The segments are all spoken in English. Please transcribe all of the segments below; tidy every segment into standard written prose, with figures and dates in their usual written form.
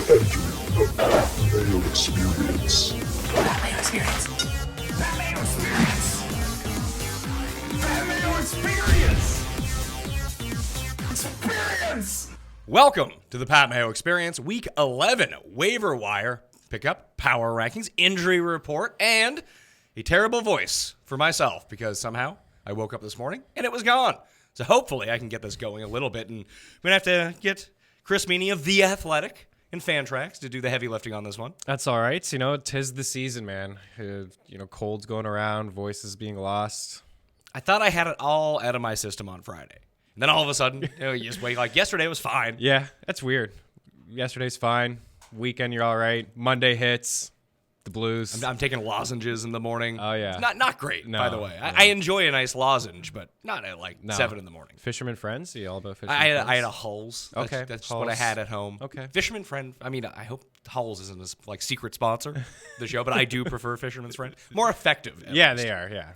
the Mayo Experience. Mayo Experience. Mayo Experience. Mayo Experience. Experience. Welcome to the Pat Mayo Experience, Week 11 Waiver Wire Pickup Power Rankings, Injury Report, and a terrible voice for myself because somehow I woke up this morning and it was gone. So hopefully I can get this going a little bit, and I'm going to have to get Chris Meaney of The Athletic and Fantrax to do the heavy lifting on this one. That's all right. Tis the season, man. Colds going around, voices being lost. I thought I had it all out of my system on Friday. And then all of a sudden, you just wake like yesterday was fine. Yeah, that's weird. Yesterday's fine. Weekend, you're all right. Monday hits. The blues. I'm taking lozenges in the morning. Oh, yeah. It's not great, No, by the way. no. I enjoy a nice lozenge, but not at 7 in the morning. Fisherman friends? Are you all about fisherman I friends? had a Hulls. Okay, That's just what I Hulls. had at home. Okay. Fisherman Friend. I mean, I hope Hulls isn't a secret sponsor of the show, but I do prefer Fisherman's Friend. More effective. at Yeah, least. they are, yeah.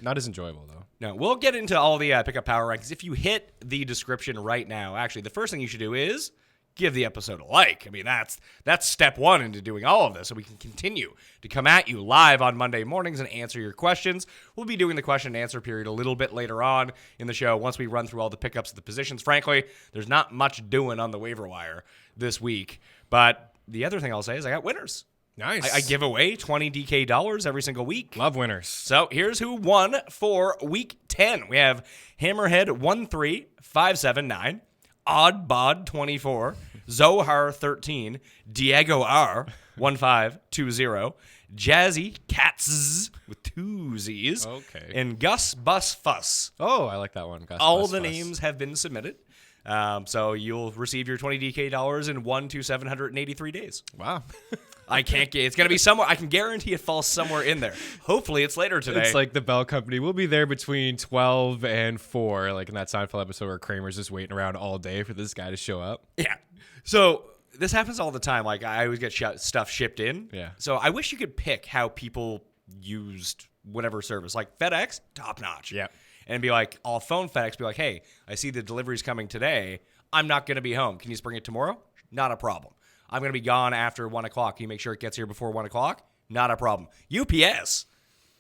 Not as enjoyable, though. No, we'll get into all the pickup power rankings. If you hit the description right now, actually, the first thing you should do is give the episode a like. I mean, that's step one into doing all of this, so we can continue to come at you live on Monday mornings and answer your questions. We'll be doing the question and answer period a little bit later on in the show once we run through all the pickups of the positions. Frankly, there's not much doing on the waiver wire this week, but the other thing I'll say is I got winners. Nice. I give away $20 DK every single week. Love winners. So here's who won for Week 10. We have Hammerhead 13579, Oddbod 24, Zohar 13, Diego R 1520, Jazzy Katz with 2 Z's, Okay. and Gus Bus Fuss. Oh, I like that one. Gus All Bus the Fuss. names have been submitted. So you'll receive your $20 DK in 1 to 783 days. Wow. I can't get. It's gonna be somewhere. I can guarantee it falls somewhere in there. Hopefully, it's later today. It's like the Bell Company. We'll be there between 12 and 4, like in that Seinfeld episode where Kramer's just waiting around all day for this guy to show up. Yeah. So this happens all the time. Like I always get stuff shipped in. Yeah. So I wish you could pick how people used whatever service. Like FedEx, top notch. Yeah. And be like, I'll phone FedEx, be like, hey, I see the delivery's coming today. I'm not going to be home. Can you just bring it tomorrow? Not a problem. I'm going to be gone after 1 o'clock. Can you make sure it gets here before 1 o'clock? Not a problem. UPS,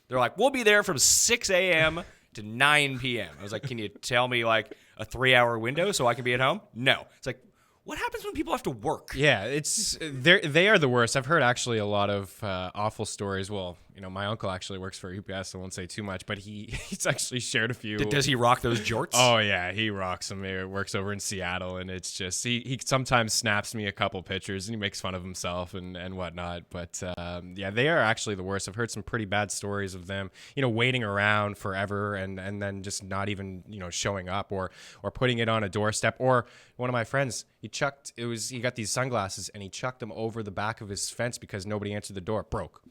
they're like, we'll be there from 6 a.m. to 9 p.m. I was like, can you tell me like a 3-hour window so I can be at home? No. It's like, what happens when people have to work? Yeah, they are the worst. I've heard actually a lot of awful stories. Well, my uncle actually works for UPS. I won't say too much, but he's actually shared a few. Does he rock those jorts? Oh yeah, he rocks them. He works over in Seattle, and it's just he sometimes snaps me a couple pictures and he makes fun of himself and whatnot. But yeah, they are actually the worst. I've heard some pretty bad stories of them, waiting around forever and then just not even showing up or putting it on a doorstep. Or one of my friends, he got these sunglasses and he chucked them over the back of his fence because nobody answered the door. Broke.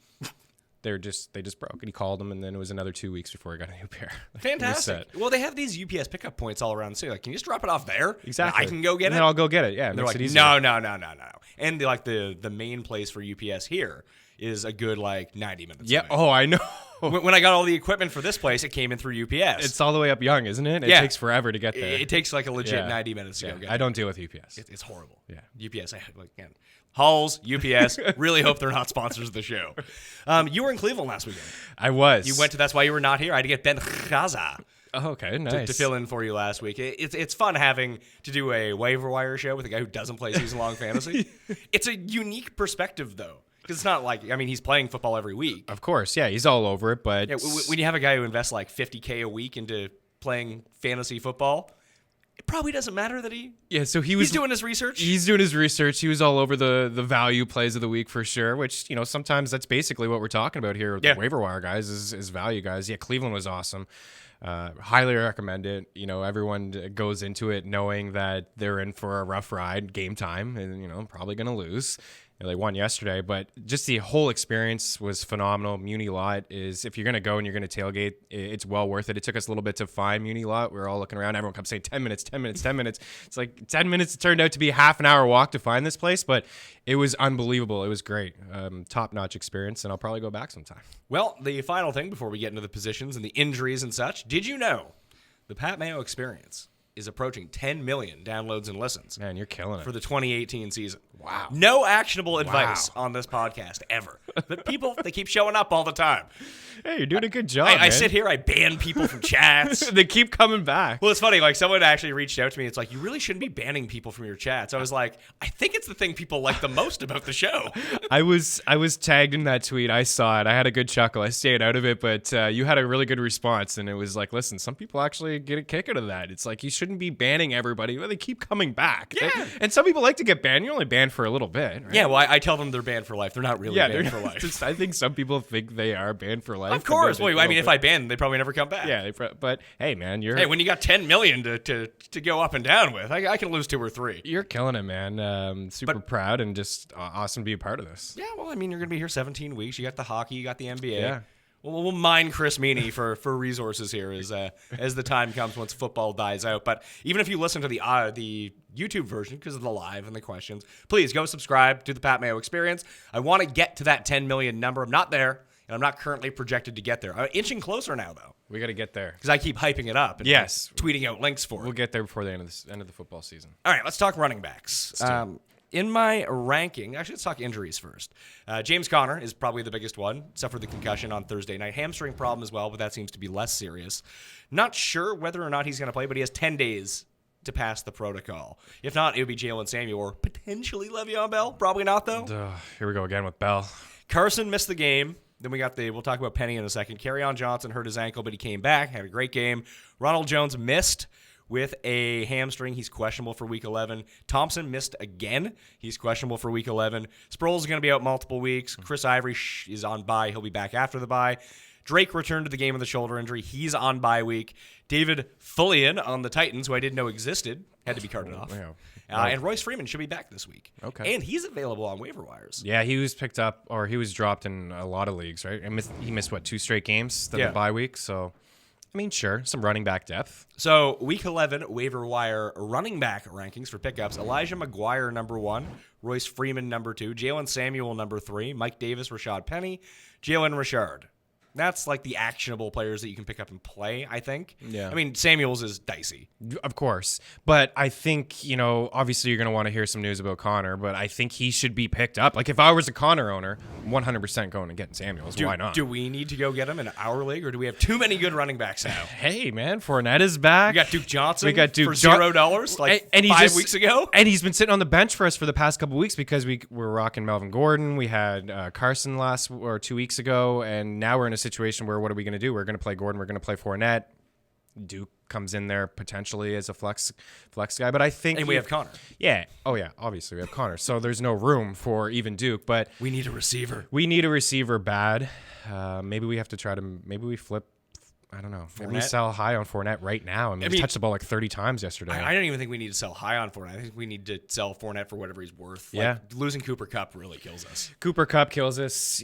They just broke, and he called them, and then it was another 2 weeks before he got a new pair. Fantastic. Well, they have these UPS pickup points all around too. Like, can you just drop it off there? Exactly. I can go get and it. then I'll go get it. Yeah, it They're makes like, it easier. no. And the main place for UPS here is a good 90 minutes. Yeah. away. Oh, I know. When I got all the equipment for this place, it came in through UPS. It's all the way up Young, isn't it? It Yeah. takes forever to get there. It takes like a legit Yeah. 90 minutes to Yeah. go get I it. don't deal with UPS. It's horrible. Yeah. UPS. Again, Halls, UPS. Really hope they're not sponsors of the show. You were in Cleveland last weekend. I was. You went to. That's why you were not here. I had to get Ben Chaza Oh, okay, nice. to fill in for you last week. It's fun having to do a waiver wire show with a guy who doesn't play season long fantasy. It's a unique perspective though, because it's not like he's playing football every week. Of course, yeah, he's all over it, but Yeah, when you have a guy who invests like $50K a week into playing fantasy football, it probably doesn't matter that so he's doing his research. He's doing his research. He was all over the value plays of the week for sure, which, sometimes that's basically what we're talking about here with Yeah. the waiver wire guys is value guys. Yeah, Cleveland was awesome. Highly recommend it. Everyone goes into it knowing that they're in for a rough ride, game time, and, probably going to lose. They won yesterday, but just the whole experience was phenomenal. Muni Lot is, if you're going to go and you're going to tailgate, it's well worth it. It took us a little bit to find Muni Lot. We were all looking around. Everyone kept saying 10 minutes, 10 minutes, 10 minutes. It's like 10 minutes. It turned out to be a half an hour walk to find this place, but it was unbelievable. It was great. Top-notch experience, and I'll probably go back sometime. Well, the final thing before we get into the positions and the injuries and such, did you know the Pat Mayo Experience is approaching 10 million downloads and listens Man, you're killing it. for the 2018 season. Wow. No actionable advice on this podcast ever. But people, they keep showing up all the time. Hey, you're doing a good job, I man. sit here, I ban people from chats. They keep coming back. Well, it's funny. Like, someone actually reached out to me. It's like, you really shouldn't be banning people from your chats. I was like, I think it's the thing people like the most about the show. I was tagged in that tweet. I saw it. I had a good chuckle. I stayed out of it, but you had a really good response, and it was like, listen, some people actually get a kick out of that. It's like, you shouldn't be banning everybody. Well, they keep coming back. Yeah. And some people like to get banned. You're only banned for a little bit, right? Yeah, well, I tell them they're banned for life. They're not really banned for life. Just, I think some people think they are banned for life. Of course. Well, I mean, if I ban them, they probably never come back. Yeah, but hey, man, Hey, when you got 10 million to go up and down with, I can lose 2 or 3. you're killing it, man. Super proud and just awesome to be a part of this. Yeah, well, I mean, you're going to be here 17 weeks. You got the hockey, you got the NBA. Yeah. We'll mine Chris Meaney for resources here as the time comes once football dies out. But even if you listen to the YouTube version because of the live and the questions, please go subscribe to the Pat Mayo Experience. I want to get to that 10 million number. I'm not there, and I'm not currently projected to get there. I'm inching closer now, though, We got to get there. because I keep hyping it up and Yes. tweeting out links for it. We'll get there before the end of the football season. All right, let's talk running backs. In my ranking, actually, let's talk injuries first. James Conner is probably the biggest one, suffered the concussion on Thursday night. Hamstring problem as well, but that seems to be less serious. Not sure whether or not he's going to play, but he has 10 days to pass the protocol. If not, it would be Jalen Samuel or potentially Le'Veon Bell. Probably not, though. Here we go again with Bell. Carson missed the game. Then we got we'll talk about Penny in a second. Kerryon Johnson hurt his ankle, but he came back, had a great game. Ronald Jones missed with a hamstring. He's questionable for Week 11. Thompson missed again. He's questionable for Week 11. Sproles is going to be out multiple weeks. Chris Ivory is on bye. He'll be back after the bye. Drake returned to the game with a shoulder injury. He's on bye week. David Fullion on the Titans, who I didn't know existed, had to be carted off. Yeah. And Royce Freeman should be back this week. Okay. And he's available on waiver wires. Yeah, he was picked up, or he was dropped in a lot of leagues, right? He missed, what, 2 straight games, the bye week? So, I mean, sure, some running back depth. So, Week 11 waiver wire running back rankings for pickups. Elijah McGuire, number 1. Royce Freeman, number 2. Jalen Samuel, number 3. Mike Davis, Rashad Penny. Jalen Richard. That's like the actionable players that you can pick up and play, I think. Yeah. I mean, Samuels is dicey. Of course. But I think, obviously you're going to want to hear some news about Connor, but I think he should be picked up. Like, if I was a Connor owner, 100% going and getting Samuels. Why not? Do we need to go get him in our league, or do we have too many good running backs now? Hey, man, Fournette is back. We got Duke Johnson We got Duke for $0, like and he 5 weeks ago. And he's been sitting on the bench for us for the past couple weeks because we're rocking Melvin Gordon. We had Carson 2 weeks ago, and now we're in a situation where what are we going to do? We're going to play Gordon. We're going to play Fournette. Duke comes in there potentially as a flex guy, but I think And we have Connor. Yeah. Oh yeah. Obviously we have Connor, so there's no room for even Duke. But We need a receiver. we need a receiver bad. Maybe we have to try to. Maybe we flip. I don't know. Maybe we Fournette? sell high on Fournette right now. I mean, he touched the ball like 30 times yesterday. I don't even think we need to sell high on Fournette. I think we need to sell Fournette for whatever he's worth. Like, Yeah. losing Cooper Kupp really kills us. Cooper Kupp kills us.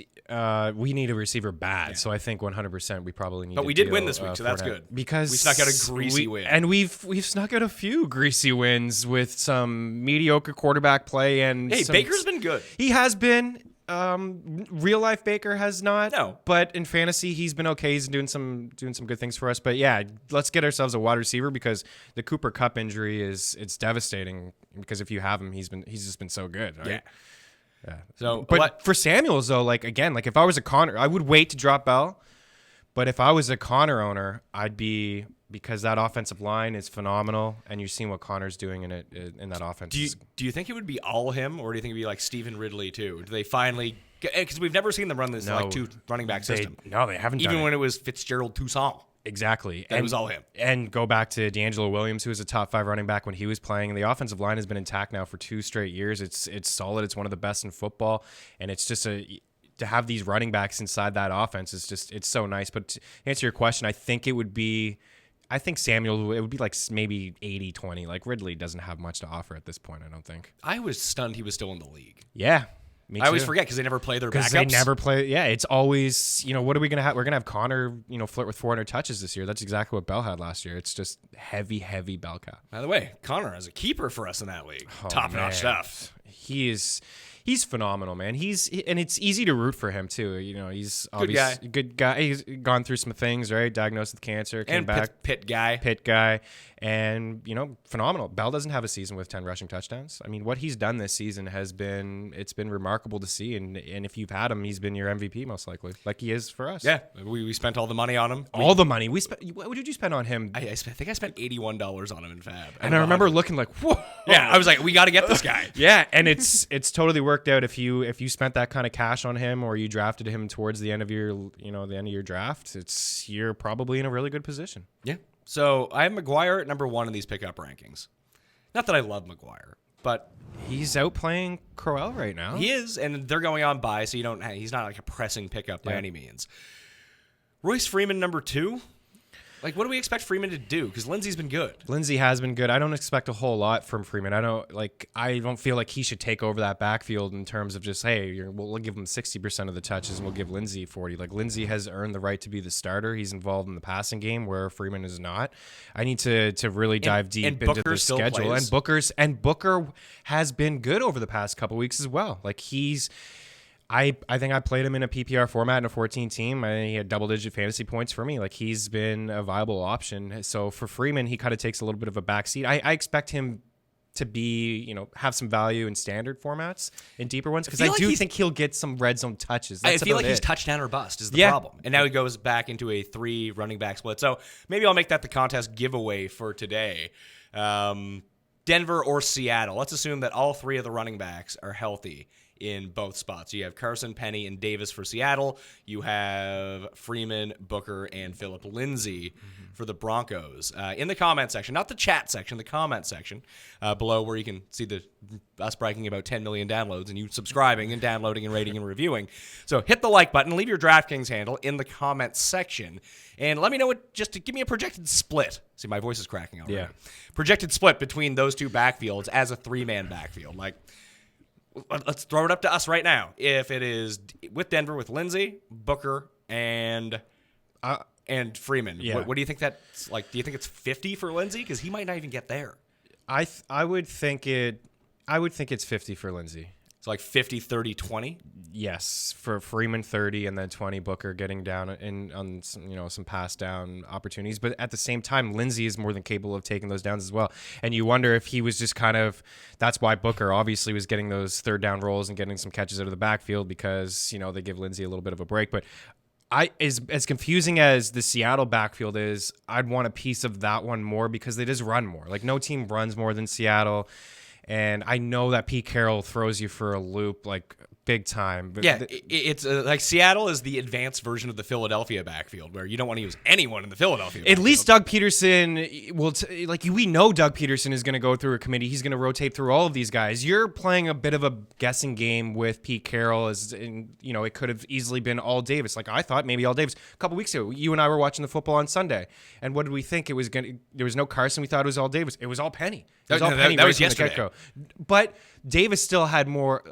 We need a receiver bad, so I think 100% we probably need. But we did win this week, so that's good. because We snuck out a greasy win. and we've snuck out a few greasy wins with some mediocre quarterback play and. Hey, some, Baker's been good. He has been. Real life Baker has not. No. But in fantasy, he's been okay. He's doing some good things for us. But yeah, let's get ourselves a wide receiver because the Cooper Kupp injury it's devastating. Because if you have him, he's just been so good. Right? Yeah. So, But for Samuels though, if I was a Connor, I would wait to drop Bell. But if I was a Connor owner, I'd be, because that offensive line is phenomenal, and you've seen what Connor's doing in that offense. do you think it would be all him, or do you think it'd be like Stephen Ridley too? Do they finally? Because we've never seen them run this like 2 running back system. No, they haven't done Even it. when it was Fitzgerald Toussaint. Exactly. It was all him. And go back to D'Angelo Williams, who was a top 5 running back when he was playing. The offensive line has been intact now for 2 straight years. It's solid. It's one of the best in football. And it's just to have these running backs inside that offense is just, it's so nice. But to answer your question, I think Samuel, it would be like maybe 80-20. Like Ridley doesn't have much to offer at this point, I don't think. I was stunned he was still in the league. Yeah. Me I always too. forget because they never play their Because backups. they never play. Yeah, it's always, what are we going to have? We're going to have Connor, flirt with 400 touches this year. That's exactly what Bell had last year. It's just heavy Bell cap. By the way, Connor is a keeper for us in that league. Top-notch stuff. He's phenomenal, man. And it's easy to root for him too. You know, he's obviously good guy. He's gone through some things, right? Diagnosed with cancer, came back. Pit guy. And, you know, phenomenal. Bell doesn't have a season with 10 rushing touchdowns. I mean, what he's done this season it's been remarkable to see. And if you've had him, he's been your MVP most likely, like he is for us. Yeah, we spent all the money on him. The money we spent. What did you spend on him? I think I spent $81 on him in Fab. And I remember looking like, whoa. Yeah, I was like, we got to get this guy. Yeah, and it's totally worked out. If you spent that kind of cash on him, or you drafted him towards the end of your draft, you're probably in a really good position. Yeah. So I have McGuire at number 1 in these pickup rankings. Not that I love McGuire, but he's outplaying Crowell right now. He is, and they're going on bye, so he's not like a pressing pickup by any means. Royce Freeman, number 2. Like, what do we expect Freeman to do? Because Lindsey's been good. Lindsey has been good. I don't expect a whole lot from Freeman. I don't feel like he should take over that backfield in terms of just, hey, we'll give him 60% of the touches and we'll give Lindsey 40. Like, Lindsey has earned the right to be the starter. He's involved in the passing game where Freeman is not. I need to really dive deep into the schedule. Plays. And Booker has been good over the past couple weeks as well. Like, I think I played him in a PPR format in a 14 team. He had double-digit fantasy points for me. Like, he's been a viable option. So for Freeman, he kind of takes a little bit of a backseat. I expect him to be, have some value in standard formats, in deeper ones, because I do think he'll get some red zone touches. I feel like he's touchdown or bust is the problem. And now he goes back into a 3 running back split. So maybe I'll make that the contest giveaway for today. Denver or Seattle. Let's assume that all 3 of the running backs are healthy in both spots. You have Carson, Penny, and Davis for Seattle. You have Freeman, Booker, and Phillip Lindsay for the Broncos. In the comment section, not the chat section, the comment section below, where you can see us bragging about 10 million downloads and you subscribing and downloading and rating and reviewing. So hit the like button, leave your DraftKings handle in the comment section, and let me know just to give me a projected split. See, my voice is cracking already. Yeah. Projected split between those 2 backfields as a 3-man backfield. Like, let's throw it up to us right now. If it is with Denver, with Lindsey, Booker, and Freeman, what do you think that's like? Do you think it's 50 for Lindsey? Because he might not even get there. I would think it's 50 for Lindsey. It's like 50, 30, 20. Yes, for Freeman 30 and then 20 Booker getting down on some pass down opportunities. But at the same time, Lindsey is more than capable of taking those downs as well. And you wonder if he was just that's why Booker obviously was getting those 3rd down rolls and getting some catches out of the backfield, because they give Lindsey a little bit of a break. But as confusing as the Seattle backfield is, I'd want a piece of that one more because they just run more. Like, no team runs more than Seattle. And I know that Pete Carroll throws you for a loop, like, big time. But yeah, it's like Seattle is the advanced version of the Philadelphia backfield, where you don't want to use anyone in the Philadelphia backfield. At least Doug Peterson will, we know Doug Peterson is going to go through a committee. He's going to rotate through all of these guys. You're playing a bit of a guessing game with Pete Carroll, it could have easily been all Davis. Like, I thought maybe all Davis. A couple weeks ago, you and I were watching the football on Sunday, and what did we think? There was no Carson. We thought it was all Davis. It was all Penny. That was yesterday. But Davis still had more.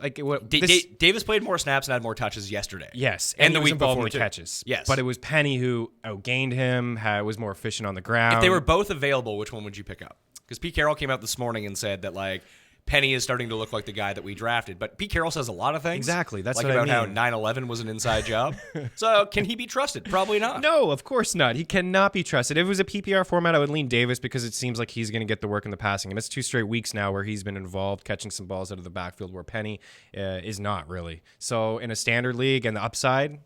Davis played more snaps and had more touches yesterday. Yes, and the week before in the too. catches. Yes, but it was Penny who outgained him. Was more efficient on the ground. If they were both available, which one would you pick up? Because Pete Carroll came out this morning and said that Penny is starting to look like the guy that we drafted. But Pete Carroll says a lot of things. Exactly. That's like what about I mean. how 9/11 was an inside job. So can he be trusted? Probably not. No, of course not. He cannot be trusted. If it was a PPR format, I would lean Davis because it seems like he's going to get the work in the passing. And it's 2 straight weeks now where he's been involved catching some balls out of the backfield where Penny is not really. So in a standard league and the upside,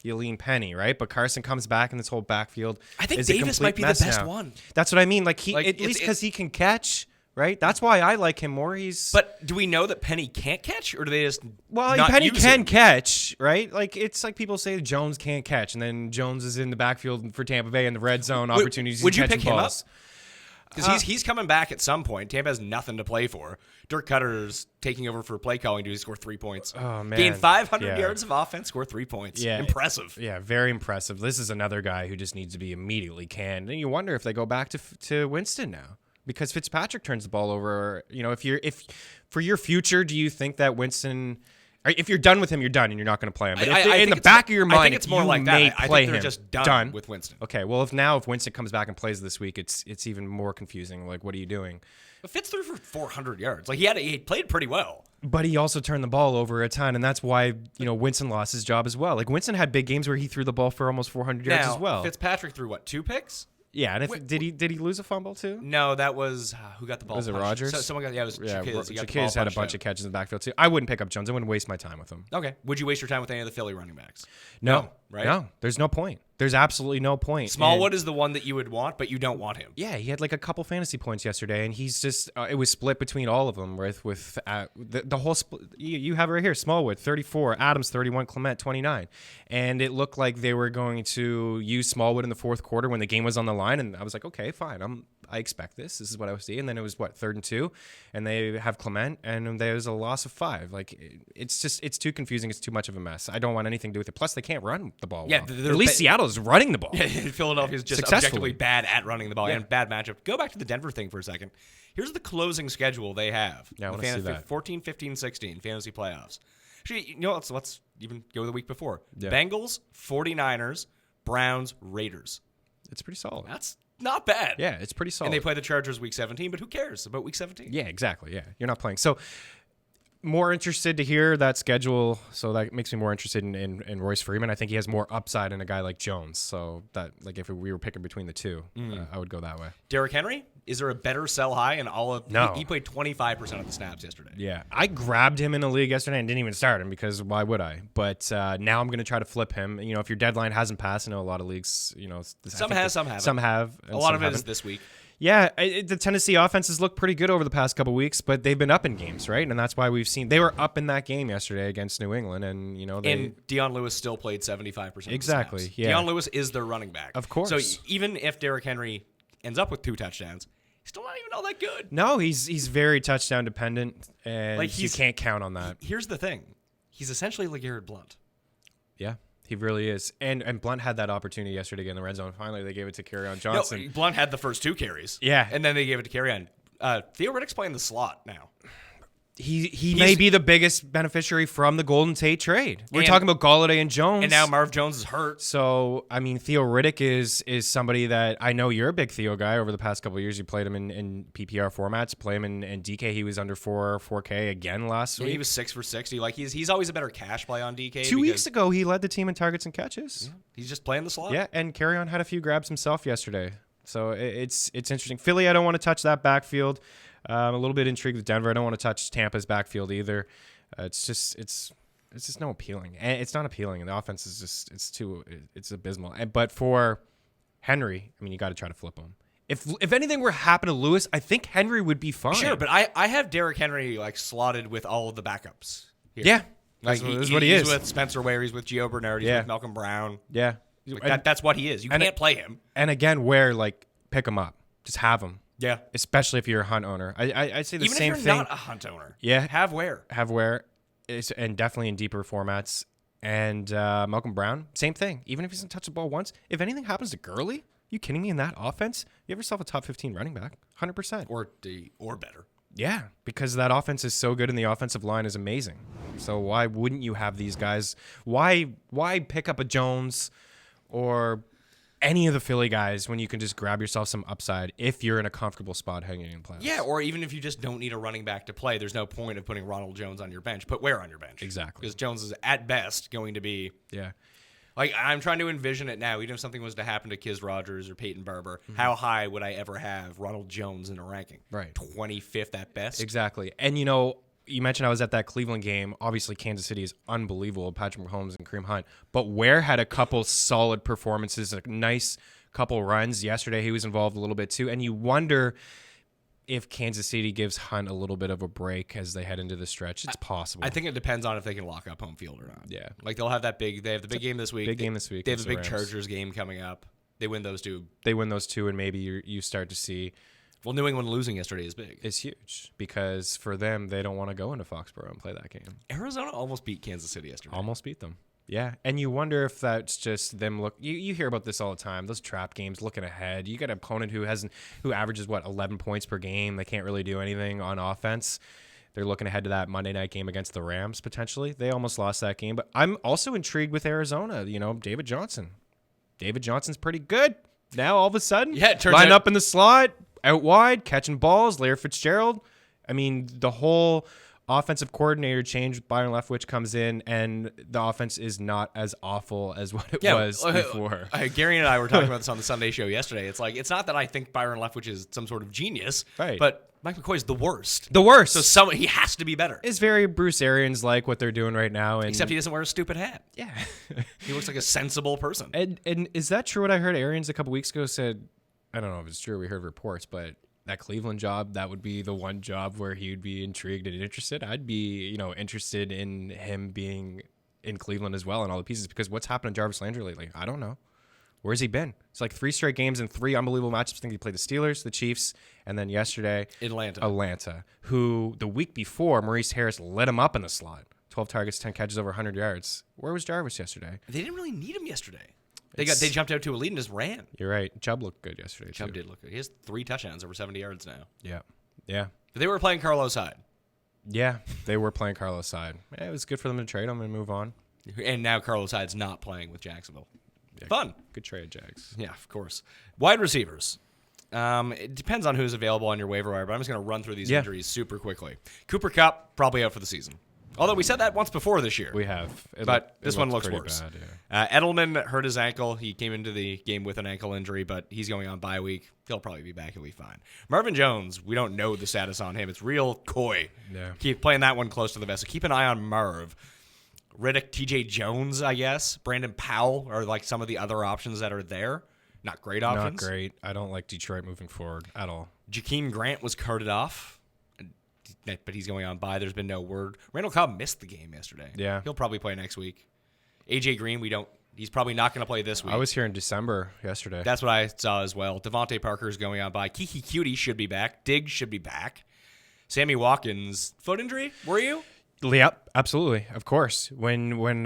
you lean Penny, right? But Carson comes back in this whole backfield. I think Davis might be the best one. That's what I mean. At least because he can catch. Right, that's why I like him more. But do we know that Penny can't catch, or do they just? Well, not Penny use can him? catch, right? Like, it's like people say Jones can't catch, and then Jones is in the backfield for Tampa Bay in the red zone opportunities. Would you pick him balls. up? Because he's coming back at some point. Tampa has nothing to play for. Dirk Cutter's taking over for play calling duty. Score 3 points. Oh man, gain 500 yards of offense. Score 3 points. Yeah, impressive. Yeah, very impressive. This is another guy who just needs to be immediately canned. And you wonder if they go back to Winston now. Because Fitzpatrick turns the ball over, if for your future, do you think that Winston, if you're done with him, you're done and you're not going to play him? But in the back of your mind, I think it's more like that. I think they're just done with Winston. Okay, well, if Winston comes back and plays this week, it's even more confusing. Like, what are you doing? But Fitz threw for 400 yards. Like he played pretty well. But he also turned the ball over a ton, and that's why Winston lost his job as well. Like Winston had big games where he threw the ball for almost 400 yards as well. Fitzpatrick threw what, 2 picks? Yeah, and did he lose a fumble too? No, that was who got the ball. Was it punched? Rodgers? Someone got. Yeah, it was Chiquiz. Chiquiz had a bunch of catches in the backfield too. I wouldn't pick up Jones. I wouldn't waste my time with him. Okay. Would you waste your time with any of the Philly running backs? No, right? No, there's no point. There's absolutely no point. Smallwood is the one that you would want, but you don't want him. Yeah, he had like a couple fantasy points yesterday, and he's just it was split between all of them with the whole split. You have it right here: Smallwood 34, Adams 31, Clement 29, and it looked like they were going to use Smallwood in the fourth quarter when the game was on the line, and I was like, okay, fine, I expect this. This is what I was seeing. And then it was 3rd and 2, and they have Clement, and there's a loss of 5. Like it's too confusing. It's too much of a mess. I don't want anything to do with it. Plus, they can't run the ball. Yeah, well. At least Seattle is running the ball. Yeah, Philadelphia is just objectively bad at running the ball and bad matchup. Go back to the Denver thing for a second. Here's the closing schedule they have. Yeah, I want to see that. 14, 15, 16 fantasy playoffs. Actually, let's even go the week before. Yeah. Bengals, 49ers, Browns, Raiders. It's pretty solid. That's not bad. Yeah, it's pretty solid. And they play the Chargers week 17, but who cares about week 17? Yeah, exactly. Yeah, you're not playing. So more interested to hear that schedule. So that makes me more interested in Royce Freeman. I think he has more upside in a guy like Jones. So that if we were picking between the two, I would go that way. Derrick Henry, is there a better sell high in all of? No. He played 25% of the snaps yesterday. Yeah, I grabbed him in a league yesterday and didn't even start him because why would I? But now I'm going to try to flip him. If your deadline hasn't passed, I know a lot of leagues, some have. Some have. A lot of it is this week. Yeah, the Tennessee offenses look pretty good over the past couple weeks, but they've been up in games, right? And that's why we've seen they were up in that game yesterday against New England, and and Deion Lewis still played 75%. Exactly. Of the snaps. Yeah. Deion Lewis is their running back, of course. So even if Derrick Henry ends up with 2 touchdowns, he's still not even all that good. No, he's very touchdown dependent, and you can't count on that. Here's the thing: he's essentially LeGarrette Blount. Yeah. He really is. And Blunt had that opportunity yesterday in the red zone. Finally, they gave it to Kerryon Johnson. No, Blount had the first 2 carries. Yeah. And then they gave it to Kerryon. Theo Riddick's playing the slot now. He may be the biggest beneficiary from the Golden Tate trade. We're talking about Golladay and Jones. And now Marv Jones is hurt. So, Theo Riddick is somebody that I know you're a big Theo guy over the past couple of years. You played him in PPR formats. Play him in DK. He was under 4K again last week. He was 6 for 60. Like he's always a better cash play on DK. 2 weeks ago, he led the team in targets and catches. Yeah, he's just playing the slot. Yeah, and Kerryon had a few grabs himself yesterday. So it's interesting. Philly, I don't want to touch that backfield. I'm a little bit intrigued with Denver. I don't want to touch Tampa's backfield either. It's just no appealing. And it's not appealing. And the offense is just it's abysmal. But for Henry, you got to try to flip him. If anything were to happen to Lewis, I think Henry would be fine. Sure, but I have Derrick Henry slotted with all of the backups here. Yeah, that's what he is. He's with Spencer Ware. He's with Gio Bernard. He's with Malcolm Brown. Yeah, that's what he is. You can't play him. And again, Ware, pick him up. Just have him. Yeah. Especially if you're a Hunt owner. I say the Even same if thing. you're not a Hunt owner. Yeah. Have Ware. And definitely in deeper formats. And Malcolm Brown, same thing. Even if he doesn't touch the ball once, if anything happens to Gurley, you kidding me? In that offense, you have yourself a top 15 running back, 100%. Or better. Yeah, because that offense is so good and the offensive line is amazing. So why wouldn't you have these guys? Why pick up a Jones or any of the Philly guys when you can just grab yourself some upside if you're in a comfortable spot hanging in playoffs? Yeah, or even if you just don't need a running back to play, there's no point of putting Ronald Jones on your bench. Put Ware on your bench. Exactly. Because Jones is at best going to be... Yeah. I'm trying to envision it now. Even if something was to happen to Kiz Rogers or Peyton Barber, how high would I ever have Ronald Jones in a ranking? Right. 25th at best? Exactly. And, you mentioned I was at that Cleveland game. Obviously, Kansas City is unbelievable, Patrick Mahomes and Kareem Hunt. But Ware had a couple solid performances, a nice couple runs. Yesterday, he was involved a little bit too. And you wonder if Kansas City gives Hunt a little bit of a break as they head into the stretch. It's possible. I think it depends on if they can lock up home field or not. Yeah. They'll have that big... They have the big game this week. Big game this week. They have a big Rams. Chargers game coming up. They win those two. And maybe you start to see... Well, New England losing yesterday is big. It's huge because for them, they don't want to go into Foxborough and play that game. Arizona almost beat Kansas City yesterday. Almost beat them. Yeah, and you wonder if that's just them look. You hear about this all the time. Those trap games, looking ahead. You got an opponent who averages 11 points per game. They can't really do anything on offense. They're looking ahead to that Monday night game against the Rams potentially. They almost lost that game, but I'm also intrigued with Arizona. David Johnson. David Johnson's pretty good now. All of a sudden, Yeah, it turns line out- up in the slot. out wide, catching balls. Larry Fitzgerald. I mean, the whole offensive coordinator change. Byron Leftwich comes in, and the offense is not as awful as what it was before. Gary and I were talking about this on the Sunday show yesterday. It's like, it's not that I think Byron Leftwich is some sort of genius, Right. but Mike McCoy is the worst. The worst. So he has to be better. It's very Bruce Arians like what they're doing right now. And Except he doesn't wear a stupid hat. yeah. He looks like a sensible person. And is that true? What I heard Arians a couple weeks ago said, I don't know if it's true. We heard reports, but that Cleveland job, that would be the one job where he would be intrigued and interested. I'd be, interested in him being in Cleveland as well and all the pieces, because what's happened to Jarvis Landry lately? I don't know. Where's he been? It's like 3 straight games and 3 unbelievable matchups. I think he played the Steelers, the Chiefs, and then yesterday, Atlanta, who the week before, Maurice Harris lit him up in the slot. 12 targets, 10 catches, over 100 yards. Where was Jarvis yesterday? They didn't really need him yesterday. They jumped out to a lead and just ran. You're right. Chubb looked good yesterday, Chubb did look good. He has 3 touchdowns, over 70 yards now. Yeah. Yeah. But they were playing Carlos Hyde. Yeah, they were playing Carlos Hyde. Yeah, it was good for them to trade him and move on. And now Carlos Hyde's not playing with Jacksonville. Yeah, Fun. Good trade, Jags. Yeah, of course. Wide receivers. It depends on who's available on your waiver wire, but I'm just going to run through these injuries super quickly. Cooper Kupp, probably out for the season. Although we said that once before this year. We have. But this one looks worse. Bad, yeah. Edelman hurt his ankle. He came into the game with an ankle injury, but he's going on bye week. He'll probably be back. He'll be fine. Marvin Jones, we don't know the status on him. It's real coy. Yeah. Keep playing that one close to the vest. So keep an eye on Marv. Riddick, TJ Jones, I guess. Brandon Powell are like some of the other options that are there. Not great options. Not great. I don't like Detroit moving forward at all. Jakeem Grant was carted off, but he's going on bye. There's been no word. Randall Cobb missed the game yesterday. Yeah. He'll probably play next week. AJ Green, he's probably not going to play this week. I was here in December yesterday. That's what I saw as well. Devontae Parker is going on bye. Kiki Cutie should be back. Diggs should be back. Sammy Watkins, foot injury, were you? Yep, absolutely. Of course. When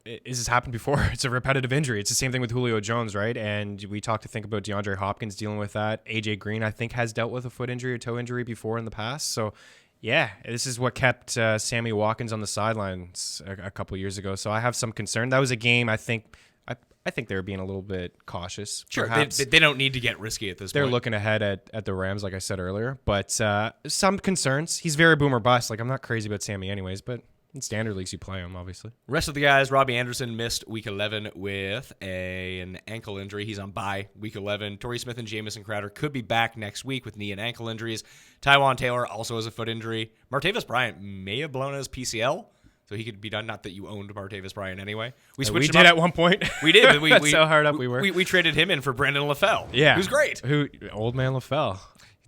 this has happened before, it's a repetitive injury. It's the same thing with Julio Jones, right? And we talked to think about DeAndre Hopkins dealing with that. AJ Green, I think, has dealt with a foot injury or toe injury before in the past. So, yeah, this is what kept Sammy Watkins on the sidelines a couple years ago. So I have some concern. That was a game I think they were being a little bit cautious. Sure, they don't need to get risky at this point. They're looking ahead at the Rams, like I said earlier. But some concerns. He's very boom or bust. Like, I'm not crazy about Sammy anyways, but in standard leagues, you play him, obviously. Rest of the guys, Robbie Anderson missed Week 11 with an ankle injury. He's on bye Week 11. Torrey Smith and Jamison Crowder could be back next week with knee and ankle injuries. Tywan Taylor also has a foot injury. Martavis Bryant may have blown his PCL, so he could be done. Not that you owned Martavis Bryant anyway. We did at one point. We did. But That's how hard up we were. We traded him in for Brandon LaFell. Yeah. Who's great. Old man LaFell.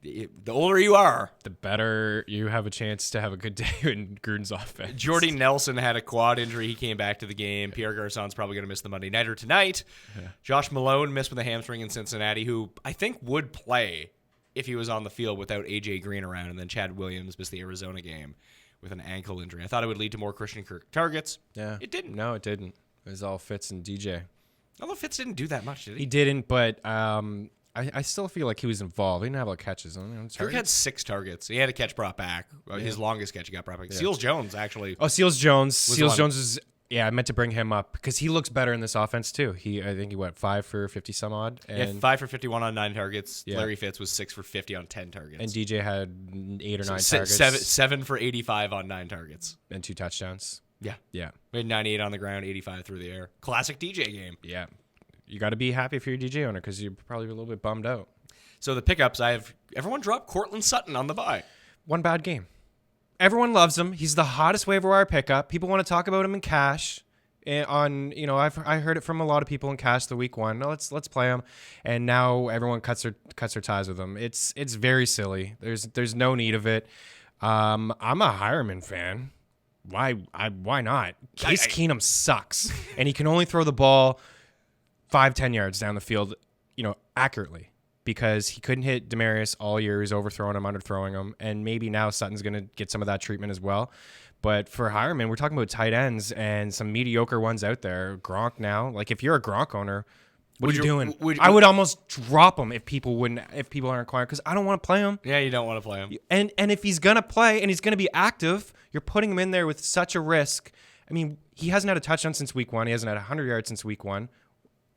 The older you are, the better you have a chance to have a good day in Gruden's offense. Jordy Nelson had a quad injury. He came back to the game. Pierre Garçon's probably going to miss the Monday Nighter tonight. Yeah. Josh Malone missed with a hamstring in Cincinnati, who I think would play if he was on the field without A.J. Green around. And then Chad Williams missed the Arizona game with an ankle injury. I thought it would lead to more Christian Kirk targets. Yeah. It didn't. No, it didn't. It was all Fitz and DJ. Although Fitz didn't do that much, did he? He didn't, but I still feel like he was involved. He didn't have a lot of catches. Kirk had 6 targets. He had a catch brought back. His longest catch he got brought back. Yeah. Seals Jones, actually. Oh, Seals Jones. Seals Jones is, I meant to bring him up because he looks better in this offense, too. I think he went 5 for 50 some odd. And 5 for 51 on 9 targets. Yeah. Larry Fitz was 6 for 50 on 10 targets. And DJ had 8 or 9 targets. 7 for 85 on 9 targets. And 2 touchdowns. Yeah. Yeah. We had 98 on the ground, 85 through the air. Classic DJ game. Yeah. You got to be happy if you're a DJ owner because you're probably a little bit bummed out. So the pickups, everyone dropped Cortland Sutton on the bye. One bad game. Everyone loves him. He's the hottest waiver wire pickup. People want to talk about him in cash. I heard it from a lot of people in cash the week 1. No, let's play him. And now everyone cuts their ties with him. It's very silly. There's no need of it. I'm a Hireman fan. Why not? Case Keenum sucks, and he can only throw the ball 5-10 yards down the field, accurately. Because he couldn't hit Demaryius all year. He's overthrowing him, underthrowing him. And maybe now Sutton's going to get some of that treatment as well. But for Hireman, we're talking about tight ends and some mediocre ones out there. Gronk now. Like, if you're a Gronk owner, what are you doing? I would almost drop him if people aren't quiet because I don't want to play him. Yeah, you don't want to play him. And if he's going to play and he's going to be active, you're putting him in there with such a risk. I mean, he hasn't had a touchdown since week 1. He hasn't had 100 yards since week 1.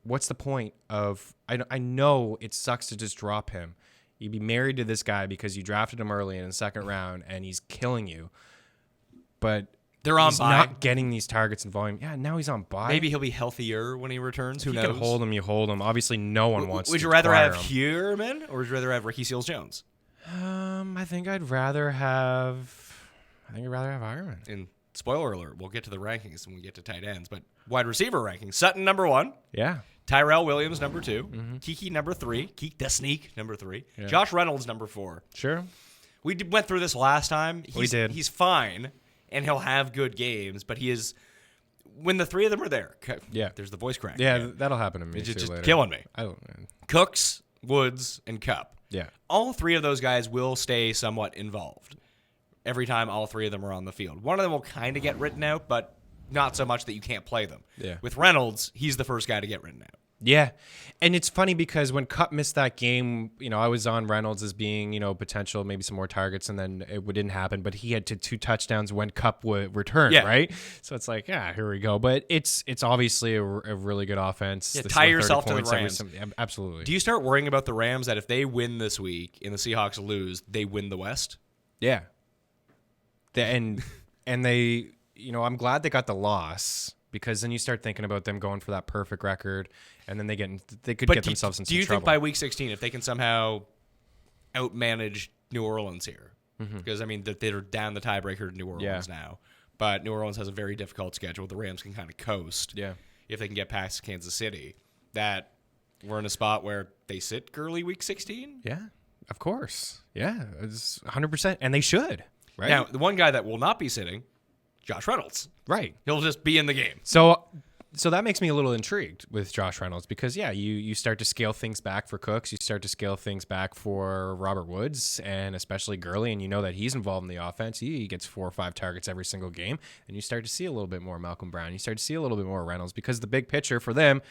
What's the point of? I know it sucks to just drop him. You'd be married to this guy because you drafted him early in the second round, and he's killing you. But They're on he's bye. not getting these targets and volume. Yeah, now he's on bye. Maybe he'll be healthier when he returns. Who you knows? can hold him, you hold him. Obviously, no one wants Would to you rather acquire have him. Heuerman or would you rather have Ricky Seals-Jones? I think I'd rather have Ironman. And spoiler alert, we'll get to the rankings when we get to tight ends. But wide receiver rankings: Sutton number 1, Yeah. Tyrell Williams number 2, Kiki number 3, Keek the Sneak number 3, Josh Reynolds number 4. Sure. We went through this last time. We did. He's fine, and he'll have good games, but he is. When the three of them are there, Yeah. there's the voice crack. Yeah, again. that'll happen to me It's too just later. killing me. I don't. Man. Cooks, Woods, and Cup. Yeah. All three of those guys will stay somewhat involved every time all three of them are on the field. One of them will kind of get written out, but not so much that you can't play them. Yeah. With Reynolds, he's the first guy to get written out. Yeah. And it's funny because when Cup missed that game, I was on Reynolds as being, potential, maybe some more targets, and then it didn't happen. But he had 2 touchdowns when Cup would return, right? So it's like, here we go. But it's obviously a really good offense. Yeah, They tie scored 30 yourself to the points every Rams. absolutely. Do you start worrying about the Rams that if they win this week and the Seahawks lose, they win the West? Yeah. And they, I'm glad they got the loss because then you start thinking about them going for that perfect record, and then they could get themselves in some trouble. Do you think by week 16, if they can somehow outmanage New Orleans here? Because, they're down the tiebreaker to New Orleans now. But New Orleans has a very difficult schedule. The Rams can kind of coast if they can get past Kansas City. That we're in a spot where they sit early week 16. Yeah, of course. Yeah, it's 100%. And they should, right? Now, the one guy that will not be sitting, Josh Reynolds. Right. He'll just be in the game. So that makes me a little intrigued with Josh Reynolds because, you start to scale things back for Cooks. You start to scale things back for Robert Woods and especially Gurley, and you know that he's involved in the offense. He gets 4 or 5 targets every single game, and you start to see a little bit more Malcolm Brown. You start to see a little bit more Reynolds because the big picture for them,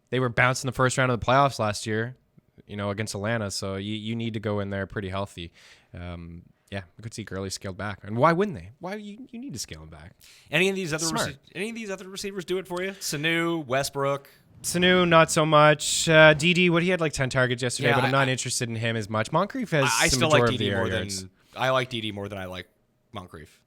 they were bounced in the first round of the playoffs last year, against Atlanta, so you need to go in there pretty healthy. Yeah, I could see Gurley scaled back, and why wouldn't they? Why you need to scale him back? Any of these other Smart. any of these other receivers do it for you? Sanu, Westbrook. Sanu, not so much. DD, he had like 10 targets yesterday, Yeah, but I'm not interested in him as much. Moncrief has I the still like majority DD of the more air than yards. I like DD more than I like Moncrief.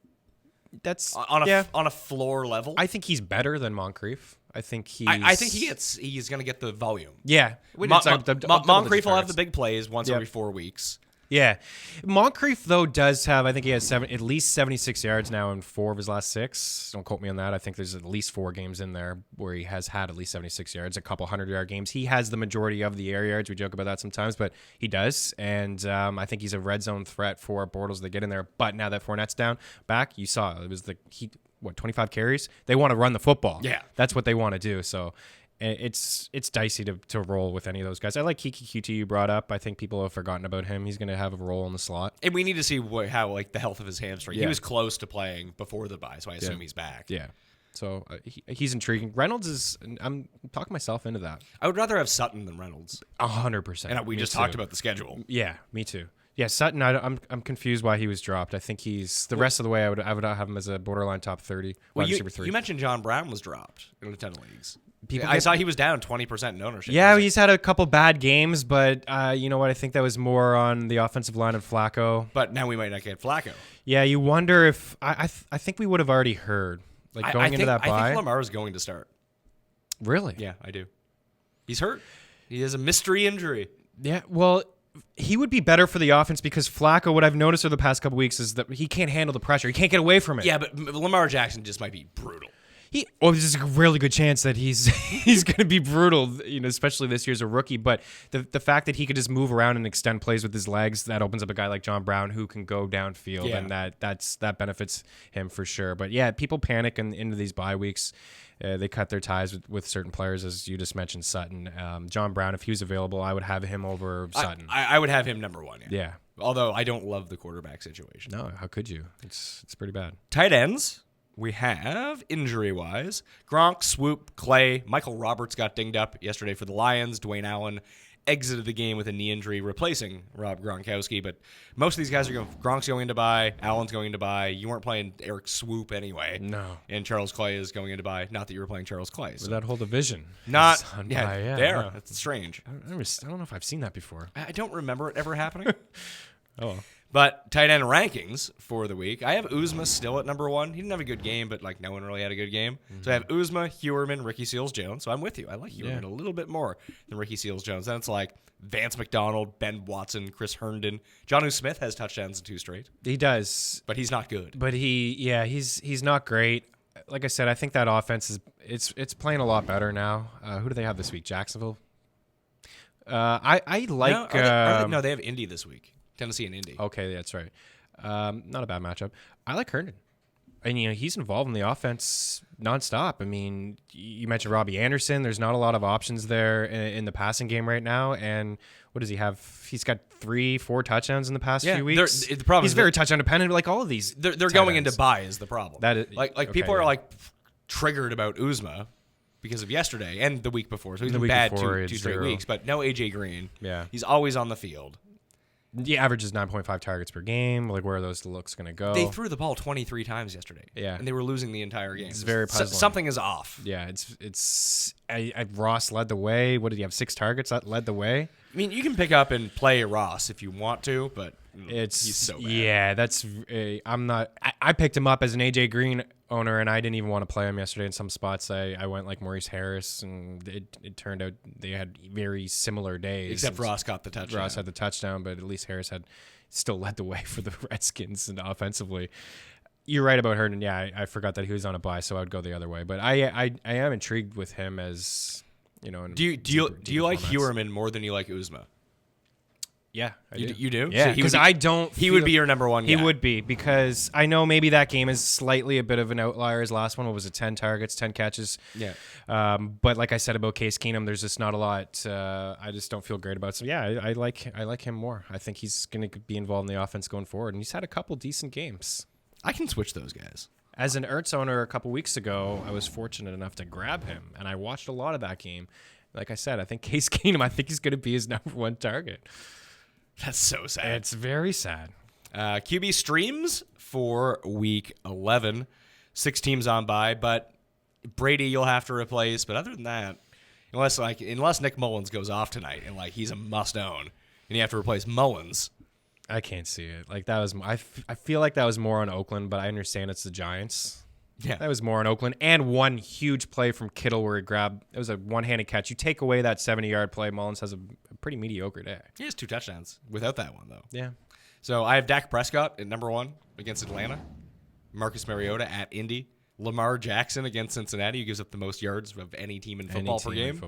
That's On a floor level. I think he's better than Moncrief. I think I think he's going to get the volume. Yeah. Moncrief will have the big plays once every 4 weeks. Yeah. Moncrief, though, does have, I think he has at least 76 yards now in 4 of his last 6. Don't quote me on that. I think there's at least 4 games in there where he has had at least 76 yards, a couple 100-yard games. He has the majority of the air yards. We joke about that sometimes, but he does. And I think he's a red zone threat for Bortles to get in there. But now that Fournette's back, you saw it was 25 carries? They want to run the football. Yeah. That's what they want to do. So it's dicey to roll with any of those guys. I like Kiki QT you brought up. I think people have forgotten about him. He's going to have a role in the slot. And we need to see how the health of his hamstring. He Yeah. was close to playing before the bye, so I assume he's back. Yeah. So he's intriguing. Reynolds is, I'm talking myself into that. I would rather have Sutton than Reynolds. 100%. And we just talked about the schedule. Yeah, me too. Yeah, Sutton, I'm confused why he was dropped. I think he's, the rest of the way, I would have him as a borderline top 30, wide receiver 3. You mentioned John Brown was dropped in a ton of leagues. People I saw he was down 20% in ownership. Yeah, he's had a couple bad games, but you know what? I think that was more on the offensive line of Flacco. But now we might not get Flacco. Yeah, you wonder if I think we would have already heard going into that bye. I think Lamar is going to start. Really? Yeah, I do. He's hurt. He has a mystery injury. Yeah. Well, he would be better for the offense because Flacco, what I've noticed over the past couple weeks is that he can't handle the pressure. He can't get away from it. Yeah, but Lamar Jackson just might be brutal. There's a really good chance that he's going to be brutal, especially this year as a rookie. But the fact that he could just move around and extend plays with his legs, that opens up a guy like John Brown who can go downfield, and that benefits him for sure. But yeah, people panic into these bye weeks. They cut their ties with certain players, as you just mentioned, Sutton. John Brown, if he was available, I would have him over Sutton. I would have him number 1. Yeah. Although I don't love the quarterback situation. No, how could you? It's pretty bad. Tight ends. We have, injury-wise, Gronk, Swoop, Clay, Michael Roberts got dinged up yesterday for the Lions, Dwayne Allen, exited the game with a knee injury, replacing Rob Gronkowski. But most of these guys are going. Gronk's going into bye. Allen's going into bye. You weren't playing Eric Swoop anyway. No. And Charles Clay is going into bye. Not that you were playing Charles Clay. So. That whole division. Not is on yeah, bye, there. no. That's strange. I don't know if I've seen that before. I don't remember it ever happening. Oh. But tight end rankings for the week, I have Uzma still at number 1. He didn't have a good game, but like no one really had a good game. So I have Uzma, Hewerman, Ricky Seals-Jones. So I'm with you. I like Hewerman a little bit more than Ricky Seals-Jones. Then it's like Vance McDonald, Ben Watson, Chris Herndon. Jonnu Smith has touchdowns in 2 straight. He does, but he's not good. But he's not great. Like I said, I think that offense it's playing a lot better now. Who do they have this week? Jacksonville. I like. No, they have Indy this week. Tennessee and Indy. Okay, that's right. Not a bad matchup. I like Herndon. And, he's involved in the offense nonstop. I mean, you mentioned Robbie Anderson. There's not a lot of options there in the passing game right now. And what does he have? He's got 3-4 touchdowns in the past few weeks. The problem he's very touchdown dependent, like all of these. They're going into bye is the problem. That is, like people are like triggered about Uzma because of yesterday and the week before. So he's been bad two straight weeks. But no AJ Green. Yeah, he's always on the field. The average is 9.5 targets per game. Like, where are those looks going to go? They threw the ball 23 times yesterday. Yeah. And they were losing the entire game. It's very puzzling. Something is off. Yeah, Ross led the way. What did he have? 6 targets that led the way? I mean, you can pick up and play Ross if you want to, but he's so bad. Yeah, that's I'm not. I picked him up as an AJ Green owner, and I didn't even want to play him yesterday in some spots. I went like Maurice Harris, and it turned out they had very similar days. Except Ross got the touchdown. Ross had the touchdown, but at least Harris had still led the way for the Redskins and offensively. You're right about Herndon. Yeah, I forgot that he was on a bye, so I would go the other way. But I am intrigued with him as Do you like Hewerman more than you like Uzma? Yeah, you do? Yeah, because I don't. He would be your number 1 guy. He would be, because I know maybe that game is slightly a bit of an outlier. His last one, what was it, 10 targets, 10 catches? Yeah. But like I said about Case Keenum, there's just not a lot. I just don't feel great about it. So yeah, I like him more. I think he's going to be involved in the offense going forward, and he's had a couple decent games. I can switch those guys. As an Ertz owner a couple weeks ago, I was fortunate enough to grab him, and I watched a lot of that game. Like I said, I think Case Keenum, I think he's going to be his number 1 target. That's so sad. It's very sad. QB streams for week 11. 6 teams on bye, but Brady you'll have to replace. But other than that, unless Nick Mullins goes off tonight and he's a must own, and you have to replace Mullins. I can't see it. Like that was, I feel like that was more on Oakland, but I understand it's the Giants. Yeah, that was more on Oakland, and one huge play from Kittle where he grabbed. It was a one-handed catch. You take away that 70-yard play, Mullins has a pretty mediocre day. He has 2 touchdowns without that one though. Yeah. So I have Dak Prescott at number 1 against Atlanta, Marcus Mariota at Indy, Lamar Jackson against Cincinnati, who gives up the most yards of any team in football per game.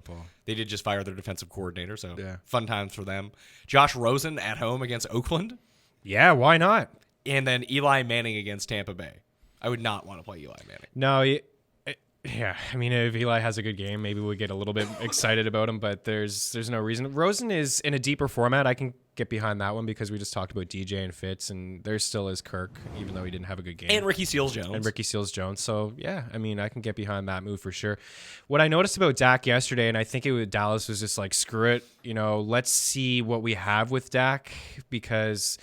They did just fire their defensive coordinator, so fun times for them. Josh Rosen at home against Oakland. Yeah, why not? And then Eli Manning against Tampa Bay. I would not want to play Eli Manning. No, yeah. I mean, if Eli has a good game, maybe we get a little bit excited about him, but there's no reason. Rosen is in a deeper format. I can get behind that one because we just talked about DJ and Fitz, and there still is Kirk, even though he didn't have a good game. And Ricky Seals-Jones. So, yeah, I mean, I can get behind that move for sure. What I noticed about Dak yesterday, and I think Dallas was just like, screw it, let's see what we have with Dak, because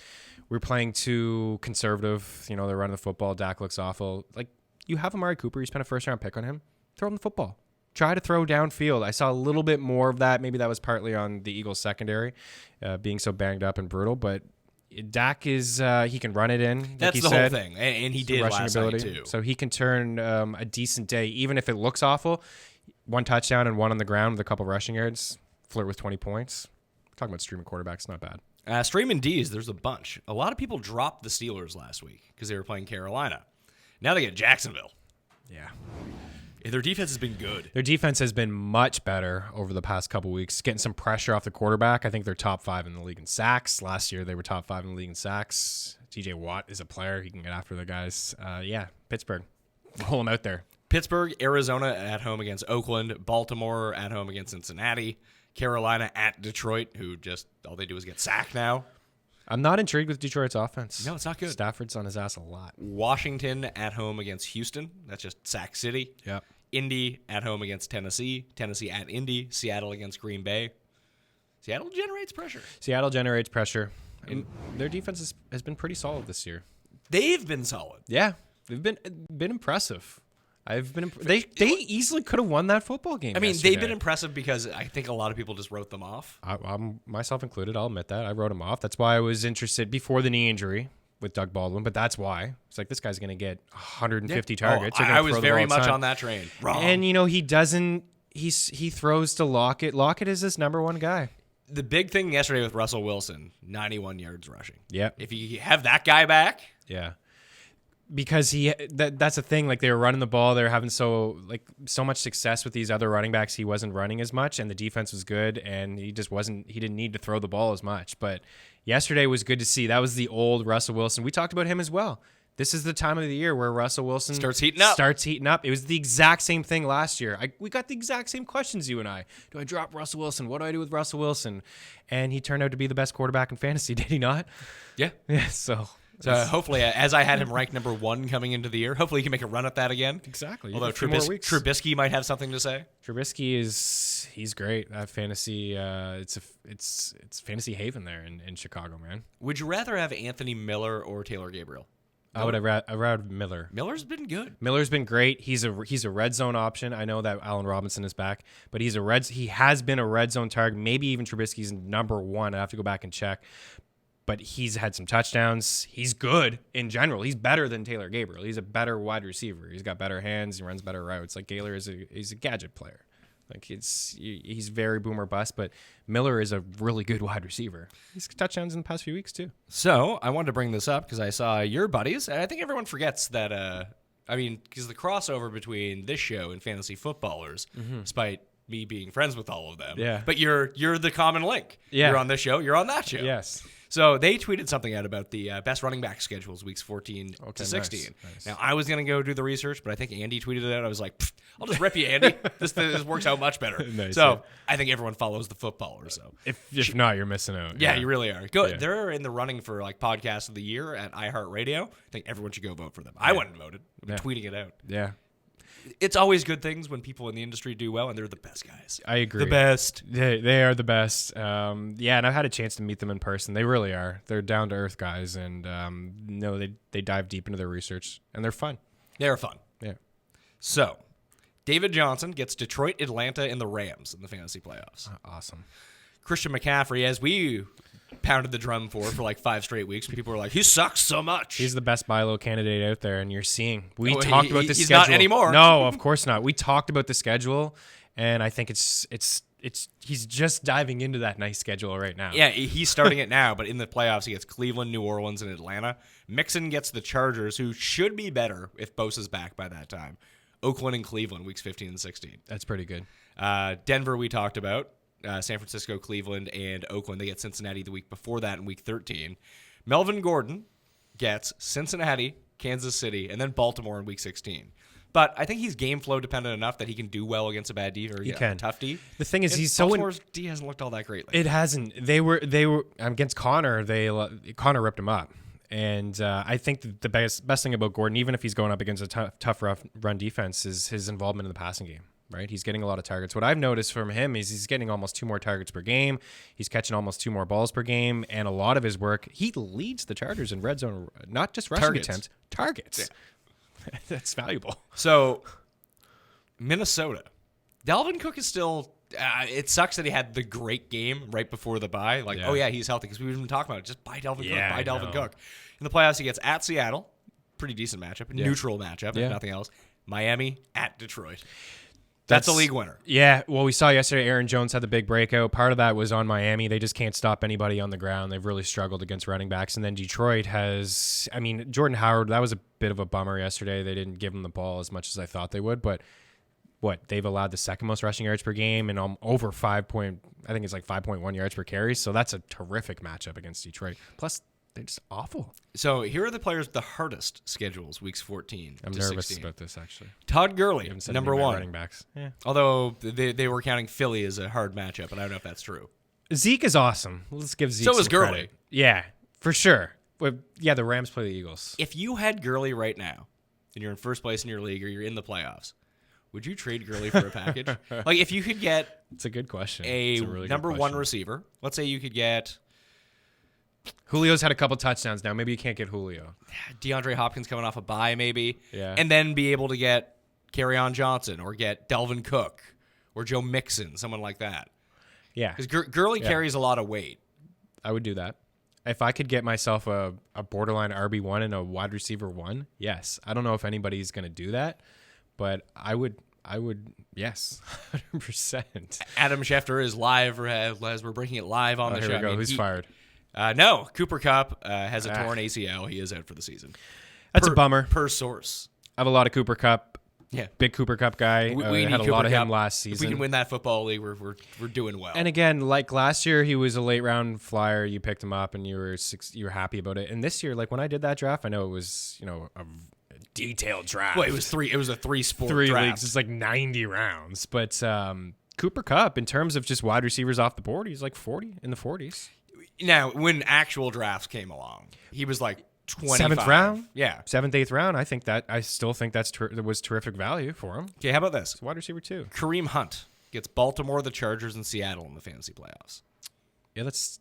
we're playing too conservative. They're running the football. Dak looks awful. Like, you have Amari Cooper. You spent a first-round pick on him. Throw him the football. Try to throw downfield. I saw a little bit more of that. Maybe that was partly on the Eagles' secondary being so banged up and brutal. But Dak is he can run it in. That's the whole thing. And he did last night, too. So he can turn a decent day, even if it looks awful. 1 touchdown and 1 on the ground with a couple rushing yards. Flirt with 20 points. Talking about streaming quarterbacks, not bad. Streaming D's, there's a bunch. A lot of people dropped the Steelers last week because they were playing Carolina. Now they get Jacksonville. Yeah. Their defense has been good. Their defense has been much better over the past couple weeks, getting some pressure off the quarterback. I think they're top 5 in the league in sacks. Last year, they were top 5 in the league in sacks. TJ Watt is a player. He can get after the guys. Pittsburgh. Roll them out there. Pittsburgh, Arizona at home against Oakland. Baltimore at home against Cincinnati. Carolina at Detroit, who just all they do is get sacked now. I'm not intrigued with Detroit's offense. No, it's not good. Stafford's on his ass a lot. Washington at home against Houston. That's just Sack City. Yep. Indy at home against Tennessee. Tennessee at Indy. Seattle against Green Bay. Seattle generates pressure. Seattle generates pressure. And their defense has been pretty solid this year. They've been solid. Yeah, they've been impressive. They easily could have won that football game. I mean, yesterday. they've been impressive because I think a lot of people just wrote them off. I'm myself included. I'll admit that I wrote him off. That's why I was interested before the knee injury with Doug Baldwin. But that's why it's like this guy's going to get 150 targets. I was very much on that train. Wrong. And he doesn't. He throws to Lockett. Lockett is his number one guy. The big thing yesterday with Russell Wilson, 91 yards rushing. Yeah. If you have that guy back. Yeah. Because that's the thing. Like they were running the ball, they were having so much success with these other running backs. He wasn't running as much, and the defense was good, and he just wasn't. He didn't need to throw the ball as much. But yesterday was good to see. That was the old Russell Wilson. We talked about him as well. This is the time of the year where Russell Wilson starts heating up. It was the exact same thing last year. We got the exact same questions, you and I. Do I drop Russell Wilson? What do I do with Russell Wilson? And he turned out to be the best quarterback in fantasy, did he not? Yeah. Yeah. So hopefully, as I had him ranked number 1 coming into the year, hopefully he can make a run at that again. Exactly. Although Trubisky might have something to say. Trubisky he's great at fantasy. It's fantasy haven there in Chicago, man. Would you rather have Anthony Miller or Taylor Gabriel? I would have rather Miller. Miller's been good. Miller's been great. He's a red zone option. I know that Allen Robinson is back, but he has been a red zone target. Maybe even Trubisky's number 1. I have to go back and check. But he's had some touchdowns. He's good in general. He's better than Taylor Gabriel. He's a better wide receiver. He's got better hands. He runs better routes. Like Gaylor he's a gadget player. Like he's very boomer bust, but Miller is a really good wide receiver. He's touchdowns in the past few weeks too. So I wanted to bring this up because I saw your buddies, and I think everyone forgets that. Because the crossover between this show and fantasy footballers, despite me being friends with all of them. Yeah. But you're the common link. Yeah. You're on this show. You're on that show. Yes. So they tweeted something out about the best running back schedules, weeks 14 to 16. Nice. Now, I was going to go do the research, but I think Andy tweeted it out. I was like, I'll just rip you, Andy. this works out much better. Nice, so yeah. I think everyone follows the footballers. So If not, you're missing out. yeah, you really are. Go. Yeah. They're in the running for podcast of the year at iHeartRadio. I think everyone should go vote for them. I went and voted. I'm tweeting it out. Yeah. It's always good things when people in the industry do well, and they're the best guys. I agree. The best. They are the best. Yeah, and I've had a chance to meet them in person. They really are. They're down to earth guys, and they dive deep into their research, and they're fun. They're fun. Yeah. So, David Johnson gets Detroit, Atlanta, and the Rams in the fantasy playoffs. Awesome. Christian McCaffrey, as we pounded the drum for like 5 straight weeks, people were like, he sucks so much. He's the best buy low candidate out there, and you're seeing. We Oh, talked about the he's schedule. not anymore. No, of course not. We talked about the schedule, and I think it's he's just diving into that nice schedule right now. Yeah, he's starting it now, but in the playoffs, he gets Cleveland, New Orleans, and Atlanta. Mixon gets the Chargers, who should be better if Bosa's back by that time. Oakland and Cleveland, weeks 15 and 16. That's pretty good. Denver, we talked about. San Francisco, Cleveland, and Oakland. They get Cincinnati the week before that in week 13. Melvin Gordon gets Cincinnati, Kansas City, and then Baltimore in week 16. But I think he's game flow dependent enough that he can do well against a bad D or a tough D. The thing is, and Baltimore's D hasn't looked all that great lately. It hasn't. They were against Connor. Connor ripped him up, and I think the best thing about Gordon, even if he's going up against a tough run defense, is his involvement in the passing game. Right, he's getting a lot of targets. What I've noticed from him is he's getting almost 2 more targets per game. He's catching almost 2 more balls per game, and a lot of his work, he leads the Chargers in red zone, not just rushing attempts, targets. Yeah. That's valuable. So, Minnesota, Dalvin Cook is still. It sucks that he had the great game right before the bye. Oh yeah, he's healthy because we've been talking about it. Just buy Dalvin Cook. Buy Dalvin Cook. In the playoffs, he gets at Seattle, pretty decent matchup, neutral matchup, if nothing else. Miami at Detroit. That's a league winner. Yeah, well, we saw yesterday Aaron Jones had the big breakout. Part of that was on Miami. They just can't stop anybody on the ground. They've really struggled against running backs. And then Detroit has, Jordan Howard, that was a bit of a bummer yesterday. They didn't give him the ball as much as I thought they would. But they've allowed the second most rushing yards per game and over 5.1 yards per carry. So that's a terrific matchup against Detroit. Plus, they're just awful. So here are the players with the hardest schedules, weeks 14 I'm to nervous 16. about this, actually. Todd Gurley, number 1. Running backs. Yeah. Although they were counting Philly as a hard matchup, and I don't know if that's true. Zeke is awesome. Let's give Zeke So some is Gurley. credit. Yeah, for sure. But yeah, the Rams play the Eagles. If you had Gurley right now, and you're in first place in your league or you're in the playoffs, Would you trade Gurley for a package? Like, if you could get It's a good question. a It's a really good number one question. receiver, let's say you could get Julio's had a couple touchdowns now. Maybe you can't get Julio. DeAndre Hopkins coming off a bye, maybe, Yeah. and then be able to get Kerryon Johnson or get Delvin Cook or Joe Mixon, someone like that. Yeah, Because Gurley carries a lot of weight. I would do that. If I could get myself a borderline RB1 and a wide receiver 1, yes. I don't know if anybody's going to do that, but I would, yes, 100%. Adam Schefter is live as we're breaking it live on the Here show. we go. Who's fired? No, Cooper Kupp has a torn ACL. He is out for the season. That's a bummer. Per source. I have a lot of Cooper Kupp. Yeah. Big Cooper Kupp guy. We I need had a Cooper lot of him Kupp. last If we season. can win that football league, we're doing well. And again, like last year, he was a late round flyer. You picked him up, and you were happy about it. And this year, like when I did that draft, I know it was a detailed draft. well, it was a three-sport three draft. leagues. It's like 90 rounds. But Cooper Kupp, in terms of just wide receivers off the board, he's like 40 in the 40s. Now, when actual drafts came along, he was like 25. 7th round? Yeah. 7th, 8th round. I still think that was terrific value for him. Okay, how about this? It's wide receiver too. Kareem Hunt gets Baltimore, the Chargers, and Seattle in the fantasy playoffs. Yeah, that's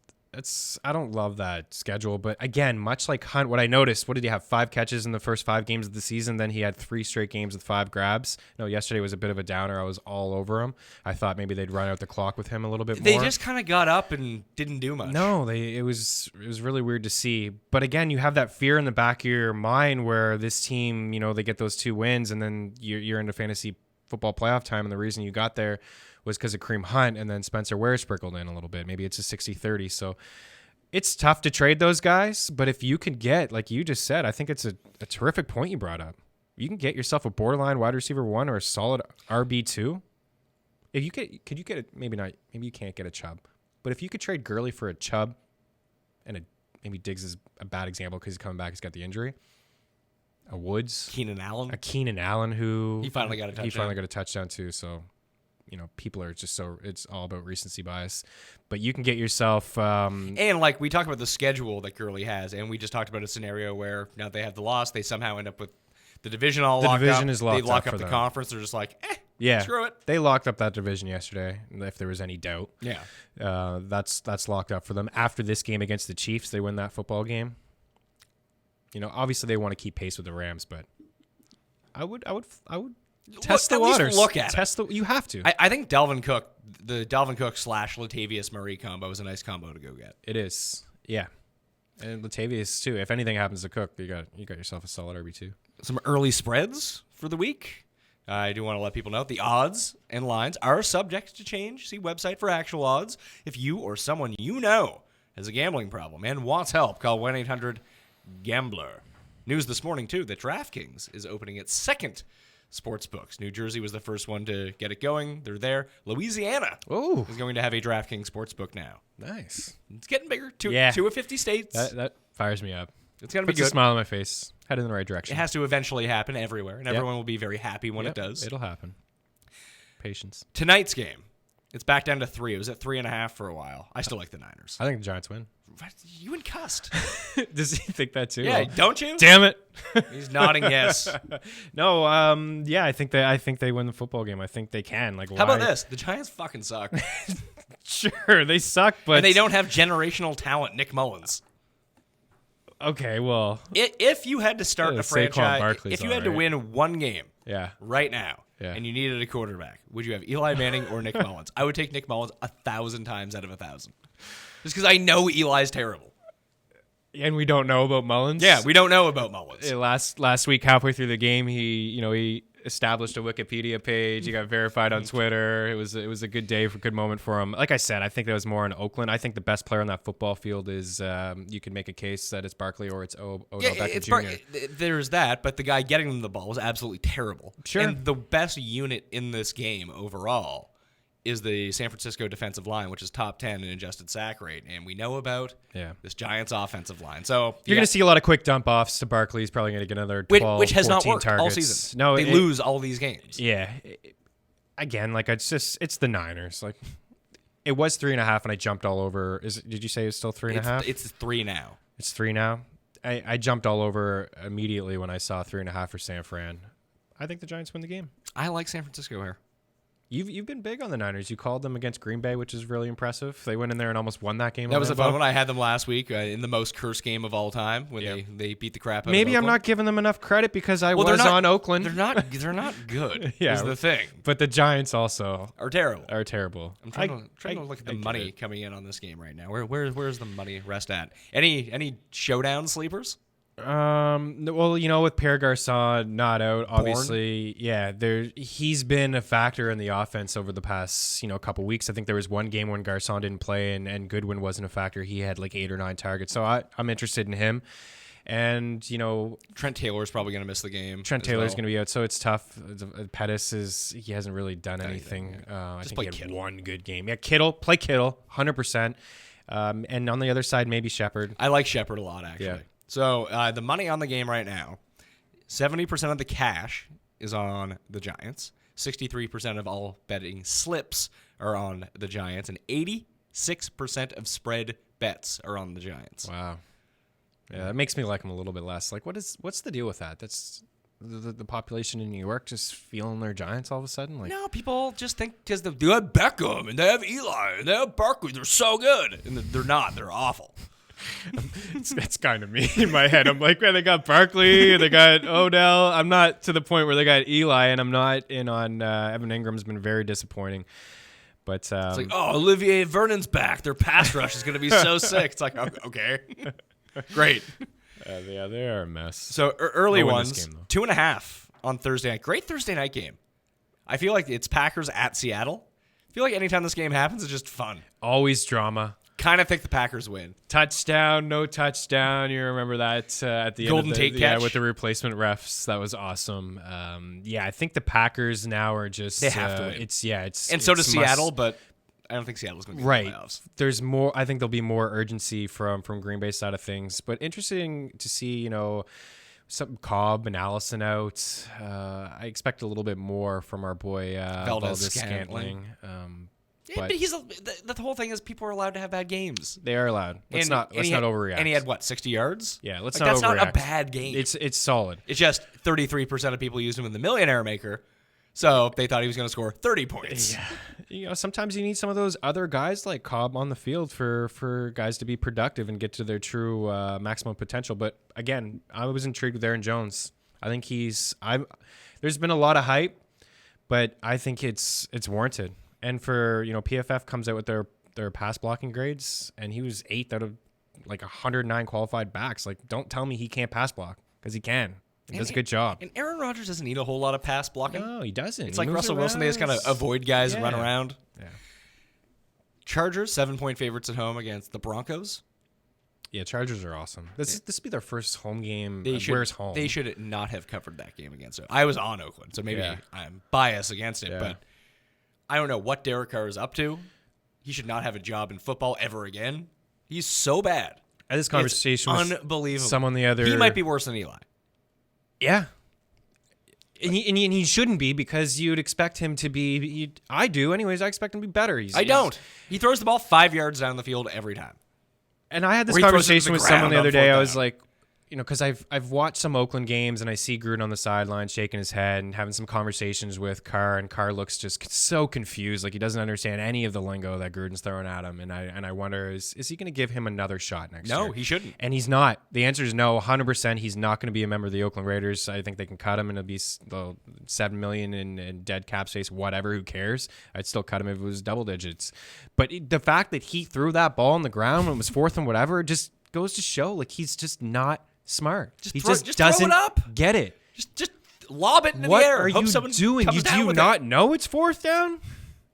I don't love that schedule, but again, much like Hunt, what I noticed, what did he have? 5 catches in the first 5 games of the season, then he had 3 straight games with 5 grabs. No, yesterday was a bit of a downer. I was all over him. I thought maybe they'd run out the clock with him a little bit more. They just kind of got up and didn't do much. No, it was really weird to see. But again, you have that fear in the back of your mind where this team, they get those 2 wins, and then you're into fantasy football playoff time, and the reason you got there was because of Kareem Hunt, and then Spencer Ware sprinkled in a little bit. Maybe it's a 60-30. So it's tough to trade those guys, but if you could get, like you just said, I think it's a terrific point you brought up. You can get yourself a borderline wide receiver 1 or a solid RB2. If you could you get it? Maybe not. Maybe you can't get a Chubb, but if you could trade Gurley for a Chubb, and maybe Diggs is a bad example because he's coming back, he's got the injury. A Woods, Keenan Allen. a Keenan Allen who He finally got a touchdown. He finally got a touchdown too. So, people are just it's all about recency bias. But you can get yourself. And like we talked about the schedule that Gurley has, and we just talked about a scenario where now they have the loss, they somehow end up with the division all locked up. The division is locked They lock up up for the them. conference. They're just like, Yeah, screw it. They locked up that division yesterday, if there was any doubt. Yeah. That's locked up for them. After this game against the Chiefs, they win that football game. Obviously they want to keep pace with the Rams, but I would test the At least waters. look at it. You have to. I think Delvin Cook, the Delvin Cook / Latavius Murray combo is a nice combo to go get. It is, yeah. And Latavius too. If anything happens to Cook, you got yourself a solid RB2. Some early spreads for the week. I do want to let people know the odds and lines are subject to change. See website for actual odds. If you or someone you know has a gambling problem and wants help, call 1-800-GAMBLER. News this morning, too, that DraftKings is opening its second sports books. New Jersey was the first one to get it going. They're there. Louisiana is going to have a DraftKings sports book now. Nice. It's getting bigger. Two of 50 states. That fires me up. It's going to be Puts a good. smile on my face. Head in the right direction. It has to eventually happen everywhere, and everyone will be very happy when it does. It'll happen. Patience. Tonight's game, it's back down to 3. It was at 3.5 for a while. I still like the Niners. I think the Giants win. You and cussed. Does he think that too? Yeah, Well, don't you? damn it. He's nodding yes. No, I think they win the football game. I think they can. Like, How about this? The Giants fucking suck. Sure, they suck, but And they don't have generational talent, Nick Mullins. Okay, well, If you had to start Yeah, a Saquon franchise, Barkley's if you had to all right. win one game yeah. right now, Yeah. and you needed a quarterback, would you have Eli Manning or Nick Mullins? I would take Nick Mullins 1,000 times out of 1,000. Just because I know Eli's terrible. And we don't know about Mullins. Yeah, we don't know about Mullins. Last week, halfway through the game, he established a Wikipedia page. He got verified on Twitter. It was a good day, good moment for him. Like I said, I think that was more in Oakland. I think the best player on that football field is you can make a case that it's Barkley or it's Odell Beckham Jr. There's that, but the guy getting them the ball was absolutely terrible. Sure. And the best unit in this game overall is the San Francisco defensive line, which is top 10 in adjusted sack rate. And we know about this Giants offensive line. So You're going to see a lot of quick dump offs to Barkley. He's probably going to get another 12, which has not 14 worked targets. all season. No, they lose all these games. Yeah. Again, like it's the Niners. Like it was 3.5, and I jumped all over. Did you say it's still 3.5? It's 3 now. It's 3 now. I jumped all over immediately when I saw 3.5 for San Fran. I think the Giants win the game. I like San Francisco here. You've been big on the Niners. You called them against Green Bay, which is really impressive. They went in there and almost won that game. That was a fun one. I had them last week in the most cursed game of all time when they beat the crap out of Maybe I'm Oakland. not giving them enough credit because I was they're not, on Oakland. They're not good. Yeah, is the thing. But the Giants also Are terrible. I'm I'm trying to look at the money coming in on this game right now. Where's the money rest at? Any showdown sleepers? Well, with Pierre Garçon not out, obviously, he's been a factor in the offense over the past, couple weeks. I think there was one game when Garçon didn't play and Goodwin wasn't a factor. He had like 8 or 9 targets. So I'm interested in him. And, Trent Taylor's probably going to miss the game. Trent Taylor's going to be out, so it's tough. Pettis he hasn't really done anything. I think he had Kittle. one good game. Yeah, play Kittle, 100%. And on the other side, maybe Shepard. I like Shepard a lot, actually. Yeah. So the money on the game right now, 70% of the cash is on the Giants. 63% of all betting slips are on the Giants, and 86% of spread bets are on the Giants. Wow. Yeah, that makes me like them a little bit less. Like, what's the deal with that? That's the population in New York just feeling their Giants all of a sudden. Like, No, people just think because they have Beckham and they have Eli and they have Barkley, they're so good, and they're not. They're awful. That's kind of me in my head. I'm like, man, they got Barkley, they got Odell. I'm not to the point where they got Eli, and I'm not in on Evan Ingram's been very disappointing. But It's like, Olivier Vernon's back. Their pass rush is going to be so sick. It's like, okay, great. yeah, they are a mess. So early They'll win ones, this game, though. 2.5 on Thursday night. Great Thursday night game. I feel like it's Packers at Seattle. I feel like anytime this game happens, it's just fun. Always drama. Kind of think the Packers win. Touchdown, no touchdown. You remember that at the Golden end of Tate the, catch? with the replacement refs. That was awesome. I think the Packers now are just They have to win. And So does Seattle, but I don't think Seattle's going to be in the playoffs. There's more. I think there'll be more urgency from Green Bay side of things. But interesting to see, some Cobb and Allison out. I expect a little bit more from our boy Valdez-Scantling. But he's the whole thing is people are allowed to have bad games. they are allowed. Let's not overreact. And he had 60 yards? Yeah, let's That's not overreact. not a bad game. It's solid. It's just 33% of people used him in the Millionaire Maker, so they thought he was going to score 30 points. Yeah. Sometimes you need some of those other guys like Cobb on the field for guys to be productive and get to their true maximum potential. But again, I was intrigued with Aaron Jones. I think there's been a lot of hype, but I think it's warranted. And for, PFF comes out with their pass blocking grades, and he was 8th out of like 109 qualified backs. Like, don't tell me he can't pass block, because he can. He does a good job. And Aaron Rodgers doesn't need a whole lot of pass blocking. No, he doesn't. It's He like moves Russell Wilson. They just kind of avoid guys and run Yeah. around. Yeah. Chargers, 7-point favorites at home against the Broncos. Yeah, Chargers are awesome. This will be their first home game. They should, Where's home? They should not have covered that game against it. I was on Oakland, so maybe Yeah. I'm biased against it, Yeah. but I don't know what Derek Carr is up to. He should not have a job in football ever again. He's so bad. I had this conversation It's with unbelievable. someone the other. He might be worse than Eli. Yeah. And he shouldn't be, because you'd expect him to be. I do, anyways. I expect him to be better. I don't. He throws the ball 5 yards down the field every time. And I had this Or he throws it to conversation the with someone the ground other on day. I fourth was down. like, because I've watched some Oakland games, and I see Gruden on the sideline shaking his head and having some conversations with Carr, and Carr looks just so confused, like he doesn't understand any of the lingo that Gruden's throwing at him. And I wonder, is he going to give him another shot next year? No, he shouldn't. And he's not. The answer is no, 100%. He's not going to be a member of the Oakland Raiders. I think they can cut him, and it'll be the $7 million in dead cap space, whatever. Who cares? I'd still cut him if it was double digits. But the fact that he threw that ball on the ground when it was 4th and whatever just goes to show, like, he's just not smart. He throw doesn't it up. get it. Just lob it into What the air. are Hope you someone doing? comes Do down you with not it. know it's 4th down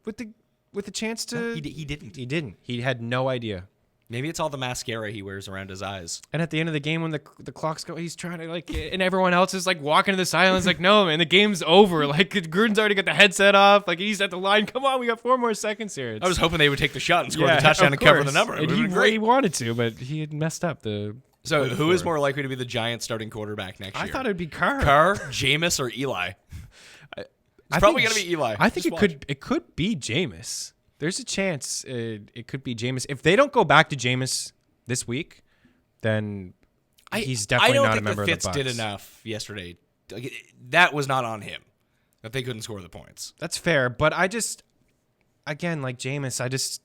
with the chance to? He didn't. He didn't. He had no idea. Maybe it's all the mascara he wears around his eyes. And at the end of the game, when the clock's going, he's trying to, like, and everyone else is like walking to the silence, like, no, man, the game's over. Like, Gruden's already got the headset off. Like, he's at the line. Come on, we got 4 more seconds here. I was hoping they would take the shot and score Yeah, the touchdown of and cover the course. number. It And would he have been great. he wanted to, but he had messed up the. So play who is before. more likely to be the Giants starting quarterback next I year? thought it'd be Carr. Carr, Jameis, or Eli? It's probably going to be Eli. I think Just it could be Jameis. There's a chance it could be Jameis. If they don't go back to Jameis this week, then he's definitely not a member of the Bucs. I don't think the Fitz did enough yesterday that was not on him that they couldn't score the points. That's fair, but I just, again, like Jameis,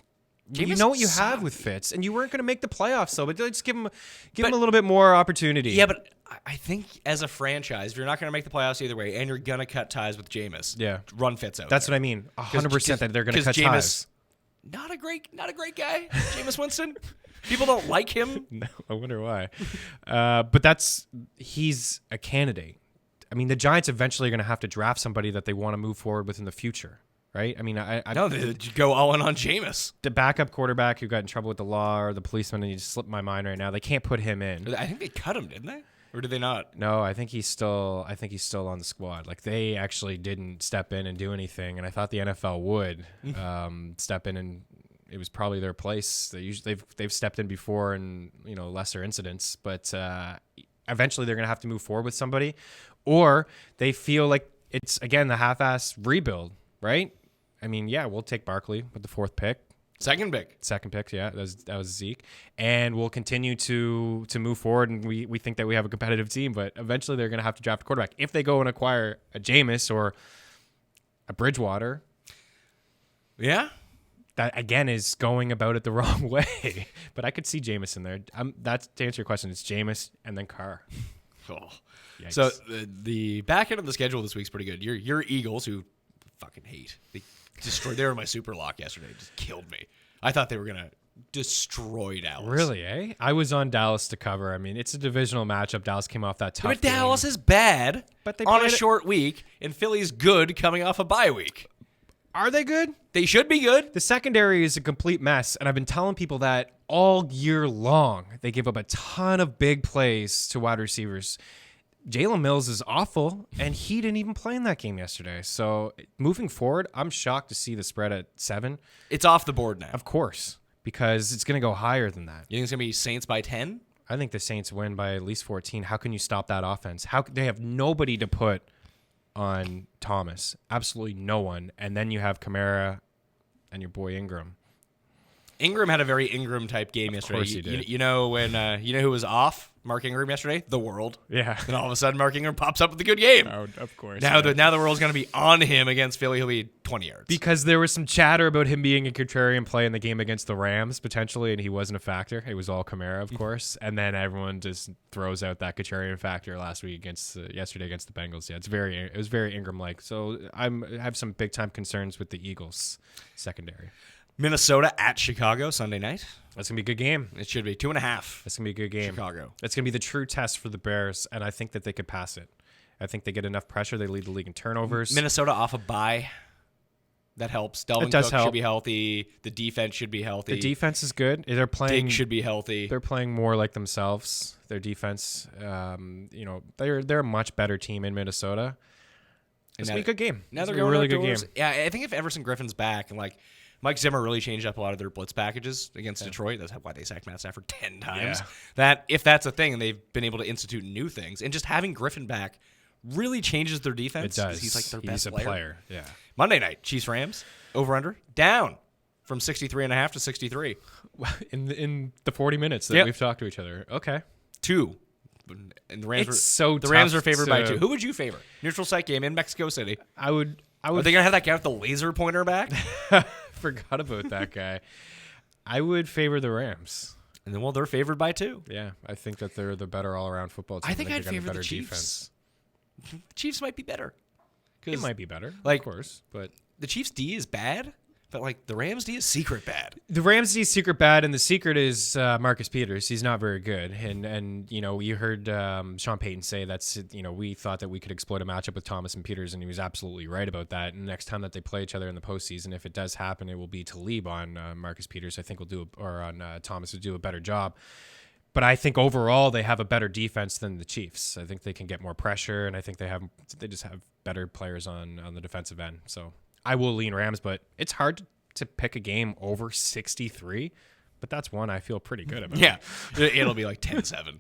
you know what you have with Fitz, and you weren't going to make the playoffs, so but just give him a little bit more opportunity. Yeah, but I think as a franchise, if you're not going to make the playoffs either way, and you're going to cut ties with Jameis, run Fitz out. That's there. what I mean. 100% that they're going to cut Jameis, ties. Not a great guy, Jameis Winston. People don't like him. No, I wonder why. But he's a candidate. I mean, the Giants eventually are going to have to draft somebody that they want to move forward with in the future, right? I mean, I know they go all in on Jameis. The backup quarterback who got in trouble with the law or the policeman, and you just slipped my mind right now. They can't put him in. I think they cut him, didn't they? Or did they not? No, I think he's still on the squad. Like, they actually didn't step in and do anything, and I thought the NFL would step in, and it was probably their place. They've stepped in before in lesser incidents, but eventually they're going to have to move forward with somebody, or they feel like it's again the half-ass rebuild, right? I mean, yeah, we'll take Barkley with the 4th pick. Second pick, yeah, that was Zeke, and we'll continue to move forward. And we think that we have a competitive team, but eventually they're going to have to draft a quarterback if they go and acquire a Jameis or a Bridgewater. Yeah, that again is going about it the wrong way. But I could see Jameis in there. That's to answer your question. It's Jameis and then Carr. Oh. So the back end of the schedule this week's pretty good. Your Eagles, who fucking hate, they were my super lock yesterday. Just killed me. I thought they were gonna destroy Dallas. Really, eh? I was on Dallas to cover. I mean, it's a divisional matchup. Dallas came off that tough But Dallas game. is bad But they on a played it- short week, and Philly's good coming off a bye week. Are they good? They should be good. The secondary is a complete mess, and I've been telling people that all year long. They give up a ton of big plays to wide receivers. Jalen Mills is awful, and he didn't even play in that game yesterday. So moving forward, I'm shocked to see the spread at 7. It's off the board now. Of course, because it's going to go higher than that. You think it's going to be Saints by 10? I think the Saints win by at least 14. How can you stop that offense? They have nobody to put on Thomas. Absolutely no one. And then you have Kamara and your boy Ingram. Ingram had a very Ingram-type game yesterday. Of course he did. You know who was off Mark Ingram yesterday? The world. Yeah. And all of a sudden, Mark Ingram pops up with a good game. Oh, of course. Now the world's going to be on him against Philly. He'll be 20 yards. Because there was some chatter about him being a contrarian play in the game against the Rams, potentially, and he wasn't a factor. It was all Kamara, of course. And then everyone just throws out that contrarian factor yesterday against the Bengals. Yeah, it was very Ingram-like. So I have some big-time concerns with the Eagles secondary. Minnesota at Chicago Sunday night. That's going to be a good game. It should be 2.5. That's going to be a good game. Chicago. That's going to be the true test for the Bears, and I think that they could pass it. I think they get enough pressure. They lead the league in turnovers. Minnesota off a bye. That helps. Delvin does Cook help. should be healthy. The defense should be healthy. The defense is good. They're playing. Diggs should be healthy. They're playing more like themselves. Their defense, they're a much better team in Minnesota. It's going to be a good game. Now It's they're gonna going be a really outdoors. good game. Yeah, I think if Everson Griffin's back and Mike Zimmer really changed up a lot of their blitz packages against Detroit. That's why they sacked Matt Stafford 10 times. Yeah. That if that's a thing, and they've been able to institute new things, and just having Griffin back really changes their defense. It does. He's like their best a player. Yeah. Monday night, Chiefs Rams over under down from 63.5 to 63. In the 40 minutes that we've talked to each other. Okay. 2. And the Rams It's Rams tough are favored by to- 2. Who would you favor? Neutral site game in Mexico City. I would. Are they gonna have that guy with the laser pointer back? Forgot about that guy. I would favor the Rams. And then they're favored by 2. Yeah, I think that they're the better all-around football team. I think they're I'd gonna favor better the Chiefs. defense. The Chiefs might be better. It might be better, of course, but the Chiefs D is bad, but the Rams D is secret bad. the Rams D is secret bad, and the secret is Marcus Peters. He's not very good, and you heard Sean Payton say we thought that we could exploit a matchup with Thomas and Peters, and he was absolutely right about that. And next time that they play each other in the postseason, if it does happen, it will be Talib on Marcus Peters. I think Thomas will do a better job. But I think overall they have a better defense than the Chiefs. I think they can get more pressure, and I think they just have better players on the defensive end. So I will lean Rams, but it's hard to pick a game over 63. But that's one I feel pretty good about. Yeah, it'll be like 10-7.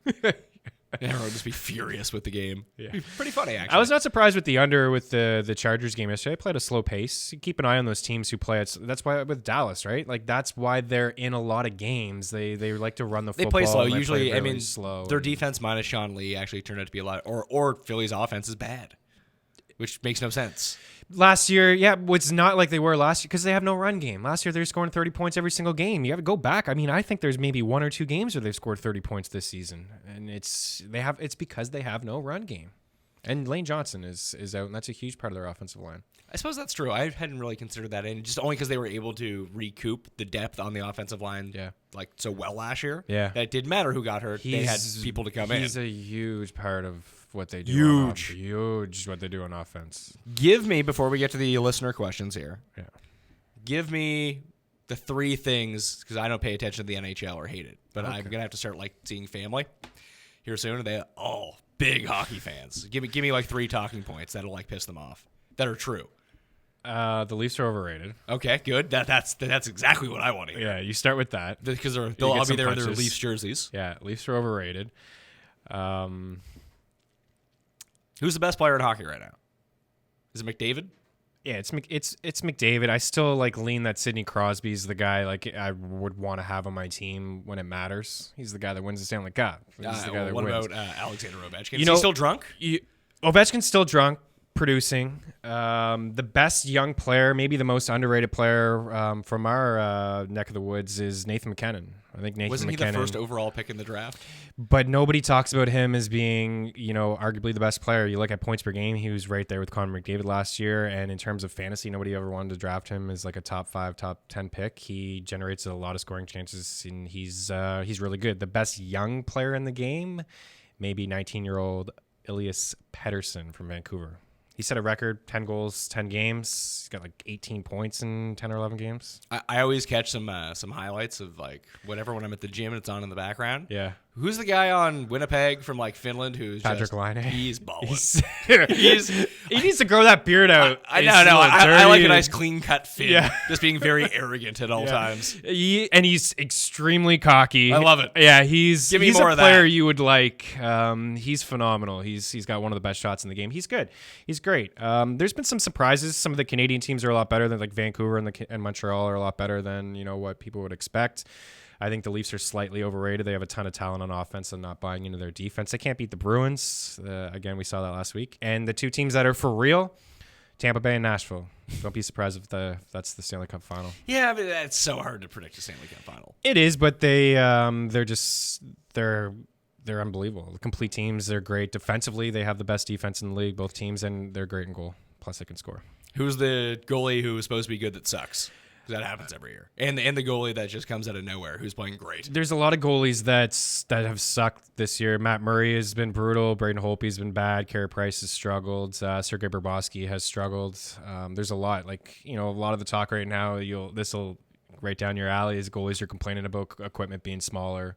Everyone would just be furious with the game. Yeah. Pretty funny, actually. I was not surprised with the under with the Chargers game yesterday. They played a slow pace. You keep an eye on those teams who play it. That's why with Dallas, right? Like that's why they're in a lot of games. They like to run the football. They play slow. And they Usually, play I really mean, slow. their defense minus Sean Lee actually turned out to be a lot, or Philly's offense is bad, which makes no sense. Last year, yeah, it's not like they were last year because they have no run game. Last year, they're scoring 30 points every single game. You have to go back. I mean, I think there's maybe 1 or 2 games where they've scored 30 points this season, and it's because they have no run game. And Lane Johnson is out, and that's a huge part of their offensive line. I suppose that's true. I hadn't really considered that in, just only because they were able to recoup the depth on the offensive line like so well last year. Yeah. That it didn't matter who got hurt. They had people to come in. He's a huge part of what they do. Huge what they do on offense. Give me, before we get to the listener questions here, Yeah. give me the 3 things, because I don't pay attention to the NHL or hate it, but I'm going to have to start like seeing family here soon. And they all big hockey fans. Give me like 3 talking points that'll like piss them off that are true. The Leafs are overrated. Okay, good. That's exactly what I want to hear. Yeah, you start with that. Because they'll get all be some there in their punches. Leafs jerseys. Yeah, Leafs are overrated. Who's the best player in hockey right now? Is it McDavid? Yeah, it's McDavid. I still like lean that Sidney Crosby's the guy like I would want to have on my team when it matters. He's the guy that wins the Stanley Cup. He's the guy that what wins. about Alexander Ovechkin? You Is know- he still drunk? Ovechkin's still drunk, producing. The best young player, maybe the most underrated player from our neck of the woods is Nathan McKinnon. I think Nathan Wasn't he McKinnon. the first overall pick in the draft? But nobody talks about him as being, arguably the best player. You look at points per game, he was right there with Connor McDavid last year. And in terms of fantasy, nobody ever wanted to draft him as like a top 5, top 10 pick. He generates a lot of scoring chances, and he's really good. The best young player in the game, maybe 19-year-old Elias Pettersson from Vancouver. He set a record, 10 goals, 10 games. He's got like 18 points in 10 or 11 games. I always catch some highlights of like whatever when I'm at the gym and it's on in the background. Yeah. Who's the guy on Winnipeg from like Finland who's Patrick Laine. He's balling. He needs to grow that beard out. I It's know. a little I like a dirty. nice clean cut Finn. Yeah. Just being very arrogant at all times. And he's extremely cocky. I love it. Yeah, he's Give me more a of player that. you would like. He's phenomenal. He's got one of the best shots in the game. He's good. He's great. There's been some surprises. Some of the Canadian teams are a lot better than like Vancouver and Montreal are a lot better than what people would expect. I think the Leafs are slightly overrated. They have a ton of talent on offense and not buying into their defense. They can't beat the Bruins. Again, we saw that last week. And the 2 teams that are for real, Tampa Bay and Nashville. Don't be surprised if that's the Stanley Cup final. Yeah, but it's so hard to predict a Stanley Cup final. It is, but they're unbelievable. The complete teams, they're great. Defensively, they have the best defense in the league, both teams, and they're great in goal. Plus, they can score. Who's the goalie who is supposed to be good that sucks? 'Cause that happens every year. And the goalie that just comes out of nowhere who's playing great. There's a lot of goalies that have sucked this year. Matt Murray has been brutal. Braden Holtby's been bad. Carey Price has struggled. Sergei Bobrovsky has struggled. There's a lot. A lot of the talk right now, this will right down your alley is goalies are complaining about equipment being smaller.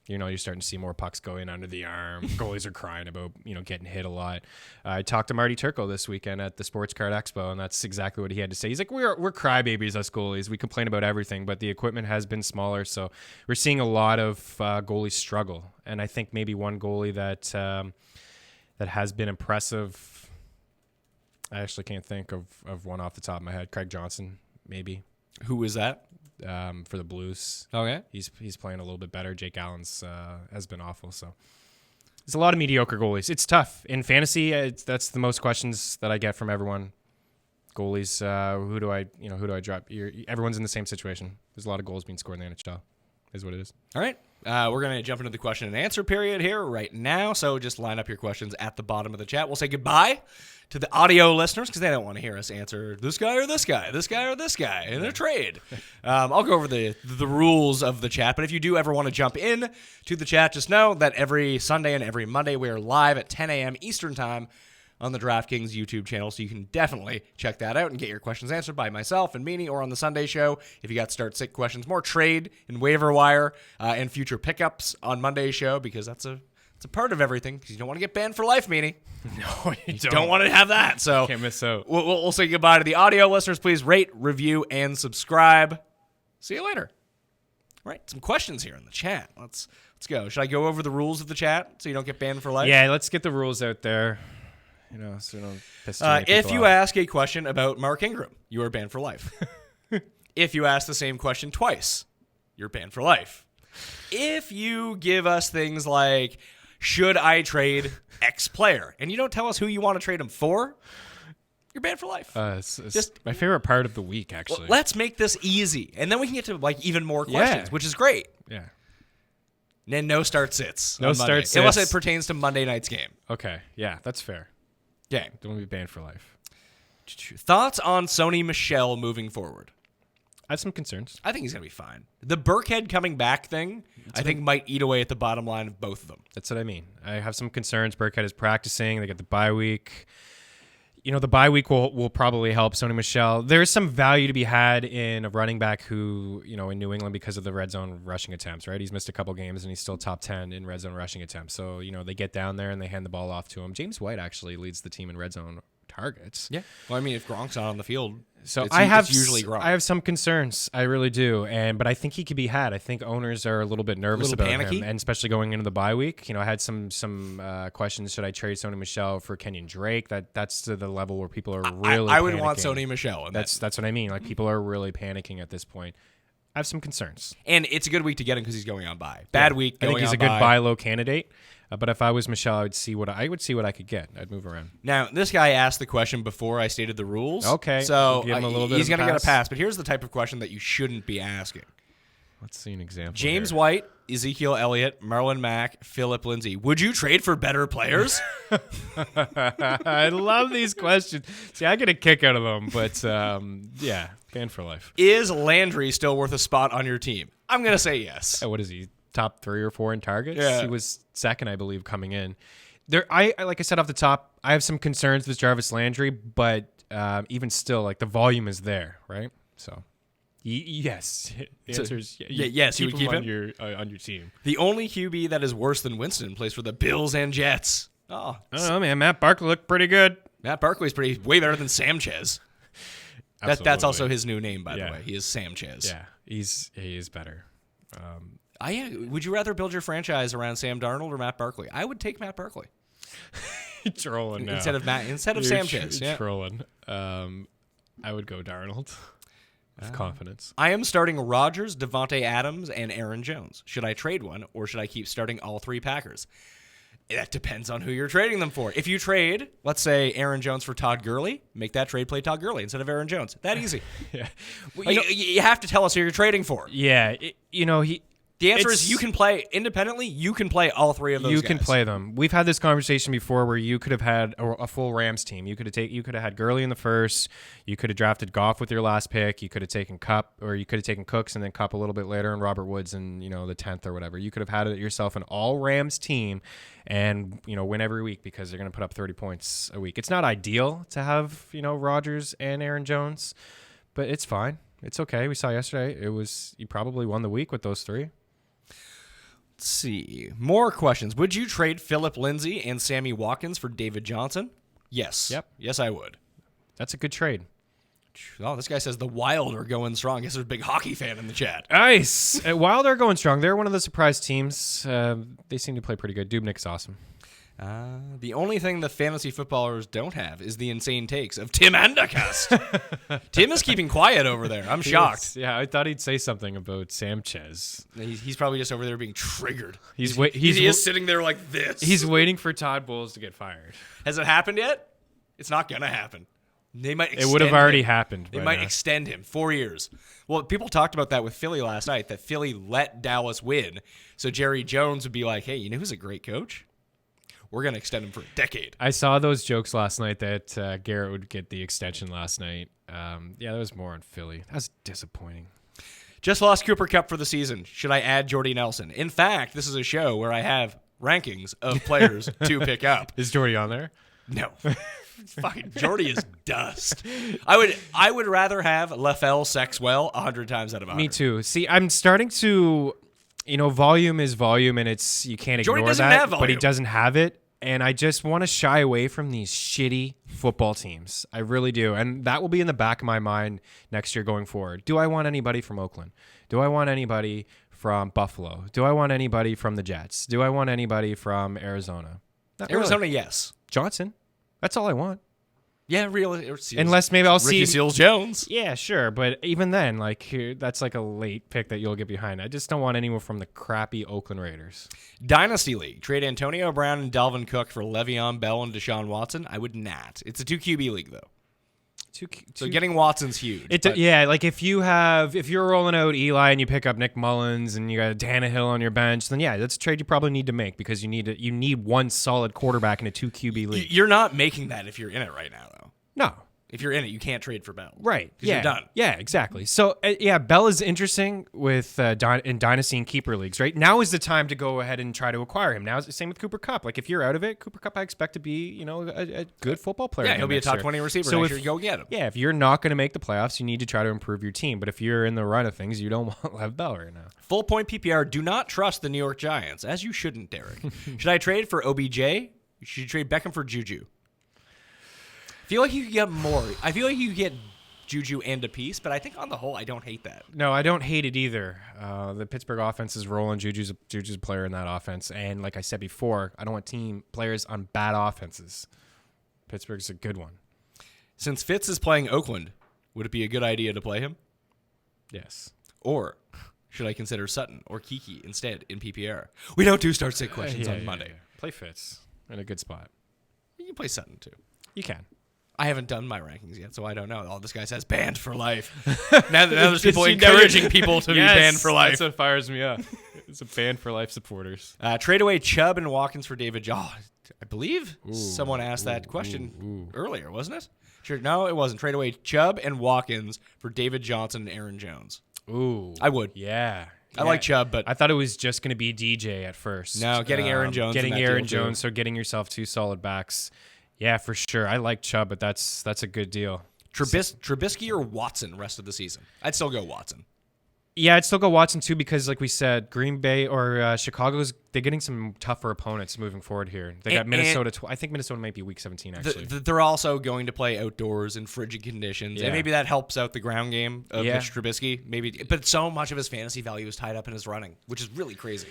You're starting to see more pucks go in under the arm. Goalies are crying about, getting hit a lot. I talked to Marty Turco this weekend at the Sports Card Expo, and that's exactly what he had to say. He's like, we're crybabies, us goalies. We complain about everything, but the equipment has been smaller, so we're seeing a lot of goalies struggle. And I think maybe one goalie that has been impressive, I actually can't think of one off the top of my head. Craig Johnson, maybe. Who is that? For the Blues. Okay. He's playing a little bit better. Jake Allen's has been awful. So there's a lot of mediocre goalies. It's tough in fantasy. That's the most questions that I get from everyone. Goalies. Who do I drop? Everyone's in the same situation. There's a lot of goals being scored in the NHL. Is what it is. All right. We're going to jump into the question and answer period here right now. So just line up your questions at the bottom of the chat. We'll say goodbye to the audio listeners because they don't want to hear us answer this guy or this guy, this guy or this guy in a trade. I'll go over the rules of the chat. But if you do ever want to jump in to the chat, just know that every Sunday and every Monday we are live at 10 a.m. Eastern Time on the DraftKings YouTube channel, so you can definitely check that out and get your questions answered by myself and Meaney or on the Sunday show. If you got start-sit questions, more trade and waiver wire and future pickups on Monday's show, because it's a part of everything, because you don't want to get banned for life, Meaney. No, you Don't want to have that. So Can't miss out. We'll say goodbye to the audio listeners. Please rate, review, and subscribe. See you later. Right, some questions here in the chat. Let's go. Should I go over the rules of the chat so you don't get banned for life? Yeah, let's get the rules out there. So we don't piss too many people if you off. ask a question about Mark Ingram, you are banned for life. If you ask the same question twice, you're banned for life. If you give us things like, should I trade X player, and you don't tell us who you want to trade him for, you're banned for life. It's Just my favorite part of the week, actually. let's make this easy, and then we can get to like even more questions, which is great. Yeah. And then no start sits. No on start Monday, sits. unless it pertains to Monday night's game. Okay. Yeah, that's fair. Okay. Don't be banned for life. Thoughts on Sony Michel moving forward? I have some concerns. I think he's going to be fine. The Burkhead coming back thing, I think, might eat away at the bottom line of both of them. That's what I mean. I have some concerns. Burkhead is practicing. They get the bye week. The bye week will probably help Sony Michel. There's some value to be had in a running back who, in New England because of the red zone rushing attempts, right? He's missed a couple games and he's still top 10 in red zone rushing attempts. So, they get down there and they hand the ball off to him. James White actually leads the team in red zone targets. Yeah. Well, I mean, if Gronk's not on the field, so it's usually Gronk. I have some concerns. I really do. But I think he could be had. I think owners are a little bit nervous about panicky? him, and especially going into the bye week. I had some questions. Should I trade Sony Michel for Kenyon Drake? That's to the level where people are really I would panicking. want Sony Michel. And That's what I mean. Like, people are really panicking at this point. I have some concerns. And it's a good week to get him because he's going on bye. Bad week. I think he's on a good bye. buy low candidate. But if I was Michelle, I would see what I could get. I'd move around. Now, this guy asked the question before I stated the rules. Okay. So Give him a little bit he's of a going to get a pass. pass. But here's the type of question that you shouldn't be asking. Let's see an example. James here. White, Ezekiel Elliott, Marlon Mack, Philip Lindsay. Would you trade for better players? I love these questions. See, I get a kick out of them, but yeah, banned for life. Is Landry still worth a spot on your team? I'm going to say yes. What is he? Top 3 or 4 in targets? Yeah. He was second, I believe, coming in. I like I said off the top, I have some concerns with Jarvis Landry, but even still, like, the volume is there, right? So, yes. The answer is yes, you would keep him him? on your team. The only QB that is worse than Winston plays for the Bills and Jets. Oh, I don't know, man. Matt Barkley looked pretty good. Matt Barkley's way better than Sanchez. That's Absolutely. also his new name, by Yeah. the way. He is Sanchez. Yeah, he is better. Would you rather build your franchise around Sam Darnold or Matt Barkley? I would take Matt Barkley Trolling now. instead of You're Sanchez. Yeah. Trolling. I would go Darnold with confidence. I am starting Rodgers, Devontae Adams, and Aaron Jones. Should I trade one, or should I keep starting all 3 Packers? That depends on who you're trading them for. If you trade, let's say, Aaron Jones for Todd Gurley, make that trade play Todd Gurley instead of Aaron Jones. That easy. Yeah. You have to tell us who you're trading for. Yeah. The answer is you can play independently. You can play all 3 of those You guys. can play them. We've had this conversation before where you could have had a full Rams team. You could have had Gurley in the first. You could have drafted Goff with your last pick. You could have taken Kupp, or you could have taken Cooks and then Kupp a little bit later, and Robert Woods in the 10th or whatever. You could have had it yourself an all Rams team, and win every week because they're going to put up 30 points a week. It's not ideal to have Rodgers and Aaron Jones, but it's fine. It's okay. We saw yesterday. You probably won the week with those 3. Let's see. More questions. Would you trade Philip Lindsay and Sammy Watkins for David Johnson? Yes. Yep. Yes, I would. That's a good trade. Oh, this guy says the Wild are going strong. I guess there's a big hockey fan in the chat. Nice. Wild are going strong. They're one of the surprise teams. They seem to play pretty good. Dubnik's awesome. The only thing the fantasy footballers don't have is the insane takes of Tim Andacast. Tim is keeping quiet over there. I'm shocked. Yeah, I thought he'd say something about Sanchez. He's probably just over there being triggered. He He's is sitting there like this. He's waiting for Todd Bowles to get fired. Has it happened yet? It's not going to happen. They might. It would have already him. happened. They by might now. extend him 4 years. Well, people talked about that with Philly last night, that Philly let Dallas win. So Jerry Jones would be like, hey, you know who's a great coach? We're going to extend him for a decade. I saw those jokes last night that Garrett would get the extension last night. Yeah, there was more on Philly. That was disappointing. Just lost Cooper Kupp for the season. Should I add Jordy Nelson? In fact, this is a show where I have rankings of players to pick up. Is Jordy on there? No. Fucking Jordy is dust. I would rather have LaFell Sexwell 100 times out of 100. Me too. See, I'm starting to, volume is volume, and you can't Jordy ignore doesn't that. have But he volume. doesn't have it, and I just want to shy away from these shitty football teams. I really do, and that will be in the back of my mind next year going forward. Do I want anybody from Oakland? Do I want anybody from Buffalo? Do I want anybody from the Jets? Do I want anybody from Arizona? Not really. Arizona, yes. Johnson. That's all I want. Yeah, Unless maybe I'll see Ricky Seals-Jones. Yeah, sure, but even then, that's like a late pick that you'll get behind. I just don't want anyone from the crappy Oakland Raiders. Dynasty League. Trade Antonio Brown and Dalvin Cook for Le'Veon Bell and Deshaun Watson. I would not. It's a 2 QB league though. So getting Watson's huge. If you're rolling out Eli and you pick up Nick Mullins and you got Tannehill on your bench, then yeah, that's a trade you probably need to make because you need one solid quarterback in a 2 QB league. You're not making that if you're in it right now though. No. If you're in it, you can't trade for Bell. Right. Because you're done. Yeah, exactly. So, Bell is interesting with in Dynasty and Keeper leagues, right? Now is the time to go ahead and try to acquire him. Now is the same with Cooper Kupp. Like, if you're out of it, Cooper Kupp, I expect to be, a good football player. Yeah, he'll be a top 20 receiver. So if you go get him. Yeah, if you're not going to make the playoffs, you need to try to improve your team. But if you're in the run of things, you don't want Lev Bell right now. Full point PPR, do not trust the New York Giants, as you shouldn't, Derek. Should I trade for OBJ? Should you trade Beckham for Juju? I feel like you could get more. I feel like you could get Juju and a piece, but I think on the whole, I don't hate that. No, I don't hate it either. The Pittsburgh offense is rolling. Juju's a player in that offense. And like I said before, I don't want team players on bad offenses. Pittsburgh's a good one. Since Fitz is playing Oakland, would it be a good idea to play him? Yes. Or should I consider Sutton or Kiki instead in PPR? We don't do start-sit questions on Monday. Yeah. Play Fitz in a good spot. You can play Sutton too. You can. I haven't done my rankings yet, so I don't know. Oh, this guy says banned for life. now there's people encouraging people to be banned for life. That's what fires me up. It's a banned for life supporters. Trade away Chubb and Watkins for David Johnson. I believe someone asked that question earlier, wasn't it? Sure. No, it wasn't. Trade away Chubb and Watkins for David Johnson and Aaron Jones. Ooh. I would. Yeah. I like Chubb, but I thought it was just going to be DJ at first. No, getting Aaron Jones. Getting Aaron Jones, so getting yourself 2 solid backs. Yeah, for sure. I like Chubb, but that's a good deal. Trubisky or Watson rest of the season? I'd still go Watson. Yeah, I'd still go Watson too because, like we said, Green Bay or they're getting some tougher opponents moving forward here. They got Minnesota. I think Minnesota might be Week 17 actually. They're also going to play outdoors in frigid conditions, and maybe that helps out the ground game of Mitch Trubisky. Maybe, but so much of his fantasy value is tied up in his running, which is really crazy.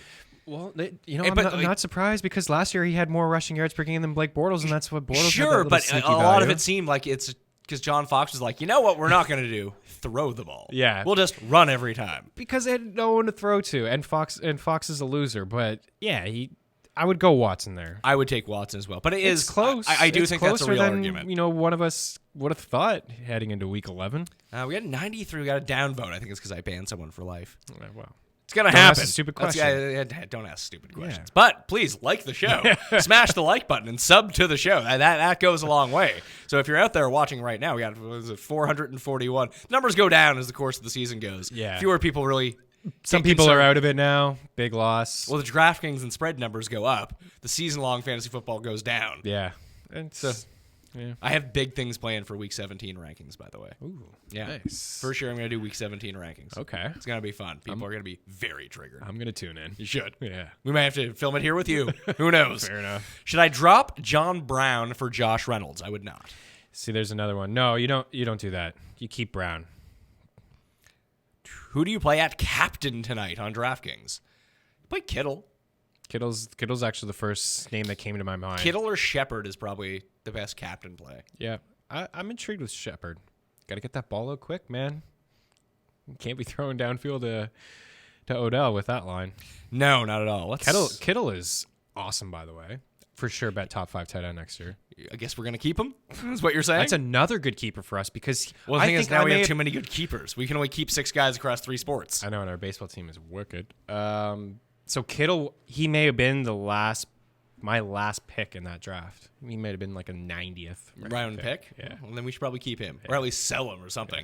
Well, I'm not surprised because last year he had more rushing yards per game than Blake Bortles, and that's what Bortles Sure, had but a lot of it seemed like it's because John Fox was like, you know what, we're not going to do? Throw the ball. Yeah. We'll just run every time. Because they had no one to throw to, and Fox is a loser. But yeah, I would go Watson there. I would take Watson as well, but it's close. I do think that's a real argument. One of us would have thought heading into Week 11. We got 93. We got a downvote. I think it's because I banned someone for life. Well. It's going to happen. Ask a stupid question. Don't ask stupid questions. But please like the show. Smash the like button and sub to the show. That goes a long way. So if you're out there watching right now, we got 441. Numbers go down as the course of the season goes. Yeah. Fewer people really. Some people are out of it now. Big loss. Well, the DraftKings and spread numbers go up. The season-long fantasy football goes down. Yeah. And so. Yeah. I have big things planned for Week 17 rankings, by the way. Ooh, yeah. Nice. For sure, I'm going to do Week 17 rankings. Okay. It's going to be fun. People are going to be very triggered. I'm going to tune in. You should. Yeah. We might have to film it here with you. Who knows? Fair enough. Should I drop John Brown for Josh Reynolds? I would not. See, there's another one. No, you don't do that. You keep Brown. Who do you play at captain tonight on DraftKings? Play Kittle. Kittle's actually the first name that came to my mind. Kittle or Shepard is probably the best captain play. Yeah, I'm intrigued with Shepard. Got to get that ball out quick, man. You can't be throwing downfield to Odell with that line. No, not at all. Kittle is awesome, by the way. For sure, bet top 5 tight end next year. I guess we're going to keep him, is what you're saying? That's another good keeper for us because the thing is now we have too many good keepers. We can only keep 6 guys across 3 sports. I know, and our baseball team is wicked. So Kittle, he may have been my last pick in that draft. He may have been like a 90th round pick. Yeah. Well, then we should probably keep him, or at least sell him or something.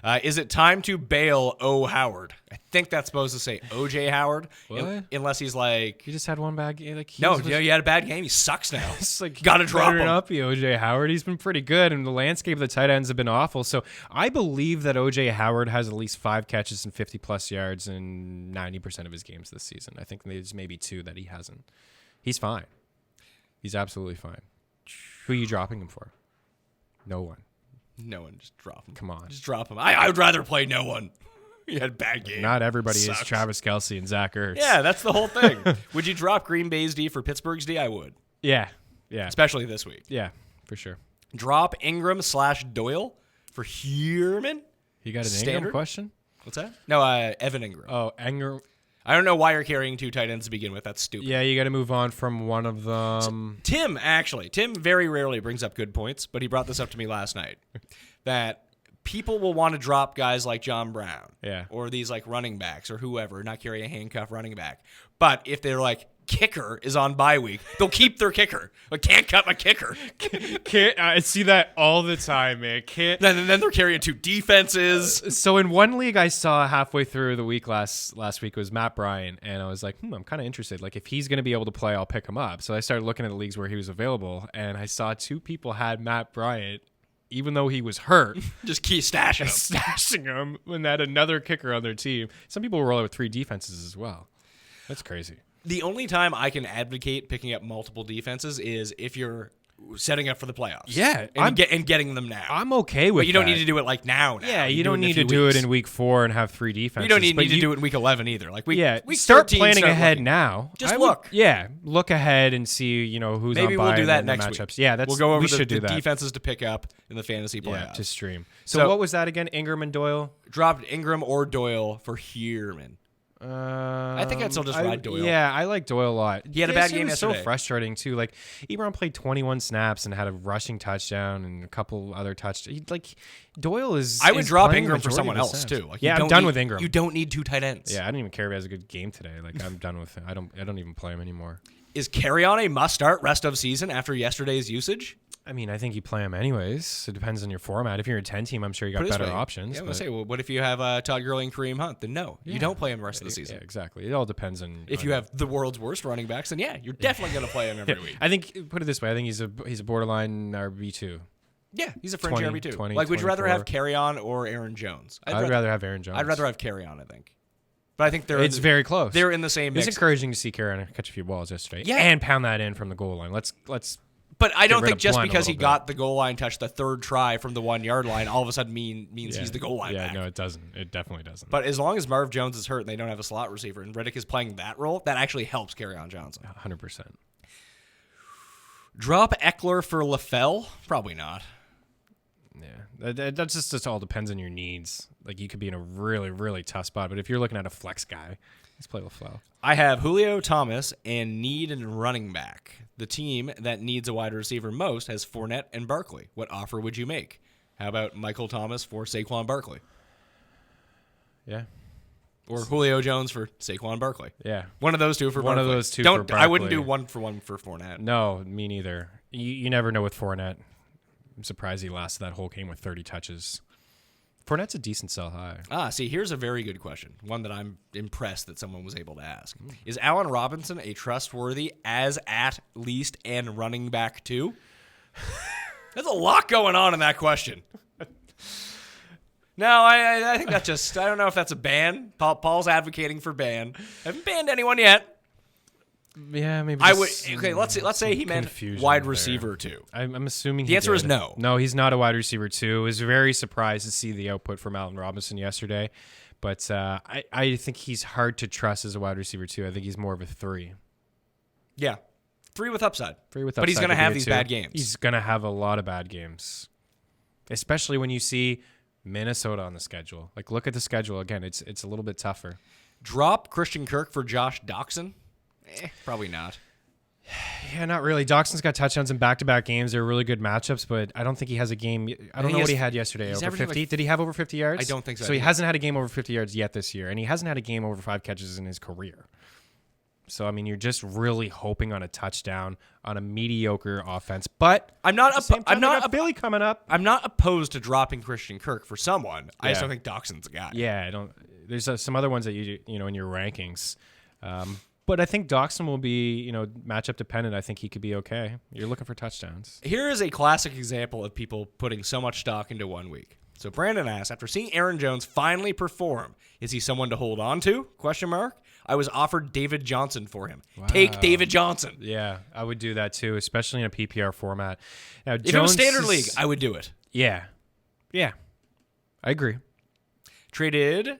Yeah. Is it time to bail O. Howard? I think that's supposed to say O.J. Howard, unless he's like he just had one bad game. Like he had a bad game. He sucks now. It's like gotta drop him. Up, O.J. Howard. He's been pretty good, and the landscape of the tight ends have been awful. So I believe that O.J. Howard has at least 5 catches and 50+ yards in 90% of his games this season. I think there's maybe 2 that he hasn't. He's fine. He's absolutely fine. Who are you dropping him for? No one. No one. Just drop him. Come on. Just drop him. I would rather play no one. You had a bad game. Not everybody Sucks. is Travis Kelce and Zach Ertz. Yeah, that's the whole thing. Would you drop Green Bay's D for Pittsburgh's D? I would. Yeah. Especially this week. Yeah, for sure. Drop Ingram/Doyle for Heerman. You got an Standard? Ingram question? What's that? No, Evan Ingram. Oh, Ingram. I don't know why you're carrying 2 tight ends to begin with. That's stupid. Yeah, you got to move on from one of them. Tim very rarely brings up good points, but he brought this up to me last night. That people will want to drop guys like John Brown. Yeah. Or these like running backs or whoever, not carry a handcuff running back. But if they're like, kicker is on bye week, they'll keep their kicker. I can't cut my kicker. I see that all the time, man. Then they're carrying 2 defenses. So in one league I saw halfway through the week last week was Matt Bryant, and I was like, I'm kind of interested. Like, if he's going to be able to play, I'll pick him up. So I started looking at the leagues where he was available, and I saw 2 people had Matt Bryant, even though he was hurt. Just keep stashing him. Stashing him when they had another kicker on their team. Some people roll out with 3 defenses as well. That's crazy. The only time I can advocate picking up multiple defenses is if you're setting up for the playoffs. Yeah, and getting them now. I'm okay with But you don't that. need to do it like now. Yeah, you do don't it in a need to few do weeks. it in week 4 and have 3 defenses. You don't need but to do it in week 11 either. Like week start 13, planning start ahead looking. now. Just I would- look. Yeah, look ahead and see who's Maybe on bye we'll do and that the next matchups. week. Yeah, we'll go over we the, should do the that. defenses to pick up in the fantasy playoffs. Yeah, to stream. So what was that again? Ingram and Doyle? Dropped Ingram or Doyle for Heerman. I think I'd still just ride Doyle. Yeah, I like Doyle a lot. He had a bad game was yesterday. so frustrating too. Like Ebron played 21 snaps and had a rushing touchdown and a couple other touchdowns. Like Doyle is. I would is drop playing Ingram the for majority someone of his else snaps. too. Like, Yeah, you I'm don't done need- with Ingram. You don't need 2 tight ends. Yeah, I don't even care if he has a good game today. Like I'm done with it. I don't even play him anymore. Is Carry-On a must-start rest of season after yesterday's usage? I mean, I think you play him anyways. It depends on your format. If you're a 10 team, I'm sure you got Put it this better way. options. Yeah, I but- was gonna say, well, what if you have Todd Gurley and Kareem Hunt? Then no, you don't play him the rest of the season. Yeah, exactly. It all depends on. If you have the world's worst running backs, then yeah, you're definitely going to play him every week. I think put it this way. I think he's a borderline RB2. Yeah, he's a fringe 20, RB too. 20, Like, would you rather 24. have Carry-On or Aaron Jones? I'd rather have Aaron Jones. I'd rather have Carry-On, I think. But I think It's very close. They're in the same It's mix. encouraging to see Carolina catch a few balls yesterday. Yeah. And pound that in from the goal line. Let's But I don't rid think of just Blunt a because he little got the goal line touch the 3rd try from the 1-yard line all of a sudden means he's the goal line Yeah, back. no, it doesn't. It definitely doesn't. But as long as Marv Jones is hurt and they don't have a slot receiver and Riddick is playing that role, that actually helps Carry-On Johnson. 100%. Drop Eckler for LaFell? Probably not. Yeah, that just all depends on your needs. Like you could be in a really, really tough spot, but if you're looking at a flex guy, let's play LaFleur. I have Julio Thomas and need a running back. The team that needs a wide receiver most has Fournette and Barkley. What offer would you make? How about Michael Thomas for Saquon Barkley? Yeah. Or Julio Jones for Saquon Barkley? Yeah. One of those two for One of Barkley. those two Don't, for I wouldn't Barkley. do one for Fournette. No, me neither. You never know with Fournette. I'm surprised he lasted that whole game with 30 touches. Fournette's a decent sell high. See, here's a very good question. One that I'm impressed that someone was able to ask. Is Allen Robinson a trustworthy as at least and running back too? There's a lot going on in that question. No, I think that's just, I don't know if that's a ban. Paul's advocating for ban. Haven't banned anyone yet. Yeah, maybe. I would. Okay, let's say he meant confusion wide there. receiver too. I'm assuming The answer is no. No, he's not a wide receiver too. I was very surprised to see the output from Allen Robinson yesterday, but I think he's hard to trust as a wide receiver too. I think he's more of a 3. Yeah, 3 with upside. 3 with But he's upside going to would be have a these 2. bad games. He's going to have a lot of bad games, especially when you see Minnesota on the schedule. Like, look at the schedule again. It's a little bit tougher. Drop Christian Kirk for Josh Doxson? Probably not. Yeah, not really. Doxson's got touchdowns in back-to-back games. They're really good matchups, but I don't think he has a game. I don't know what he had yesterday. he's Over averaging 50? like- Did he have over 50 yards? I don't think so. So he hasn't had a game over 50 yards yet this year, and he hasn't had a game over 5 catches in his career. So, I mean, you're just really hoping on a touchdown on a mediocre offense. But I'm not. I'm not. Billy coming up. I'm not opposed to dropping Christian Kirk for someone. I just Yeah. don't think Doxson's a guy. Yeah, I don't. There's some other ones that you know in your rankings. But I think Doxson will be, matchup dependent. I think he could be okay. You're looking for touchdowns. Here is a classic example of people putting so much stock into 1 week. So Brandon asks, after seeing Aaron Jones finally perform, is he someone to hold on to? Question mark. I was offered David Johnson for him. Take David Johnson. Yeah, I would do that too, especially in a PPR format. Now, If it was standard league, I would do it. Yeah, I agree. Traded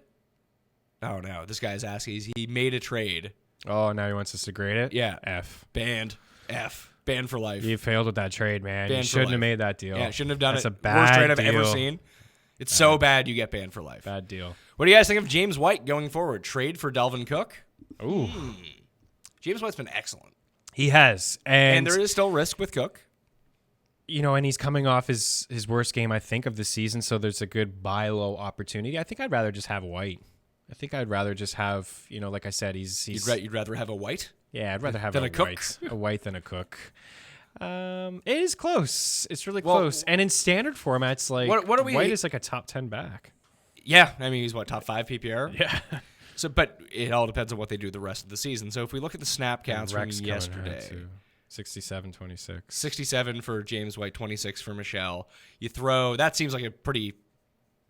Oh, no. This guy's asking. He made a trade. Oh, now he wants us to grade it? Yeah. F. Banned. F. Banned for life. You failed with that trade, man. Banned You for shouldn't life. have made that deal. Yeah, shouldn't have done That's it. a bad Worst trade I've deal. ever seen. It's so bad you get banned for life. Bad deal. What do you guys think of James White going forward? Trade for Dalvin Cook? Ooh. James White's been excellent. He has. And there is still risk with Cook. And he's coming off his worst game, I think, of the season, so there's a good buy low opportunity. I think I'd rather just have White. I think I'd rather just have, like I said, he's You'd rather have a White? Yeah, I'd rather have than a a Cook? White than a Cook. It is close. It's really close. And in standard formats, like what are we- White is like a top 10 back. Yeah. I mean, he's top 5 PPR? Yeah. So, but it all depends on what they do the rest of the season. So if we look at the snap counts from Rex coming yesterday, around too. 67, 26. 67 for James White, 26 for Michelle. That seems like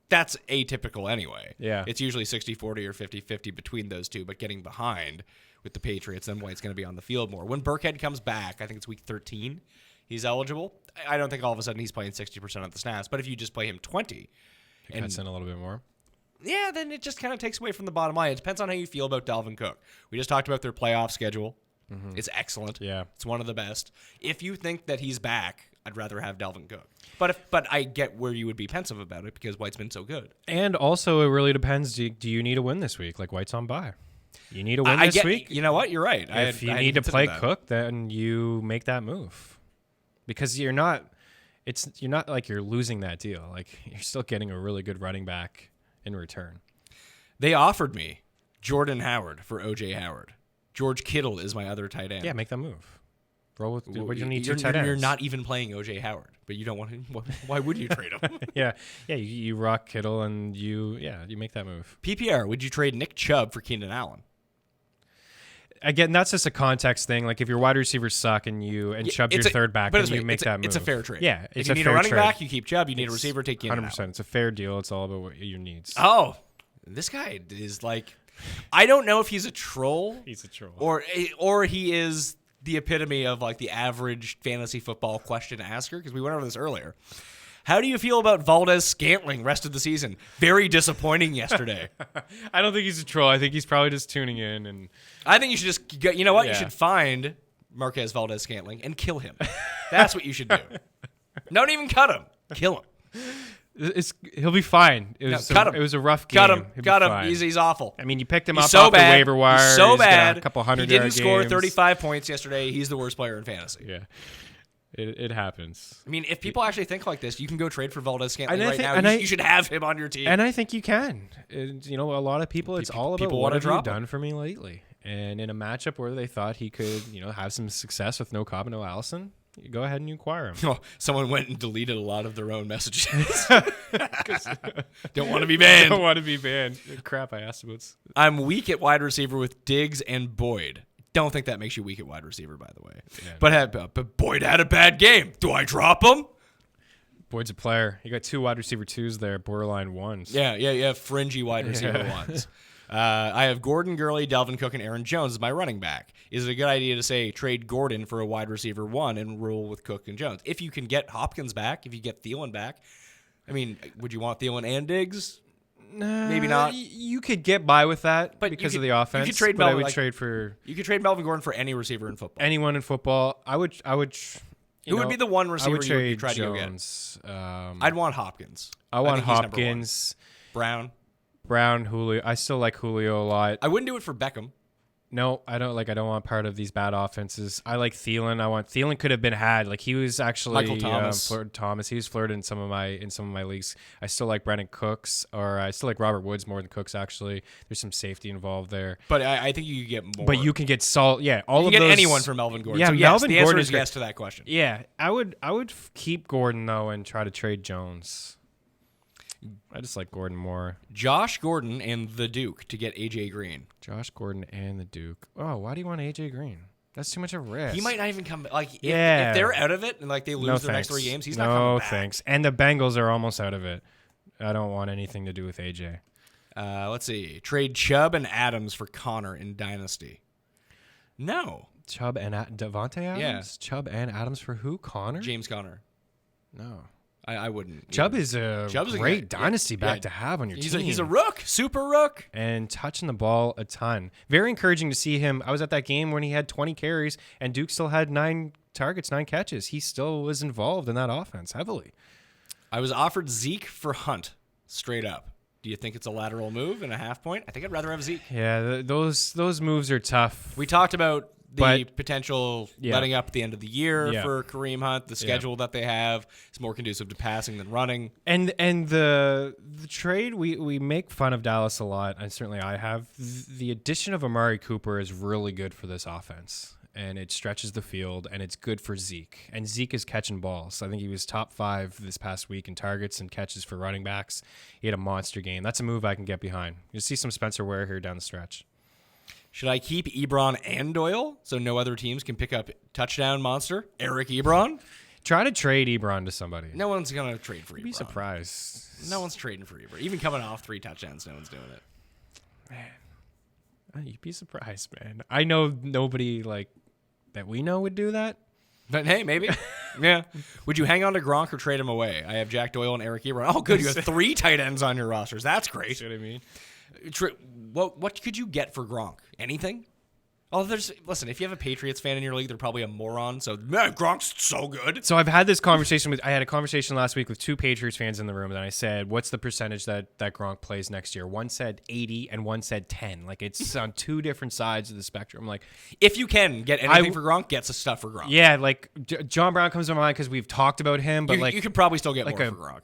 that's atypical anyway. Yeah. It's usually 60-40 or 50-50 between those two, but getting behind with the Patriots, then White's going to be on the field more. When Burkhead comes back, I think it's week 13, he's eligible. I don't think all of a sudden he's playing 60% of the snaps, but if you just play him 20, He cuts in a little bit more. yeah, then it just kind of takes away from the bottom line. It depends on how you feel about Dalvin Cook. We just talked about their playoff schedule. It's excellent. Yeah. It's one of the best. If you think that he's back, I'd rather have Dalvin Cook. But I get where you would be pensive about it because White's been so good. And also, it really depends. Do you need a win this week? Like White's on bye. You need a win this week? You know what? You're right. If you need to play Cook, then you make that move. Because you're not like you're losing that deal. Like you're still getting a really good running back in return. They offered me Jordan Howard for O.J. Howard. George Kittle is my other tight end. Yeah, make that move. Roll with. What do you need? You're, Two tight ends. you're not even playing O.J. Howard, but you don't want him. Why would you trade him? Yeah. You rock Kittle and you make that move. PPR, would you trade Nick Chubb for Keenan Allen? Again, that's just a context thing. Like if your wide receivers suck and Chubb's your third back, then you make that move. It's a fair trade. Yeah, if you need a running back, you keep Chubb. You need a receiver, take Keenan 100%. Allen. It's a fair deal. It's all about what your needs. Oh, this guy is like, I don't know if he's a troll. He's a troll. Or he is the epitome of like the average fantasy football question asker, because we went over this earlier. How do you feel about Valdez-Scantling rest of the season? Very disappointing yesterday. I don't think he's a troll. I think he's probably just tuning in. And I think you should just you know what? Yeah. You should find Marquez Valdez-Scantling and kill him. That's what you should do. Don't even cut him. Kill him. he'll be fine. Cut him. It was a rough game. Cut him. He'll be Cut him. fine. He's awful. I mean, you picked him He's up so off bad. the waiver wire. He's so He's got bad. a couple hundred. He didn't score games. 35 points yesterday. He's the worst player in fantasy. Yeah, it happens. I mean, if people actually think like this, you can go trade for Valdez-Scantling And I right think- now. and You should have him on your team. And I think you can. A lot of people, it's all about people what wanna have you drop him. done for me lately. And in a matchup where they thought he could, have some success with no Cobb and no Allison, you go ahead and you acquire him. Oh, someone went and deleted a lot of their own messages. Don't want to be banned. Don't want to be banned. Crap, I asked about. I'm weak at wide receiver with Diggs and Boyd. Don't think that makes you weak at wide receiver, by the way. Yeah. But Boyd had a bad game. Do I drop him? Boyd's a player. You got two wide receiver twos there, borderline ones. Yeah. Fringy wide receiver ones. I have Gordon, Gurley, Dalvin Cook, and Aaron Jones as my running back. Is it a good idea to say trade Gordon for a wide receiver one and roll with Cook and Jones? If you can get Hopkins back, if you get Thielen back, I mean, would you want Thielen and Diggs? Maybe not. You could get by with that But because you of could- the offense. you could trade but I Melvin, would trade for You could trade Melvin Gordon for any receiver in football. anyone in football. I would. Who would be the one receiver I would you would trade try to go get? Jones. I'd want Hopkins. I want think he's number one. Hopkins, Brown. Julio. I still like Julio a lot. I wouldn't do it for Beckham. No, I don't want part of these bad offenses. I like Thielen. Thielen could have been had. Like he was actually Michael Thomas. Thomas. He was flirted in some of my leagues. I still like Brandon Cooks, or I still like Robert Woods more than Cooks. Actually, there's some safety involved there. But I think you could get more. But you can get Salt. Yeah, all you of can get those. anyone from Melvin Gordon. Yeah, So yes, Melvin the answer Gordon is is great. yes to that question. Yeah, I would keep Gordon though and try to trade Jones. I just like Gordon more. Josh Gordon and the Duke to get AJ Green. Josh Gordon and the Duke. Oh, why do you want AJ Green? That's too much of a risk. He might not even come. Like if Yeah. they're out of it and like they lose No their next thanks. 3 games, he's not coming back. No thanks. And the Bengals are almost out of it. I don't want anything to do with AJ. Let's see. Trade Chubb and Adams for Connor in Dynasty. No. Chubb and Devontae Adams? Yeah. Chubb and Adams for who? Connor? James Conner. No. I wouldn't. Chubb is a Chubb's a great guy- dynasty yeah, back yeah. to have on your team. He's a rook, super rook. And touching the ball a ton. Very encouraging to see him. I was at that game when he had 20 carries and Duke still had 9 targets, 9 catches. He still was involved in that offense heavily. I was offered Zeke for Hunt, straight up. Do you think it's a lateral move and a half point? I think I'd rather have Zeke. Yeah, those moves are tough. We talked about the But- potential Yeah. letting up at the end of the year Yeah. for Kareem Hunt. The schedule that they have is more conducive to passing than running. And the trade, we make fun of Dallas a lot, and certainly I have. The addition of Amari Cooper is really good for this offense, and it stretches the field, and it's good for Zeke. And Zeke is catching balls. I think he was top 5 this past week in targets and catches for running backs. He had a monster game. That's a move I can get behind. You'll see some Spencer Ware here down the stretch. Should I keep Ebron and Doyle so no other teams can pick up touchdown monster Eric Ebron? Try to trade Ebron to somebody. No one's going to trade for Ebron. Be surprised. No one's trading for Ebron. Even coming off 3 touchdowns, no one's doing it. You'd be surprised, man. I know nobody that we know would do that. But hey, maybe. Yeah. Would you hang on to Gronk or trade him away? I have Jack Doyle and Eric Ebron. Oh, good. You have 3 tight ends on your rosters. That's great. See what I mean? What could you get for Gronk? Anything? Oh, listen. If you have a Patriots fan in your league, they're probably a moron. So man, Gronk's so good. So I've had this conversation I had a conversation last week with 2 Patriots fans in the room, and I said, "What's the percentage that Gronk plays next year?" One said 80, and one said 10. Like it's on 2 different sides of the spectrum. Like, If you can get anything for Gronk, get some stuff for Gronk. yeah, like John Brown comes to mind because we've talked about him, but You could probably still get like more a- for Gronk.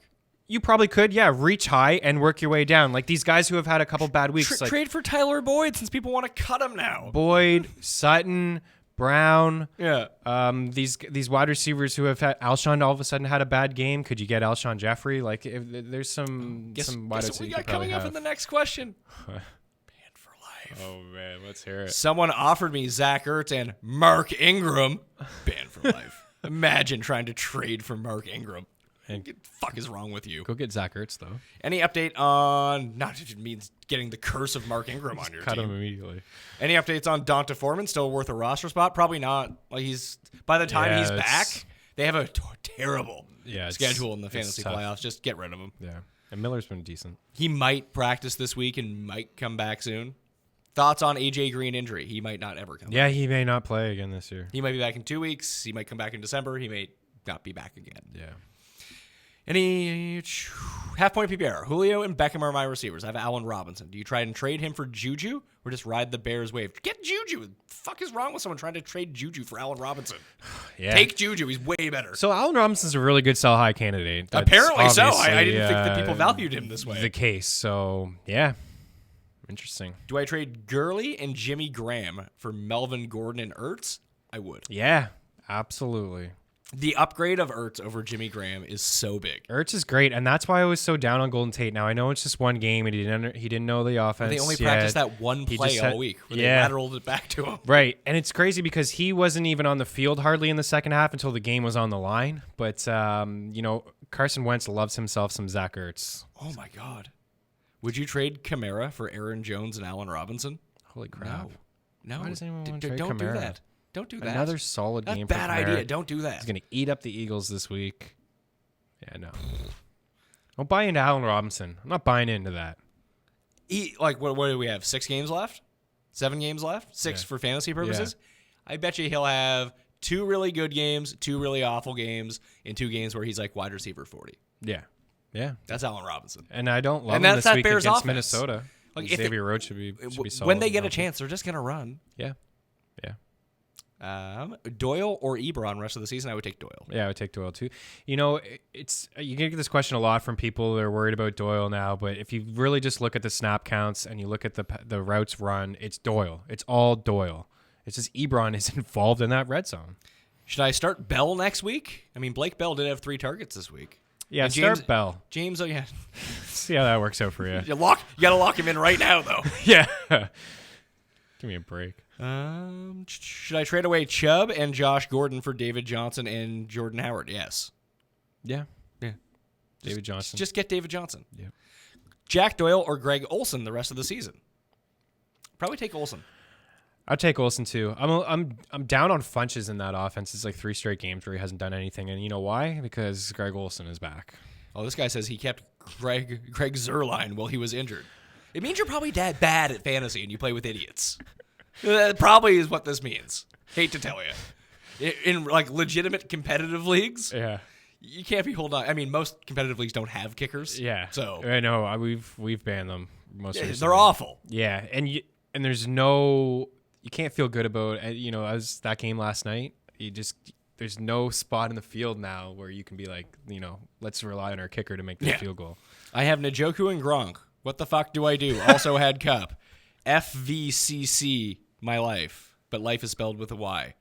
you probably could, yeah, reach high and work your way down. Like these guys who have had a couple bad weeks, like Trade for Tyler Boyd since people want to cut him now. Boyd, Sutton, Brown. Yeah. These wide receivers who have had Alshon all of a sudden had a bad game. Could you get Alshon Jeffrey? Like if there's some Guess wide what receivers we you got could probably coming up have. in the next question? Banned for life. Oh man, let's hear it. Someone offered me Zach Ertz and Mark Ingram. Banned for life. Imagine trying to trade for Mark Ingram. What the fuck is wrong with you? Go get Zach Ertz though. Any update on, not if it means getting the curse of Mark Ingram on your Cut team. him immediately. Any updates on Donta Foreman? Still worth a roster spot? Probably not. Like by the time Yeah, he's it's- back, they have a terrible It's- schedule in the it's fantasy tough. playoffs. Just get rid of him. Yeah, and Miller's been decent. He might practice this week and might come back soon. Thoughts on AJ Green injury? He might not ever come back. Yeah, he may not play again this year. He might be back in 2 weeks. He might come back in December. He may not be back again. Yeah. Any half-point PPR? Julio and Beckham are my receivers. I have Allen Robinson. Do you try and trade him for Juju or just ride the Bears wave? Get Juju. The fuck is wrong with someone trying to trade Juju for Allen Robinson? Yeah. Take Juju. He's way better. So Allen Robinson's a really good sell high candidate. That's Apparently so. I obviously, didn't think that people valued him this way. The case. So yeah, interesting. Do I trade Gurley and Jimmy Graham for Melvin Gordon and Ertz? I would. Yeah, absolutely. The upgrade of Ertz over Jimmy Graham is so big. Ertz is great, and that's why I was so down on Golden Tate. Now I know it's just one game, and he didn't know the offense. They only yet. practiced that one He play just all had- week where yeah. they lateraled it back to him. Right, and it's crazy because he wasn't even on the field hardly in the second half until the game was on the line. But Carson Wentz loves himself some Zach Ertz. Oh my God. Would you trade Kamara for Aaron Jones and Allen Robinson? Holy crap! No. Why does anyone want to trade don't do Kamara? that. Don't do that. Another solid That's game. bad for Kamara. idea. Don't do that. He's gonna eat up the Eagles this week. Yeah, no. Don't buy into Allen Robinson. I'm not buying into that. What do we have? 6 games left? 7 games left? 6 Yeah. for fantasy purposes? I bet you he'll have 2 really good games, 2 really awful games, and 2 games where he's like wide receiver 40. Yeah, yeah. That's Allen Robinson. And I don't love And him that's this that week Bears against offense. Minnesota. Like, And if Xavier Rhodes should be solid. When they get a healthy. chance, they're just going to run. Yeah, Doyle or Ebron rest of the season, I would take Doyle. yeah. I would take Doyle too. You know, it's you get this question a lot from people that are worried about Doyle now. But if you really just look at the snap counts and you look at the routes run, it's Doyle. It's all Doyle. It's just Ebron is involved in that red zone. Should I start Bell next week? I mean, Blake Bell did have 3 targets this week. Yeah, And start Bell. James, oh yeah. See how that works out for you. You got to lock him in right now, though. Yeah. Give me a break. Should I trade away Chubb and Josh Gordon for David Johnson and Jordan Howard? Yes. Yeah. Yeah. David Johnson. Just get David Johnson. Yeah. Jack Doyle or Greg Olson the rest of the season? Probably take Olson. I'd take Olsen too. I'm down on Funches in that offense. It's like 3 straight games where he hasn't done anything, and you know why? Because Greg Olsen is back. Oh, this guy says he kept Craig Zerline while he was injured. It means you're probably bad at fantasy and you play with idiots. That probably is what this means. Hate to tell you. In like legitimate competitive leagues, Yeah. you can't be holding on. I mean, most competitive leagues don't have kickers. Yeah. So I know we've banned them most recently. they're awful. Yeah, and there's no, you can't feel good about, as that game last night. There's no spot in the field now where you can be like, let's rely on our kicker to make the field goal. I have Njoku and Gronk. What the fuck do I do? Also had Cup. FVCC my life, but life is spelled with a Y.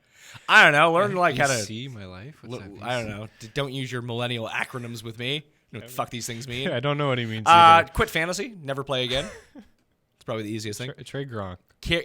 I don't know. Learn like how to see my life. What's that I don't know. Don't use your millennial acronyms with me. You know what the fuck these things mean. I don't know what he means. Either. Quit fantasy. Never play again. It's probably the easiest thing. Trade Gronk.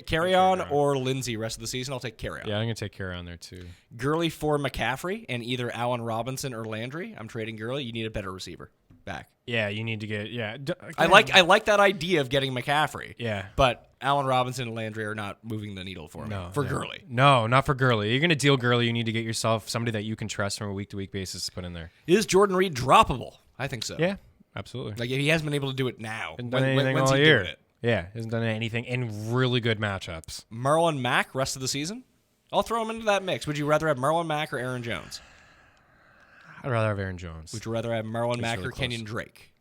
Carry on or Lindsay rest of the season. I'll take carry on. Yeah, I'm gonna take Carry on there too. Gurley for McCaffrey and either Allen Robinson or Landry. I'm trading Gurley. You need a better receiver back. Yeah, you need to get. Yeah, I like that idea of getting McCaffrey. Yeah, but Allen Robinson and Landry are not moving the needle for me. Gurley. No, not for Gurley. You're gonna deal Gurley. You need to get yourself somebody that you can trust from a week-to-week basis to put in there. Is Jordan Reed droppable? I think so. Yeah, absolutely. Like he hasn't been able to do it now. Hasn't done anything all year. Yeah, hasn't done anything in really good matchups. Marlon Mack rest of the season? I'll throw him into that mix. Would you rather have Marlon Mack or Aaron Jones? I'd rather have Aaron Jones. Would you rather have Marlon Mack really or close. Kenyon Drake?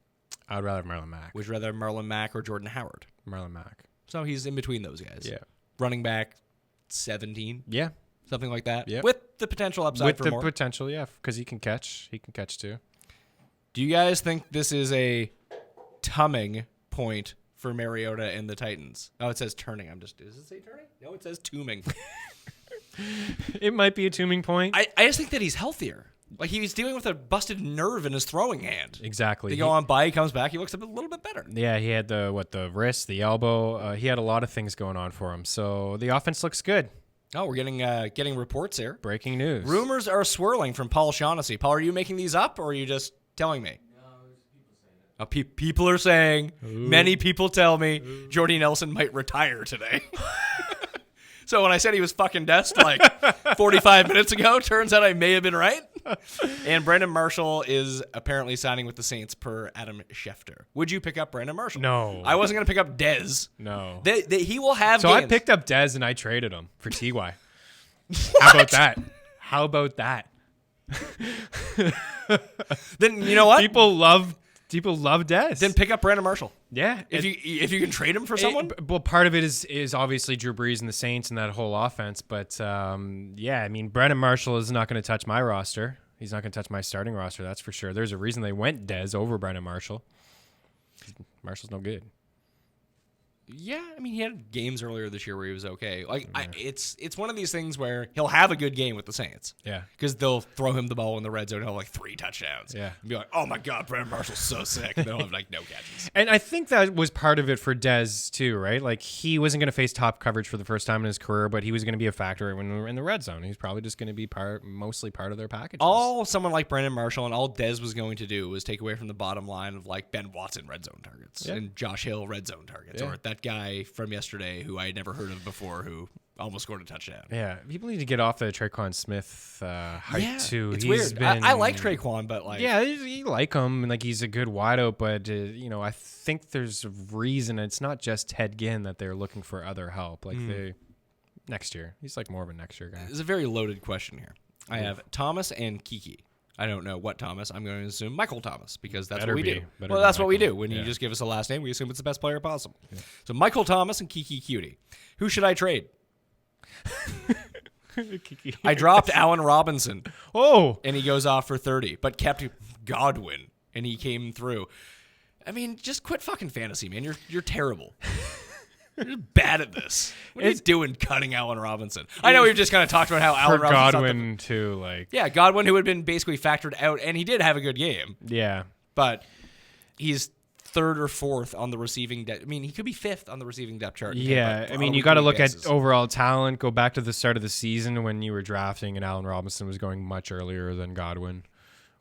I'd rather have Marlon Mack. Would you rather have Marlon Mack or Jordan Howard? Marlon Mack. So he's in between those guys. Yeah. Running back 17. Yeah. Something like that. Yeah. With the potential upside for more. Potential, yeah, because he can catch. He can catch too. Do you guys think this is a tumming point for Mariota and the Titans? Oh, it says turning. Does it say turning? No, it says tombing. It might be a tombing point. I just think that he's healthier. Like he was dealing with a busted nerve in his throwing hand. Exactly. They go on by, he comes back, he looks a little bit better. Yeah, he had the wrist, the elbow. He had a lot of things going on for him. So the offense looks good. Oh, we're getting reports here. Breaking news. Rumors are swirling from Paul Shaughnessy. Paul, are you making these up or are you just telling me? No, people are saying. Many people tell me Jordy Nelson might retire today. So when I said he was fucking dust like 45 minutes ago, turns out I may have been right. And Brandon Marshall is apparently signing with the Saints per Adam Schefter. Would you pick up Brandon Marshall? No. I wasn't going to pick up Dez. No. He will have So games. I picked up Dez and I traded him for T.Y. How about that? How about that? Then you know what? People love Dez. Then pick up Brandon Marshall. Yeah. If you can trade him for someone. Well, part of it is obviously Drew Brees and the Saints and that whole offense. But, yeah, I mean, Brandon Marshall is not going to touch my roster. He's not going to touch my starting roster, that's for sure. There's a reason they went Dez over Brandon Marshall. Marshall's no good. Yeah, I mean, he had games earlier this year where he was okay. Like, it's one of these things where he'll have a good game with the Saints. Yeah. Because they'll throw him the ball in the red zone and he'll have like 3 touchdowns. Yeah. And be like, oh my God, Brandon Marshall's so sick. And they'll have like no catches. And I think that was part of it for Dez too, right? Like he wasn't going to face top coverage for the first time in his career, but he was going to be a factor when we were in the red zone. He's probably just going to be mostly part of their package. All someone like Brandon Marshall and all Dez was going to do was take away from the bottom line of like Ben Watson red zone targets and Josh Hill red zone targets or that guy from yesterday who I had never heard of before who almost scored a touchdown. Yeah, people need to get off the Traquan Smith hype too. It's weird. I like Traquan, but like you like him and like he's a good wideout, but I think there's a reason it's not just Ted Ginn that they're looking for other help. Like next year, he's like more of a next year guy. It's a very loaded question here. I have Thomas and Kiki. I don't know what Thomas. I'm going to assume Michael Thomas because that's what we do. Well, that's what we do. When you just give us a last name, we assume it's the best player possible. Yeah. So Michael Thomas and Kiki Cutie. Who should I trade? I dropped Allen Robinson. Oh. And he goes off for 30, but kept Godwin, and he came through. I mean, just quit fucking fantasy, man. You're terrible. You're just bad at this. What are you doing cutting Allen Robinson? I know we've just kind of talked about how Allen Robinson Godwin too, like Godwin, who had been basically factored out, and he did have a good game. Yeah, but he's 3rd or 4th on the receiving depth. I mean, he could be 5th on the receiving depth chart. Yeah, I mean, you got to look at overall talent. Go back to the start of the season when you were drafting, and Allen Robinson was going much earlier than Godwin.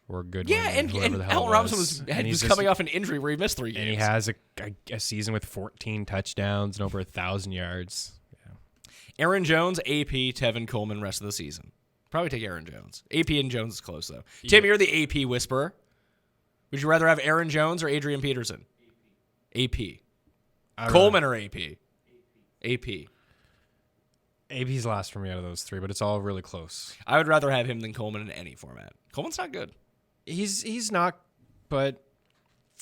Or Goodwin. Yeah, and Allen Robinson was coming off an injury where he missed 3 games. And he has a season with 14 touchdowns and over 1,000 yards. Yeah. Aaron Jones, AP, Tevin Coleman, rest of the season. Probably take Aaron Jones. AP and Jones is close, though. Tim, you're the AP whisperer. Would you rather have Aaron Jones or Adrian Peterson? AP. Coleman or AP? AP. AP's last for me out of those three, but it's all really close. I would rather have him than Coleman in any format. Coleman's not good. He's not, but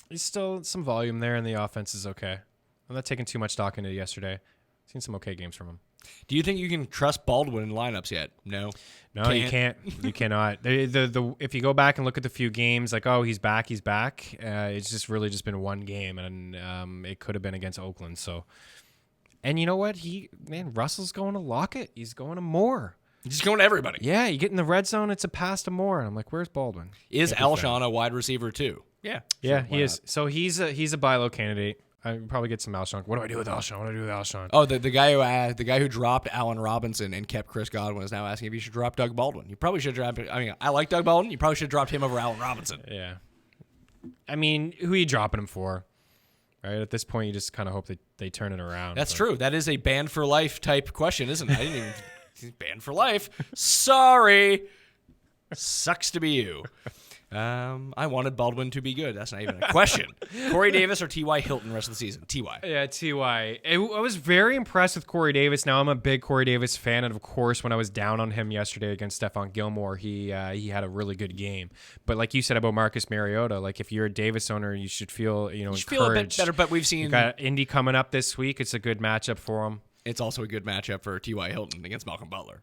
he's still some volume there, and the offense is okay. I'm not taking too much stock into it yesterday. Seen some okay games from him. Do you think you can trust Baldwin in lineups yet? No. No, you can't. You cannot. If you go back and look at the few games, like, oh, he's back. It's just really just been one game, and it could have been against Oakland. So, and you know what? Russell's going to Lockett. He's going to Moore. He's going to everybody. Yeah, you get in the red zone, it's a pass to Moore. And I'm like, where's Baldwin? Is Alshon a wide receiver too? Yeah. Yeah, sure, he is. So he's a buy low candidate. I can probably get some Alshon. What do I do with Alshon? Oh, the guy who dropped Allen Robinson and kept Chris Godwin is now asking if you should drop Doug Baldwin. You probably should drop. I mean, I like Doug Baldwin. You probably should have dropped him over Allen Robinson. Yeah. I mean, who are you dropping him for? Right. At this point, you just kind of hope that they turn it around. That's true. That is a banned for life type question, isn't it? I didn't even. He's banned for life. Sorry. Sucks to be you. I wanted Baldwin to be good. That's not even a question. Corey Davis or T.Y. Hilton the rest of the season? T.Y. Yeah, T.Y. I was very impressed with Corey Davis. Now I'm a big Corey Davis fan, and of course, when I was down on him yesterday against Stephon Gilmore, he had a really good game. But like you said about Marcus Mariota, like if you're a Davis owner, you should feel encouraged. Feel a bit better. But we've seen got Indy coming up this week. It's a good matchup for him. It's also a good matchup for T.Y. Hilton against Malcolm Butler.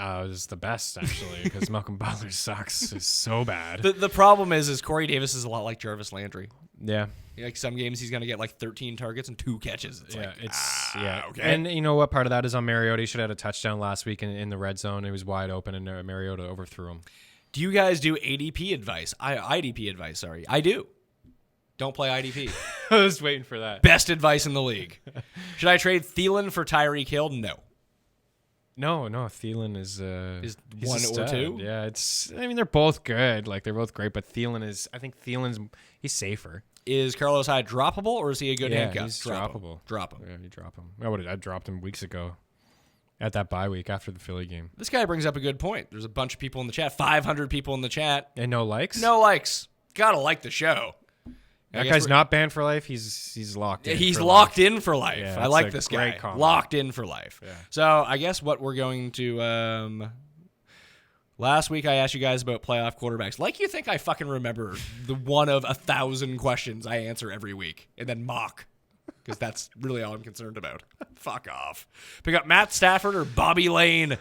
It's the best, actually, because Malcolm Butler sucks. It's so bad. The problem is Corey Davis is a lot like Jarvis Landry. Yeah. Like some games he's going to get like 13 targets and 2 catches. Okay. And you know what part of that is on Mariota? He should have had a touchdown last week in the red zone. It was wide open, and Mariota overthrew him. Do you guys do ADP advice? IDP advice, sorry. I do. Don't play IDP. I was waiting for that. Best advice in the league. Should I trade Thielen for Tyreek Hill? No. No, Thielen is he's one or two. Yeah, they're both good. Like they're both great, but I think he's safer. Is Carlos Hyde droppable or is he a good handcuff? He's droppable. Drop him. Yeah, you drop him. I dropped him weeks ago at that bye week after the Philly game. This guy brings up a good point. There's a bunch of people in the chat, 500 people in the chat. And no likes? No likes. Gotta like the show. That guy's not banned for life. He's locked in. He's locked in for life. Yeah, I like this guy. Comment. Locked in for life. Yeah. So I guess what we're going to. Last week I asked you guys about playoff quarterbacks. Like you think I fucking remember the one of 1,000 questions I answer every week and then mock. Because that's really all I'm concerned about. Fuck off. Pick up Matt Stafford or Bobby Lane.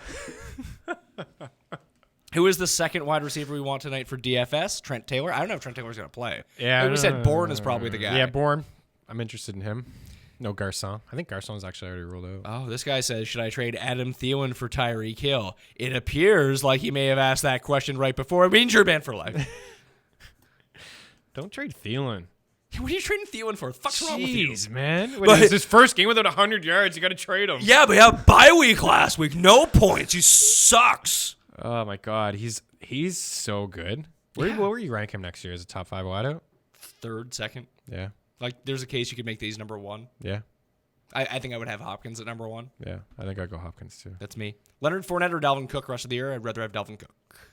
Who is the second wide receiver we want tonight for DFS? Trent Taylor? I don't know if Trent Taylor's going to play. Yeah. We said Bourne is probably the guy. Yeah, Bourne. I'm interested in him. No Garcon. I think Garcon's actually already ruled out. Oh, this guy says, should I trade Adam Thielen for Tyreek Hill? It appears like he may have asked that question right before. It means you're banned for life. Don't trade Thielen. What are you trading Thielen for? The fuck's wrong with you? Jeez, man. It's his first game without 100 yards. You got to trade him. Yeah, but he had a bye week last week. No points. He sucks. Oh my God, he's so good. Where will you rank him next year? As a top 5 wideout? Third, second. Yeah. Like, there's a case you could make these number 1. Yeah. I think I would have Hopkins at number 1. Yeah, I think I'd go Hopkins too. That's me. Leonard Fournette or Dalvin Cook rest of the year? I'd rather have Dalvin Cook.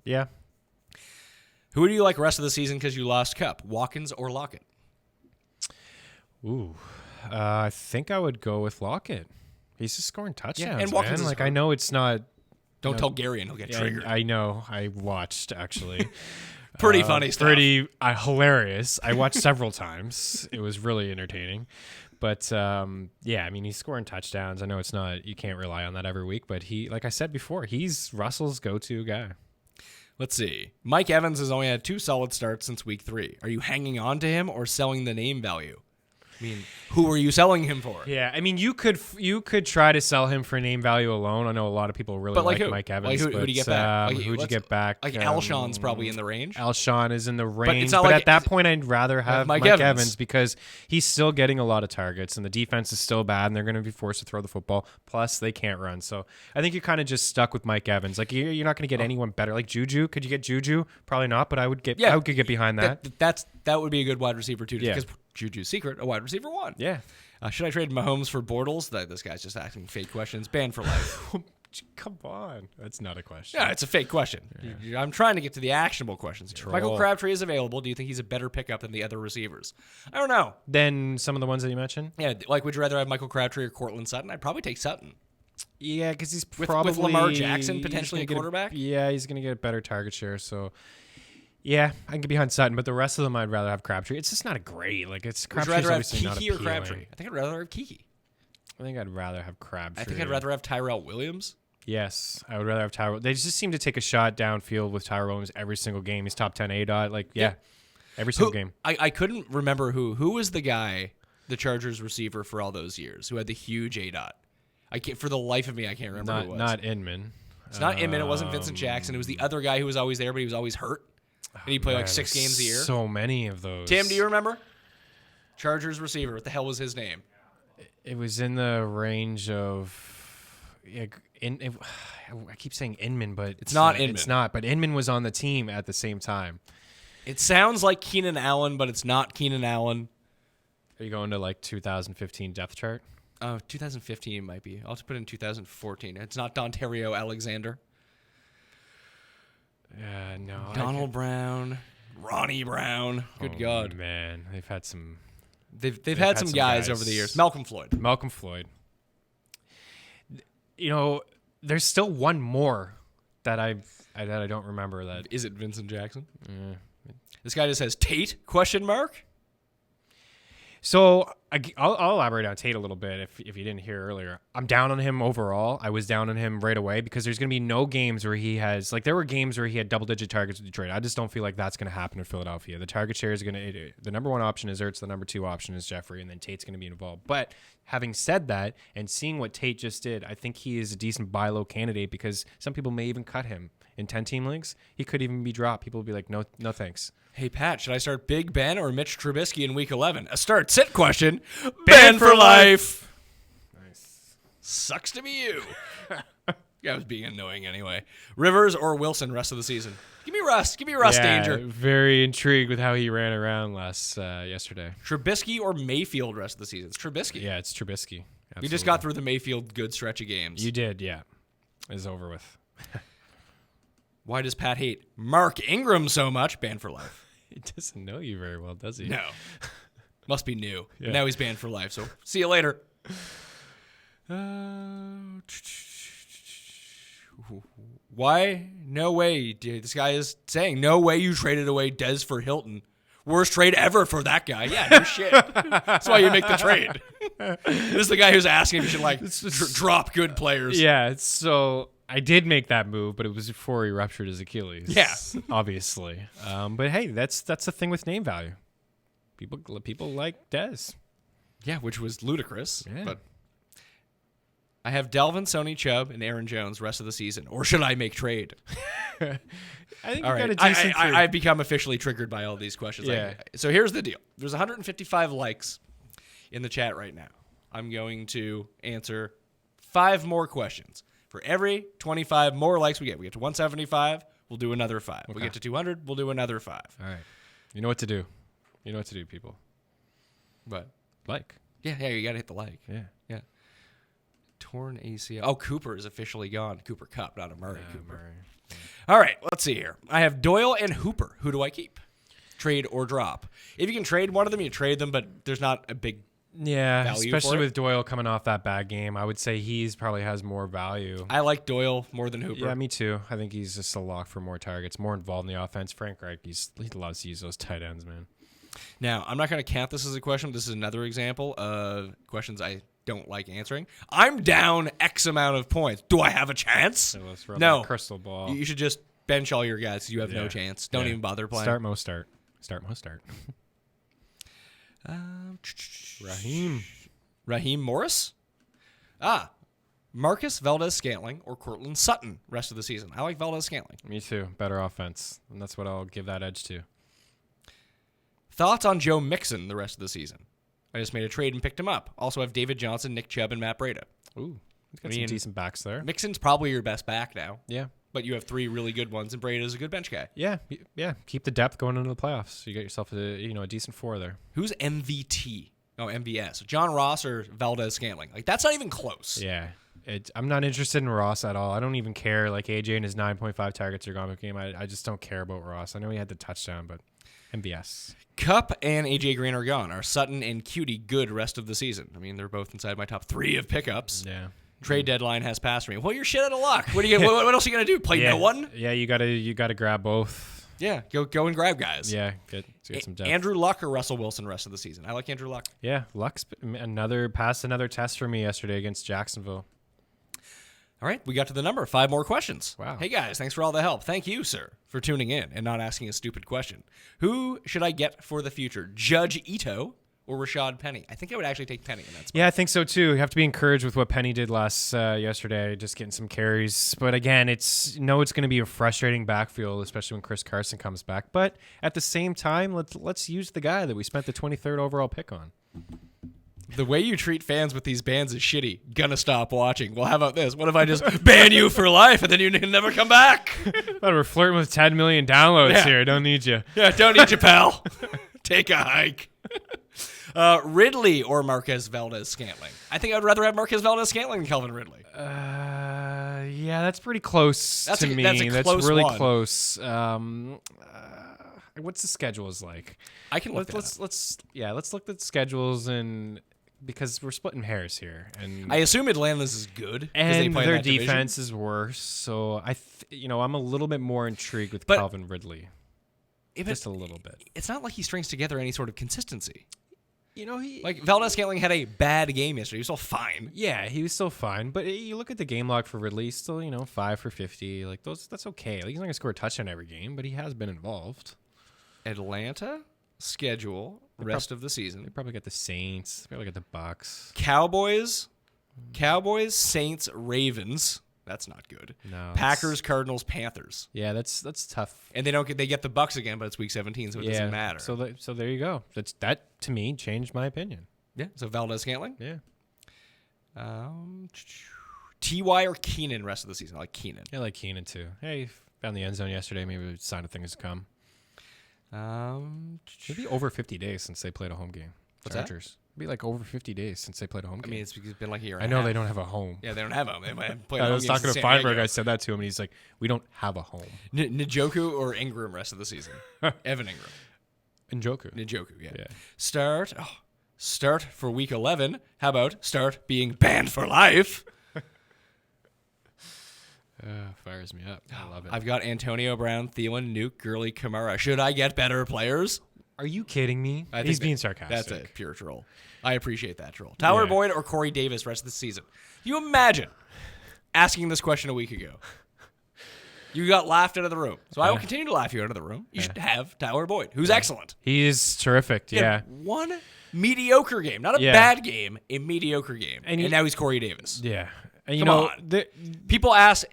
Yeah. Who do you like rest of the season because you lost Cup? Watkins or Lockett? Ooh, I think I would go with Lockett. He's just scoring touchdowns, and Watkins man. is Like hurt. I know it's not. Don't tell Gary and he'll get triggered. I know. I watched actually. Pretty funny stuff. Pretty hilarious. I watched several times. It was really entertaining. But yeah, I mean, he's scoring touchdowns. I know it's not. You can't rely on that every week. But like I said before, he's Russell's go-to guy. Let's see. Mike Evans has only had 2 solid starts since week 3. Are you hanging on to him or selling the name value? I mean, who are you selling him for? Yeah, I mean, you could try to sell him for name value alone. I know a lot of people really like who? Mike Evans. Who do you get back? Who'd you get back? Like Alshon's probably in the range. Alshon is in the range, it's not but like at that point, I'd rather have Mike Mike Evans. Evans because he's still getting a lot of targets, and the defense is still bad, and they're going to be forced to throw the football. Plus, they can't run. So I think you're kind of just stuck with Mike Evans. Like you're not going to get anyone better. Like Juju, could you get Juju? Probably not, but I could get behind that. That would be a good wide receiver too. Yeah. Because Juju's secret, a wide receiver 1. Yeah. Should I trade Mahomes for Bortles? This guy's just asking fake questions. Banned for life. Come on. That's not a question. Yeah, it's a fake question. I'm trying to get to the actionable questions here. Troll. Michael Crabtree is available. Do you think he's a better pickup than the other receivers? I don't know. Then some of the ones that you mentioned? Yeah, like would you rather have Michael Crabtree or Cortland Sutton? I'd probably take Sutton. Yeah, because he's With probably... Lamar Jackson he's potentially gonna a quarterback? he's going to get a better target share, so... Yeah, I can get behind Sutton, but the rest of them I'd rather have Crabtree. It's just not a great... Like, it's Would you Crabtree's rather have obviously not Kiki or appealing. Crabtree? I think I'd rather have Kiki. I think I'd rather have Crabtree. I think I'd rather have Tyrell Williams. Yes, I would rather have Tyrell. They just seem to take a shot downfield with Tyrell Williams every single game. He's top 10 ADOT. Like, yeah, every single game. I couldn't remember who was the guy, the Chargers receiver for all those years, who had the huge ADOT. For the life of me, I can't remember who it was. Not Inman. It's not Inman. It wasn't Vincent Jackson. It was the other guy who was always there, but he was always hurt. And he played like 6 games a year. So many of those. Tim, do you remember? Chargers receiver. What the hell was his name? It was in the range of... Yeah, I keep saying Inman, but it's not Inman. It's not, but Inman was on the team at the same time. It sounds like Keenan Allen, but it's not Keenan Allen. Are you going to like 2015 depth chart? Oh, 2015 might be. I'll have to put in 2014. It's not Dontario Alexander. No. Donald Brown, Ronnie Brown. Good God, man, they've had some. They've had some guys over the years. Malcolm Floyd. You know, there's still one more that I don't remember. That is it. Vincent Jackson. This guy just has Tate ? Question mark. So I'll elaborate on Tate a little bit if you didn't hear earlier. I'm down on him overall. I was down on him right away because there's going to be no games where he has, like there were games where he had double-digit targets with Detroit. I just don't feel like that's going to happen in Philadelphia. The target share is going to, the number one option is Ertz, the number two option is Jeffrey, and then Tate's going to be involved. But having said that and seeing what Tate just did, I think he is a decent buy low candidate because some people may even cut him in 10-team leagues. He could even be dropped. People will be like, no thanks. Hey, Pat, should I start Big Ben or Mitch Trubisky in Week 11? A start-sit question. Ben for life. Nice. Sucks to be you. I was being annoying anyway. Rivers or Wilson rest of the season? Give me Russ. Danger. Very intrigued with how he ran around yesterday. Trubisky or Mayfield rest of the season? It's Trubisky. Yeah, it's Trubisky. We just got through the Mayfield good stretch of games. You did, yeah. It's over with. Why does Pat hate Mark Ingram so much? Banned for life. He doesn't know you very well, does he? No. Must be new. Yeah. Now he's banned for life, so see you later. Why? No way. Dude, this guy is saying, no way you traded away Dez for Hilton. Worst trade ever for that guy. Yeah, no shit. That's why you make the trade. This is the guy who's asking if you should like drop good players. Yeah, so I did make that move, but it was before he ruptured his Achilles. Yeah. Obviously. But hey, that's the thing with name value. People like Dez. Yeah, which was ludicrous. Yeah. But I have Dalvin, Sony Chubb, and Aaron Jones rest of the season. Or should I make trade? I think all you right. got a decent I've become officially triggered by all these questions. Yeah. So here's the deal. There's 155 likes in the chat right now. I'm going to answer 5 more questions. For every 25 more likes we get to 175, we'll do another 5. Okay. We get to 200, we'll do another 5. All right. You know what to do. You know what to do, people. But Like. yeah, you got to hit the like. Yeah. Torn ACL. Oh, Cooper is officially gone. Cooper Kupp, not a Murray Cooper. Murray. Yeah. All right, let's see here. I have Doyle and Hooper. Who do I keep? Trade or drop? If you can trade one of them, you trade them, but there's not a big Yeah, value especially for it. with Doyle coming off that bad game. I would say he's probably has more value. I like Doyle more than Hooper. Yeah, me too. I think he's just a lock for more targets, more involved in the offense. Frank Reich, he loves to use those tight ends, man. Now, I'm not going to count this as a question. This is another example of questions I don't like answering. I'm down X amount of points. Do I have a chance? So let's run No. that crystal ball. You should just bench all your guys. You have no Yeah. chance. Don't Yeah. even bother playing. Start Mo start. Raheem Morris? Marcus Valdez-Scantling or Cortland Sutton rest of the season. I like Valdez-Scantling. Me too. Better offense. And that's what I'll give that edge to. Thoughts on Joe Mixon the rest of the season? I just made a trade and picked him up. Also have David Johnson, Nick Chubb, and Matt Breida. Ooh. He's got I mean, some decent backs there. Mixon's probably your best back now. Yeah. but you have 3 really good ones, and Breida is a good bench guy. Yeah. Keep the depth going into the playoffs. You get yourself a decent 4 there. Who's MVT? Oh, MVS. John Ross or Valdez-Scantling? Like, that's not even close. Yeah. I'm not interested in Ross at all. I don't even care. Like, AJ and his 9.5 targets are gone with game. I just don't care about Ross. I know he had the touchdown, but MVS. Cup and AJ Green are gone. Are Sutton and Cutie good rest of the season? I mean, they're both inside my top 3 of pickups. Yeah. Trade deadline has passed me. Well, you're shit out of luck. What else are you gonna do? Play no one? Yeah, you gotta grab both. Yeah, go and grab guys. Yeah, get some depth. Andrew Luck or Russell Wilson rest of the season? I like Andrew Luck. Yeah, Luck's passed another test for me yesterday against Jacksonville. All right, we got to the number. 5 more questions. Wow. Hey, guys, thanks for all the help. Thank you, sir, for tuning in and not asking a stupid question. Who should I get for the future, Judge Ito or Rashad Penny? I think I would actually take Penny in that spot. Yeah, I think so, too. You have to be encouraged with what Penny did yesterday, just getting some carries. But, again, it's going to be a frustrating backfield, especially when Chris Carson comes back. But at the same time, let's use the guy that we spent the 23rd overall pick on. The way you treat fans with these bans is shitty. Gonna stop watching. Well, how about this? What if I just ban you for life and then you can never come back? But we're flirting with 10 million downloads here. Don't need you. Yeah, don't need you, pal. Take a hike. Ridley or Marquez Valdez-Scantling? I think I'd rather have Marquez Valdez-Scantling than Calvin Ridley. Yeah, that's pretty close to me. That's really one. close. What's the schedules like? I can look let's look at the schedules and because we're splitting hairs here, and I assume Atlanta's is good and they play in their that division. defense is worse. So I'm a little bit more intrigued with But Calvin Ridley, just a little bit. It's not like he strings together any sort of consistency. He Like Valdez-Scantling had a bad game yesterday. He was still fine. Yeah, he was still fine, but you look at the game log for Ridley, he's still 5 for 50. Like that's okay. Like, he's not gonna score a touchdown every game, but he has been involved. Atlanta schedule rest of the season. They probably got the Saints. They probably got the Bucks. Cowboys, Saints, Ravens. That's not good. No. Packers, Cardinals, Panthers. Yeah, that's tough. And they get the Bucks again, but it's week 17, so it doesn't matter. So there you go. That to me changed my opinion. Yeah. So Valdez-Scantling. Yeah. Ty or Keenan rest of the season. I like Keenan. I like Keenan too. Hey, found the end zone yesterday. Maybe it's a sign of things to come. It'd be over 50 days since they played a home game. What's that? Chargers. It'd be like over 50 days since they played a home game. I mean, it's been like a year. I know they don't have a home. Yeah, they don't have them. They might have played. I was talking to Feinberg. I said that to him, and he's like, "We don't have a home." Njoku or Ingram rest of the season. Evan Ingram. Njoku. Yeah. Start for week 11. How about start being banned for life? Fires me up. I love it. I've got Antonio Brown, Thielen, Nuke, Gurley, Kamara. Should I get better players? Are you kidding me? He's being sarcastic. That's a pure troll. I appreciate that troll. Tyler Boyd or Corey Davis rest of the season? You imagine asking this question a week ago. You got laughed out of the room. So I will continue to laugh you out of the room. You should have Tyler Boyd, who's excellent. He is terrific. He had one mediocre game. Not a bad game, a mediocre game. And now he's Corey Davis. Yeah. And Come on. People ask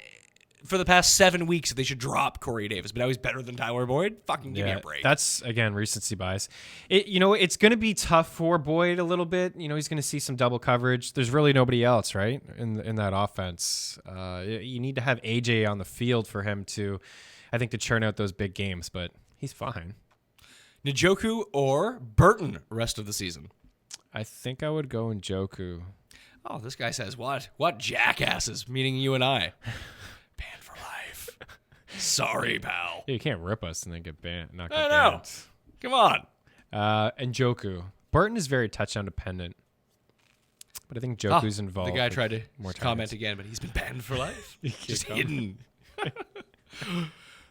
for the past 7 weeks if they should drop Corey Davis, but now he's better than Tyler Boyd. Fucking give me a break. That's, again, recency bias. It's going to be tough for Boyd a little bit. He's going to see some double coverage. There's really nobody else, right, in that offense. You need to have AJ on the field for him to, I think, to churn out those big games, but he's fine. Njoku or Burton rest of the season? I think I would go Njoku. Oh, this guy says what? What jackasses, meaning you and I. Banned for life. Sorry, pal. Yeah, you can't rip us and then get banned. Not get I know. banned. Come on. Njoku. Burton is very touchdown dependent. But I think Njoku's involved. The guy tried to comment targets. again, but he's been banned for life. Just hidden.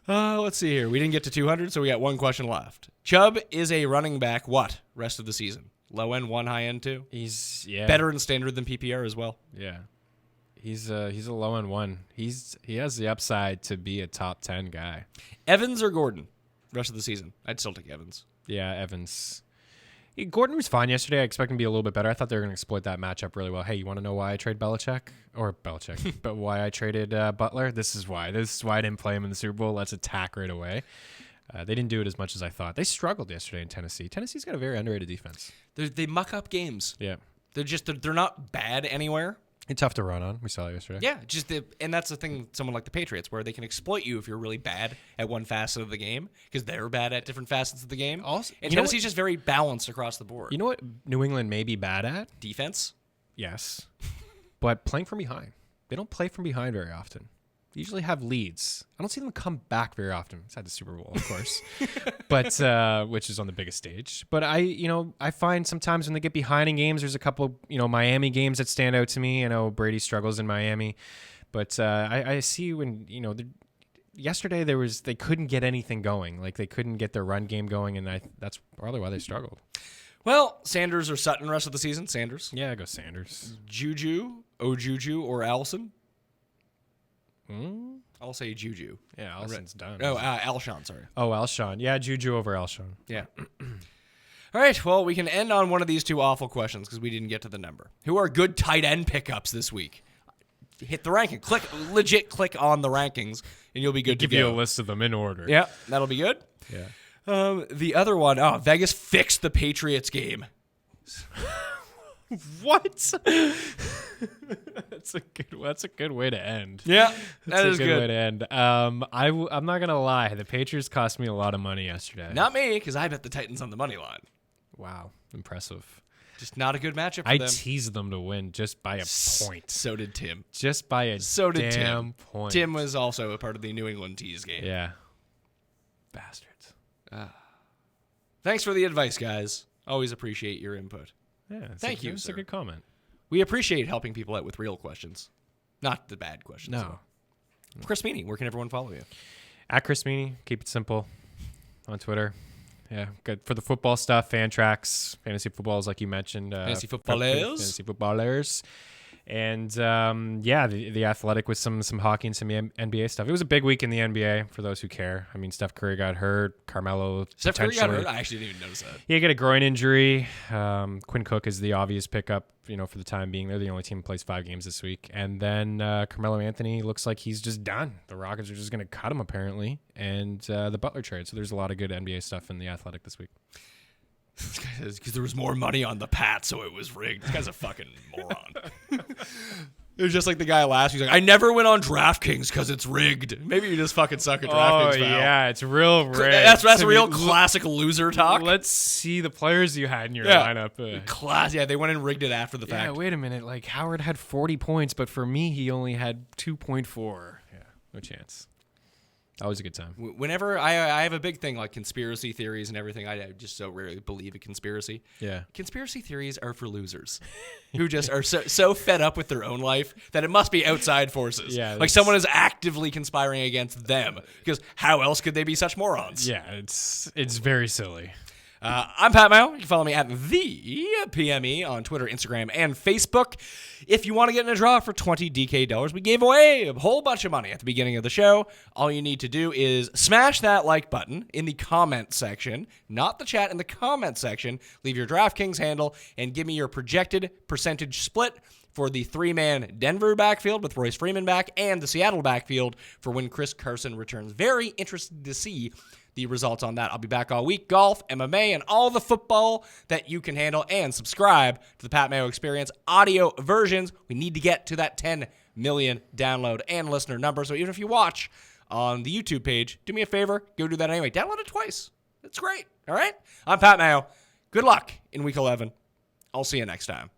Let's see here. We didn't get to 200, so we got one question left. Chubb is a running back what rest of the season? Low end, one, high end, two? He's better in standard than PPR as well. Yeah. He's a low end one. He has the upside to be a top 10 guy. Evans or Gordon rest of the season? I'd still take Evans. Yeah, Evans. Gordon was fine yesterday. I expect him to be a little bit better. I thought they were going to exploit that matchup really well. Hey, you want to know why I trade Belichick? But why I traded Butler? This is why. This is why I didn't play him in the Super Bowl. Let's attack right away. They didn't do it as much as I thought. They struggled yesterday in Tennessee. Tennessee's got a very underrated defense. They muck up games. Yeah. They're not bad anywhere. It's tough to run on. We saw it yesterday. Yeah, and that's the thing. Someone like the Patriots, where they can exploit you if you're really bad at one facet of the game, because they're bad at different facets of the game. Also, and you know Tennessee's just very balanced across the board. You know what New England may be bad at? Defense. Yes, but playing from behind. They don't play from behind very often. They usually have leads. I don't see them come back very often. Besides the Super Bowl, of course, but which is on the biggest stage. But I find sometimes when they get behind in games, there's a couple, Miami games that stand out to me. I know Brady struggles in Miami, but I see when yesterday they couldn't get anything going. Like they couldn't get their run game going, and that's probably why they struggled. Well, Sanders or Sutton rest of the season? Sanders. Yeah, I go Sanders. Juju, Juju, or Allison? I'll say Juju. Yeah, Allison's done. Oh, Alshon, sorry. Oh, Alshon. Yeah, Juju over Alshon. Yeah. All right, well, we can end on one of these two awful questions because we didn't get to the number. Who are good tight end pickups this week? Hit the ranking. Click on the rankings, and you'll be good to go. Give you a list of them in order. Yeah, that'll be good. Yeah. The other one, Vegas fixed the Patriots game. What? That's a good way to end. Yeah, That's a good way to end. I'm not gonna lie. The Patriots cost me a lot of money yesterday. Not me, because I bet the Titans on the money line. Wow, impressive. Just not a good matchup for I them. teased them to win just by a point. So did Tim. Just by a damn point. Tim was also a part of the New England tease game. Yeah. Bastards. Thanks for the advice, guys. Always appreciate your input. Yeah. Thank you, It's sir. a good comment. We appreciate helping people out with real questions, not the bad questions. No. Chris Meaney, where can everyone follow you? At Chris Meaney, keep it simple on Twitter. Yeah, good for the football stuff. Fan tracks, fantasy footballs, like you mentioned. Fantasy footballers. Fantasy footballers. And the Athletic with some hockey and some NBA stuff. It was a big week in the NBA for those who care. I mean, Steph Curry got hurt. Carmelo Steph Curry got potentially. hurt? I actually didn't even notice that. He got a groin injury. Quinn Cook is the obvious pickup, for the time being. They're the only team that plays 5 games this week. And then Carmelo Anthony looks like he's just done. The Rockets are just going to cut him, apparently. And the Butler trade. So there's a lot of good NBA stuff in the Athletic this week. Because there was more money on the Pat, so it was rigged. This guy's a fucking moron. It was just like the guy last week. He's like, I never went on DraftKings because it's rigged. Maybe you just fucking suck at DraftKings, pal. Yeah, it's real rigged. That's real classic loser talk. Let's see the players you had in your lineup. Yeah, they went and rigged it after the fact. Yeah, wait a minute. Like, Howard had 40 points, but for me, he only had 2.4. Yeah, no chance. Always a good time. Whenever I have a big thing like conspiracy theories and everything, I just so rarely believe a conspiracy. Yeah. Conspiracy theories are for losers who just are so fed up with their own life that it must be outside forces. Yeah, like someone is actively conspiring against them, because how else could they be such morons? Yeah, it's very silly. I'm Pat Mayo. You can follow me at the PME on Twitter, Instagram, and Facebook. If you want to get in a draw for $20 DK, we gave away a whole bunch of money at the beginning of the show. All you need to do is smash that like button in the comment section, not the chat, in the comment section. Leave your DraftKings handle and give me your projected percentage split for the 3-man Denver backfield with Royce Freeman back and the Seattle backfield for when Chris Carson returns. Very interested to see the results on that. I'll be back all week. Golf, MMA, and all the football that you can handle. And subscribe to the Pat Mayo Experience audio versions. We need to get to that 10 million download and listener number. So even if you watch on the YouTube page, do me a favor, go do that anyway. Download it twice. It's great. All right? I'm Pat Mayo. Good luck in Week 11. I'll see you next time.